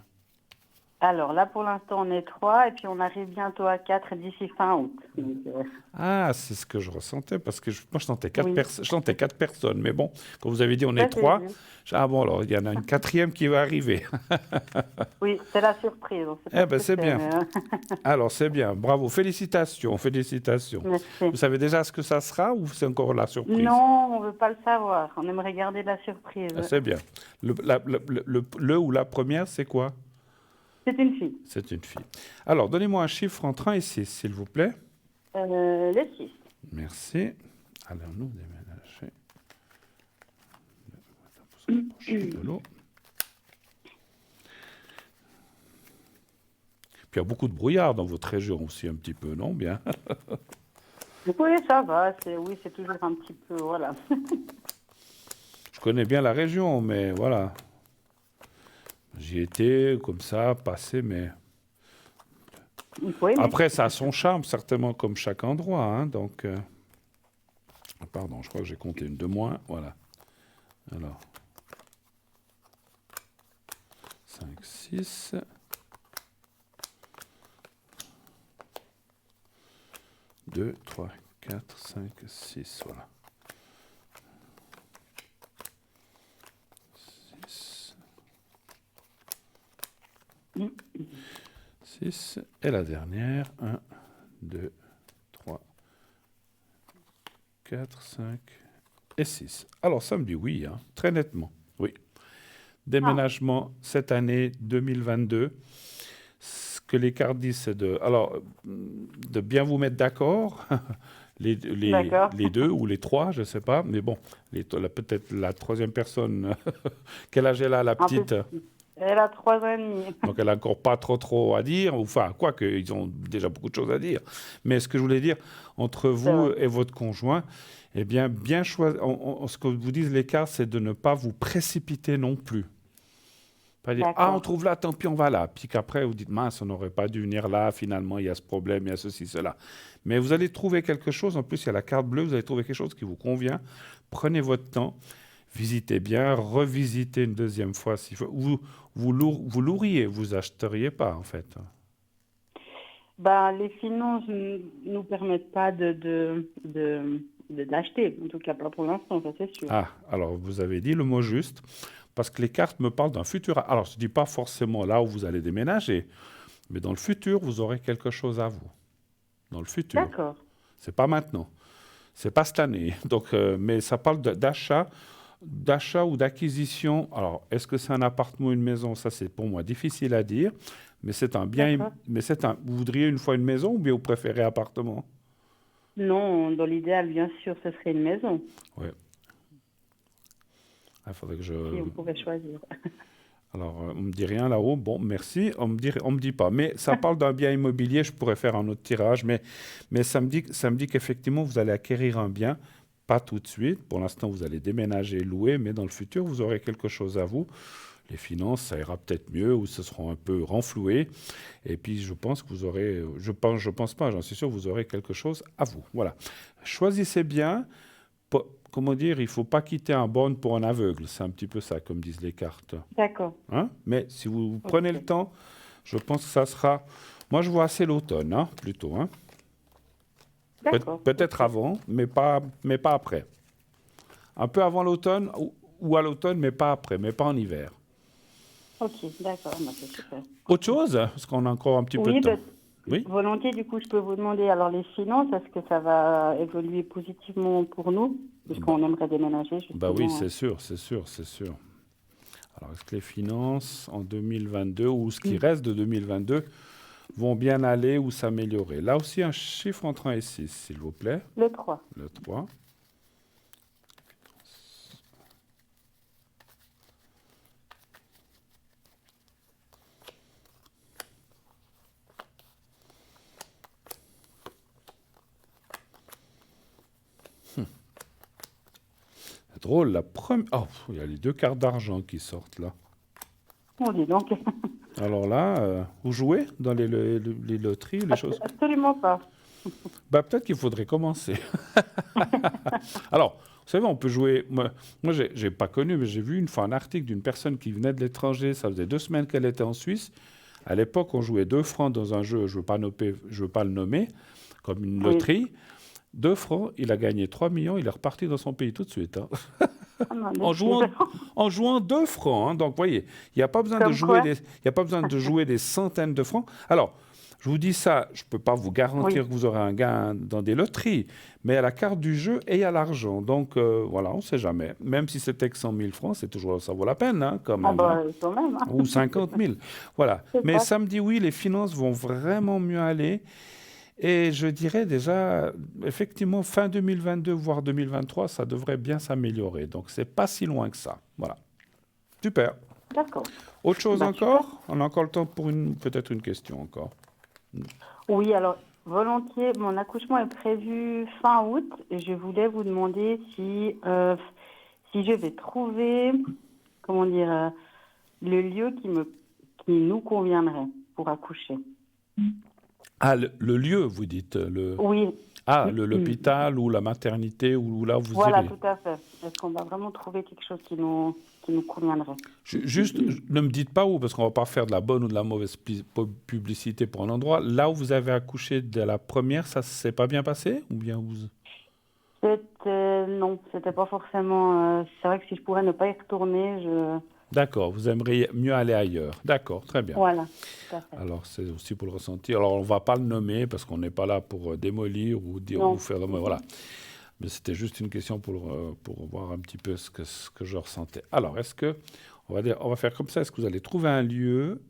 Alors là, pour l'instant, on est 3 et puis on arrive bientôt à 4 d'ici fin août. Donc, Ah, c'est ce que je ressentais, parce que moi, je sentais 4 Oui. je sentais 4 personnes. Mais bon, quand vous avez dit on Ça, est c'est 3, bien. ah bon, alors il y en a une quatrième qui va arriver. Oui, c'est la surprise. On sait pas Eh ce ben, que c'est bien. mais, Alors, c'est bien. Bravo. Félicitations. Félicitations. merci. Vous savez déjà ce que ça sera ou c'est encore la surprise? Non, on veut pas le savoir. On aimerait garder la surprise. Ah, c'est bien. Le ou la première, c'est quoi? C'est une fille. C'est une fille. Alors, donnez-moi un chiffre entre 1 et 6, s'il vous plaît. Le 6. Merci. Allons-nous déménager. De l'eau. Puis il y a beaucoup de brouillard dans votre région aussi, un petit peu, non? Bien. Oui, ça va. Oui, c'est toujours un petit peu, voilà. Je connais bien la région, mais voilà. J'y étais comme ça, passé, mais... Oui, mais Après, ça a son charme, certainement, comme chaque endroit. Hein, donc, pardon, je crois que j'ai compté une de moins. Voilà. Alors, 5, 6. 2, 3, 4, 5, 6. Voilà. 6. Et la dernière. 1, 2, 3, 4, 5 et 6. Alors, ça me dit oui, hein, très nettement. Oui. Déménagement cette année 2022. Ce que les cartes disent, c'est de bien vous mettre d'accord, D'accord. les deux ou les trois, je ne sais pas. Mais bon, peut-être la troisième personne, quel âge elle a, la Un peu petite? Elle a 3 ans et demi. Donc elle n'a encore pas trop à dire, enfin, quoique, ils ont déjà beaucoup de choses à dire. Mais ce que je voulais dire, entre vous vrai. et votre conjoint, eh bien choisir, ce que vous disent les cartes, c'est de ne pas vous précipiter non plus. Pas dire, ah, on D'accord. trouve là, tant pis, on va là. Puis qu'après, vous dites, mince, on n'aurait pas dû venir là, finalement, il y a ce problème, il y a ceci, cela. Mais vous allez trouver quelque chose, en plus, il y a la carte bleue, vous allez trouver quelque chose qui vous convient. Prenez votre temps, visitez bien, revisitez une deuxième fois. S'il faut. Vous loueriez, vous acheteriez pas, en fait. Ben, les finances ne nous permettent pas d'acheter. En tout cas, pas pour l'instant, ça c'est sûr. Ah, alors vous avez dit le mot juste, parce que les cartes me parlent d'un futur. Alors, je ne dis pas forcément là où vous allez déménager, mais dans le futur, vous aurez quelque chose à vous. Dans le futur. D'accord. C'est pas maintenant. C'est pas cette année. Donc, mais ça parle d'achat ou d'acquisition. Alors, est-ce que c'est un appartement ou une maison? Ça, c'est pour moi difficile à dire. Mais c'est un bien. D'accord. Mais vous voudriez une fois une maison ou bien vous préférez appartement? Non, dans l'idéal, bien sûr, ce serait une maison, Oui. Il faudrait que si je. on pouvait choisir. Alors, on me dit rien là-haut. Bon, merci. On me dit pas. Mais ça parle d'un bien immobilier. Je pourrais faire un autre tirage. Mais ça me dit qu'effectivement, vous allez acquérir un bien. Pas tout de suite. Pour l'instant, vous allez déménager, louer. Mais dans le futur, vous aurez quelque chose à vous. Les finances, ça ira peut-être mieux ou ce seront un peu renflouées. Et puis, je pense que vous aurez... Je pense pas, j'en suis sûr, vous aurez quelque chose à vous. Voilà. Choisissez bien. Comment dire, il ne faut pas quitter un borgne pour un aveugle. C'est un petit peu ça, comme disent les cartes. D'accord. Hein? Mais si vous prenez le temps, je pense que ça sera... Moi, je vois assez l'automne, hein, plutôt. Hein? D'accord. Peut-être avant, mais pas après. Un peu avant l'automne ou à l'automne, mais pas après, mais pas en hiver. Ok, d'accord, bah, c'est super. Autre chose, parce qu'on a encore un petit peu de Oui, temps. Oui. volontiers, du coup, je peux vous demander, alors les finances, est-ce que ça va évoluer positivement pour nous? Puisqu'on aimerait déménager, justement. Bah oui, c'est sûr. Alors, est-ce que les finances en 2022 ou ce qui reste de 2022 vont bien aller ou s'améliorer? Là aussi, un chiffre entre 1 et 6, s'il vous plaît. Le 3. Le 3. C'est drôle, la première... Oh, il y a les deux cartes d'argent qui sortent là. On dit donc. Alors là, vous jouez dans les loteries, les choses? Absolument pas. Bah, peut-être qu'il faudrait commencer. Alors, vous savez, on peut jouer... Moi j'ai pas connu, mais j'ai vu une fois un article d'une personne qui venait de l'étranger. Ça faisait 2 semaines qu'elle était en Suisse. À l'époque, on jouait 2 francs dans un jeu, je veux pas le nommer, comme une loterie. 2 francs, il a gagné 3 millions, il est reparti dans son pays tout de suite. Hein. Ah non, En jouant 2 francs. Hein. Donc, vous voyez, il n'y a pas besoin Comme de jouer quoi. il y a pas besoin de jouer des centaines de francs. Alors, je vous dis ça, je ne peux pas vous garantir que vous aurez un gain dans des loteries, mais à la carte du jeu et à l'argent. Donc, voilà, on ne sait jamais. Même si c'était que 100 000 francs, ça vaut la peine, hein, quand même. bah, Hein. quand même. Hein. Ou 50 000. Voilà. C'est Mais ça. ça me dit oui, les finances vont vraiment mieux aller. Et je dirais déjà, effectivement, fin 2022, voire 2023, ça devrait bien s'améliorer. Donc, c'est pas si loin que ça. Voilà. Super. D'accord. Autre chose Bah, encore? On a encore le temps pour peut-être une question encore. Oui, alors, volontiers. Mon accouchement est prévu fin août. Et je voulais vous demander si je vais trouver, comment dire, le lieu qui nous conviendrait pour accoucher. Ah, le lieu, vous dites Oui. L'hôpital ou la maternité ou là où vous Voilà, irez. tout à fait. Est-ce qu'on va vraiment trouver quelque chose qui nous conviendrait? Juste, ne me dites pas où, parce qu'on ne va pas faire de la bonne ou de la mauvaise publicité pour un endroit. Là où vous avez accouché de la première, ça ne s'est pas bien passé ou bien vous... Non, c'était pas forcément... c'est vrai que si je pourrais ne pas y retourner, D'accord, vous aimeriez mieux aller ailleurs. D'accord, très bien. Voilà, tout à fait. Alors, c'est aussi pour le ressentir. Alors, on ne va pas le nommer parce qu'on n'est pas là pour démolir ou dire Non. ou faire... Voilà. Mais c'était juste une question pour voir un petit peu ce que je ressentais. Alors, est-ce que... On va faire comme ça. Est-ce que vous allez trouver un lieu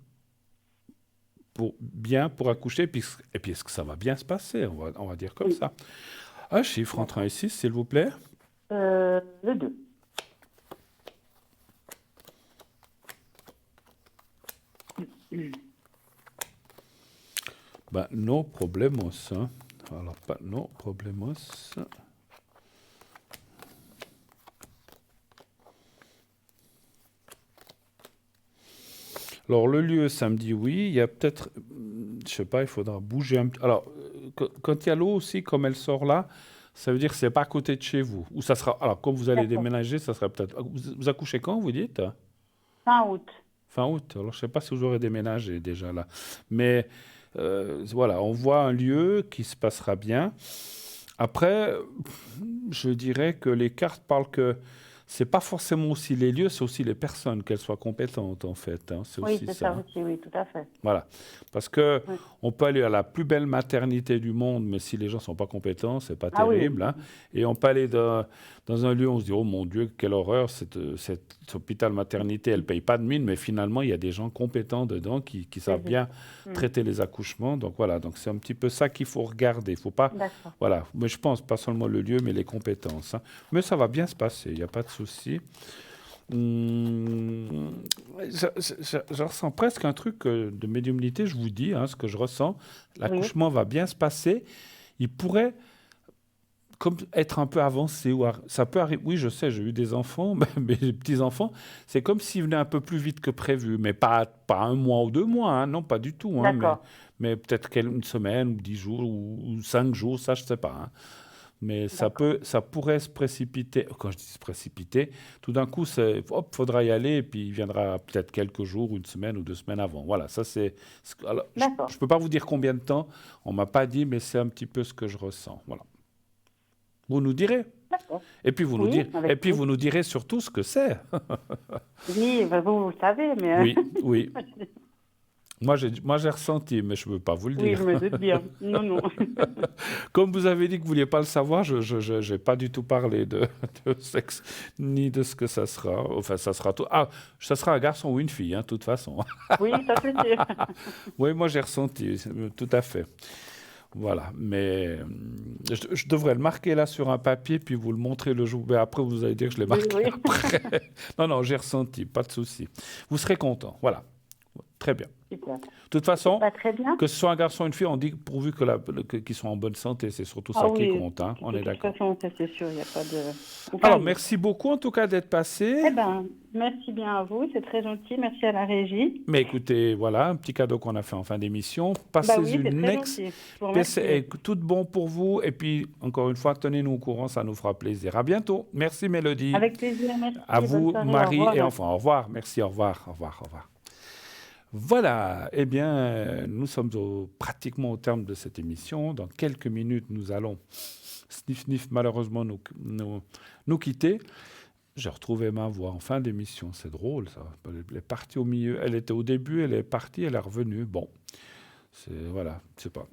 pour accoucher et puis, est-ce que ça va bien se passer? On va dire comme ça. Un chiffre entre 1 et 6, s'il vous plaît. Le 2. Ben, no problemos. Hein. Alors, pas no problemos. Alors, le lieu, samedi, oui. Il y a peut-être, je sais pas, il faudra bouger un petit... Alors, quand il y a l'eau aussi, comme elle sort là, ça veut dire que c'est pas à côté de chez vous. Ou ça sera... Alors, comme vous allez D'accord. déménager, ça sera peut-être... Vous accouchez quand, vous dites? Fin août. Fin août. Alors, je sais pas si vous aurez déménagé déjà là. Mais voilà, on voit un lieu qui se passera bien. Après, je dirais que les cartes parlent que c'est pas forcément aussi les lieux, c'est aussi les personnes, qu'elles soient compétentes en fait. Hein. C'est Oui, aussi c'est ça. ça Hein. aussi, oui, tout à fait. Voilà. Parce que Oui. on peut aller à la plus belle maternité du monde, mais si les gens sont pas compétents, c'est pas Ah oui. terrible. Hein. Et on peut aller dans un lieu où on se dit oh mon Dieu, quelle horreur, cet hôpital maternité, elle paye pas de mine, mais finalement il y a des gens compétents dedans qui savent bien traiter les accouchements. Donc voilà, donc c'est un petit peu ça qu'il faut regarder. Il faut pas, D'accord. voilà. Mais je pense pas seulement le lieu, mais les compétences. Hein. Mais ça va bien se passer, il n'y a pas de souci. Je ressens presque un truc de médiumnité, je vous dis, hein, ce que je ressens. L'accouchement va bien se passer. Il pourrait comme être un peu avancé. Ça peut arriver. Oui, je sais, j'ai eu des enfants, mais des petits-enfants. C'est comme s'ils venaient un peu plus vite que prévu, mais pas 1 mois ou 2 mois, hein, non, pas du tout. Hein, D'accord. mais peut-être une semaine, ou 10 jours, ou 5 jours, ça, je ne sais pas. Hein. Mais ça pourrait se précipiter. Quand je dis se précipiter, tout d'un coup, hop, faudra y aller, et puis il viendra peut-être quelques jours, 1 semaine ou 2 semaines avant. Voilà, ça c'est... Alors, je ne peux pas vous dire combien de temps, on ne m'a pas dit, mais c'est un petit peu ce que je ressens. Voilà. Vous nous direz. D'accord. Et puis vous nous direz surtout ce que c'est. Oui, ben vous savez, mais... Oui, oui. Moi, j'ai ressenti, mais je ne peux pas vous le dire. Oui, je me doute bien. Non. Comme vous avez dit que vous ne vouliez pas le savoir, je n'ai pas du tout parlé de sexe, ni de ce que ça sera. Enfin, ça sera tout. Ah, ça sera un garçon ou une fille, hein, de toute façon. Oui, ça c'est sûr. Oui, moi, j'ai ressenti, tout à fait. Voilà, mais je devrais le marquer là sur un papier, puis vous le montrer le jour. Mais après, vous allez dire que je l'ai marqué après. Non, j'ai ressenti, pas de souci. Vous serez content, voilà. Très bien. Super. De toute façon, très bien. que ce soit un garçon ou une fille, on dit pourvu qu'ils soient en bonne santé, c'est surtout ça qui compte. Hein, on est d'accord. De toute façon, c'est sûr, il n'y a pas de... Alors, merci beaucoup en tout cas d'être passé. Eh bien, merci bien à vous, c'est très gentil, merci à la régie. Mais écoutez, voilà, un petit cadeau qu'on a fait en fin d'émission. Passez tout de bon pour vous. Et puis, encore une fois, tenez-nous au courant, ça nous fera plaisir. À bientôt. Merci Mélodie. Avec plaisir, merci. À vous, soirée, Marie et enfants. Au revoir. Merci, au revoir. Voilà, eh bien, nous sommes pratiquement au terme de cette émission. Dans quelques minutes, nous allons, sniff, malheureusement, nous quitter. J'ai retrouvé ma voix en fin d'émission, c'est drôle ça. Elle est partie au milieu, elle était au début, elle est partie, elle est revenue. Bon, voilà, je sais pas.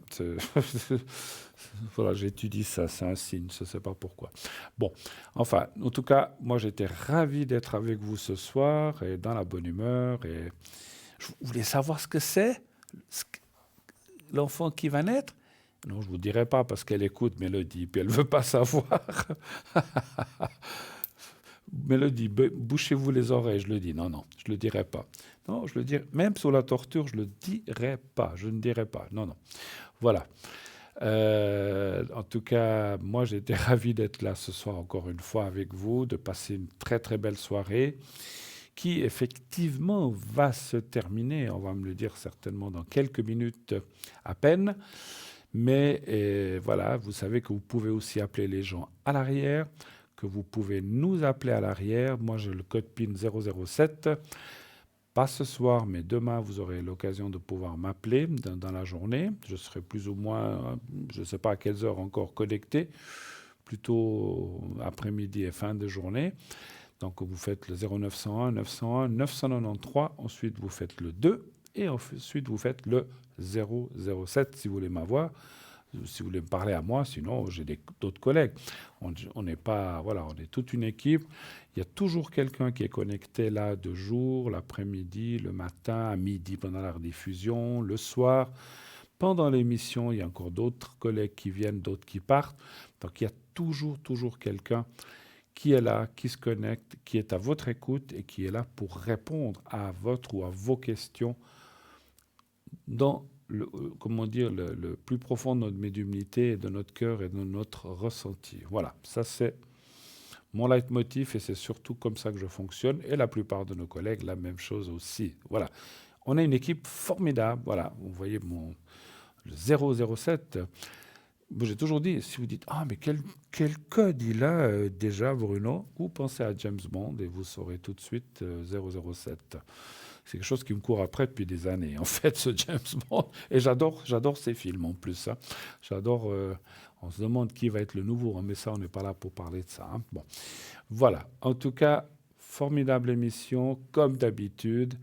Voilà, j'étudie ça, c'est un signe, je ne sais pas pourquoi. Bon, enfin, en tout cas, moi j'étais ravi d'être avec vous ce soir et dans la bonne humeur et... Vous voulez savoir ce que c'est, l'enfant qui va naître? Non, je ne vous dirai pas parce qu'elle écoute Mélodie, puis elle ne veut pas savoir. Mélodie, bouchez-vous les oreilles, je le dis. Non, je ne le dirai pas. Non, je le dirai, même sous la torture, je ne le dirai pas. Je ne dirai pas. Non. Voilà. En tout cas, moi, j'ai été ravi d'être là ce soir encore une fois avec vous, de passer une très très belle soirée qui effectivement va se terminer. On va me le dire certainement dans quelques minutes à peine. Mais voilà, vous savez que vous pouvez aussi appeler les gens à l'arrière, que vous pouvez nous appeler à l'arrière. Moi, j'ai le code PIN 007. Pas ce soir, mais demain, vous aurez l'occasion de pouvoir m'appeler dans la journée. Je serai plus ou moins, je ne sais pas à quelles heures encore connecté, plutôt après-midi et fin de journée. Donc, vous faites le 0901, 901, 993. Ensuite, vous faites le 2. Et ensuite, vous faites le 007 si vous voulez m'avoir. Si vous voulez me parler à moi, sinon j'ai d'autres collègues. On n'est pas, voilà, on est toute une équipe. Il y a toujours quelqu'un qui est connecté là de jour, l'après-midi, le matin, à midi pendant la rediffusion, le soir. Pendant l'émission, il y a encore d'autres collègues qui viennent, d'autres qui partent. Donc il y a toujours quelqu'un qui est là, qui se connecte, qui est à votre écoute et qui est là pour répondre à votre ou à vos questions dans comment dire, le plus profond de notre médiumnité, de notre cœur et de notre ressenti. Voilà, ça c'est mon leitmotiv et c'est surtout comme ça que je fonctionne. Et la plupart de nos collègues, la même chose aussi. Voilà, on a une équipe formidable. Voilà, vous voyez le 007. J'ai toujours dit, si vous dites « Ah, mais quel code il a déjà, Bruno ?» Vous pensez à James Bond et vous saurez tout de suite 007. C'est quelque chose qui me court après depuis des années, en fait, ce James Bond. Et j'adore ces films, en plus. Hein. J'adore... on se demande qui va être le nouveau, hein, mais ça, on n'est pas là pour parler de ça. Hein. Bon, voilà. En tout cas, formidable émission, comme d'habitude.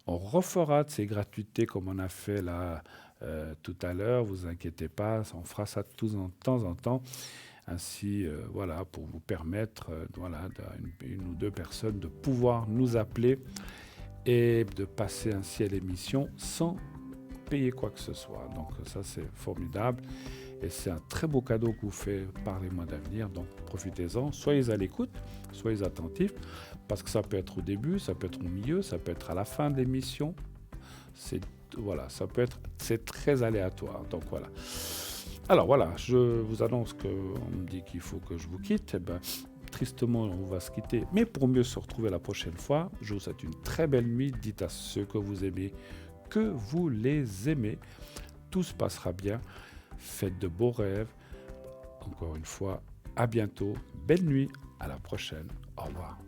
On refera de ces gratuités comme on a fait là tout à l'heure. Vous inquiétez pas, on fera ça de temps en temps. Ainsi, voilà, pour vous permettre, voilà, une ou deux personnes de pouvoir nous appeler et de passer ainsi à l'émission sans payer quoi que ce soit. Donc ça, c'est formidable. Et c'est un très beau cadeau que vous fait Parlez-moi d'avenir. Donc profitez-en, soyez à l'écoute, soyez attentifs, parce que ça peut être au début, ça peut être au milieu, ça peut être à la fin de l'émission. Voilà, c'est très aléatoire. Donc voilà. Alors voilà, je vous annonce qu'on me dit qu'il faut que je vous quitte. Eh ben, tristement, on va se quitter. Mais pour mieux se retrouver la prochaine fois, je vous souhaite une très belle nuit. Dites à ceux que vous aimez que vous les aimez. Tout se passera bien. Faites de beaux rêves. Encore une fois, à bientôt. Belle nuit. À la prochaine. Au revoir.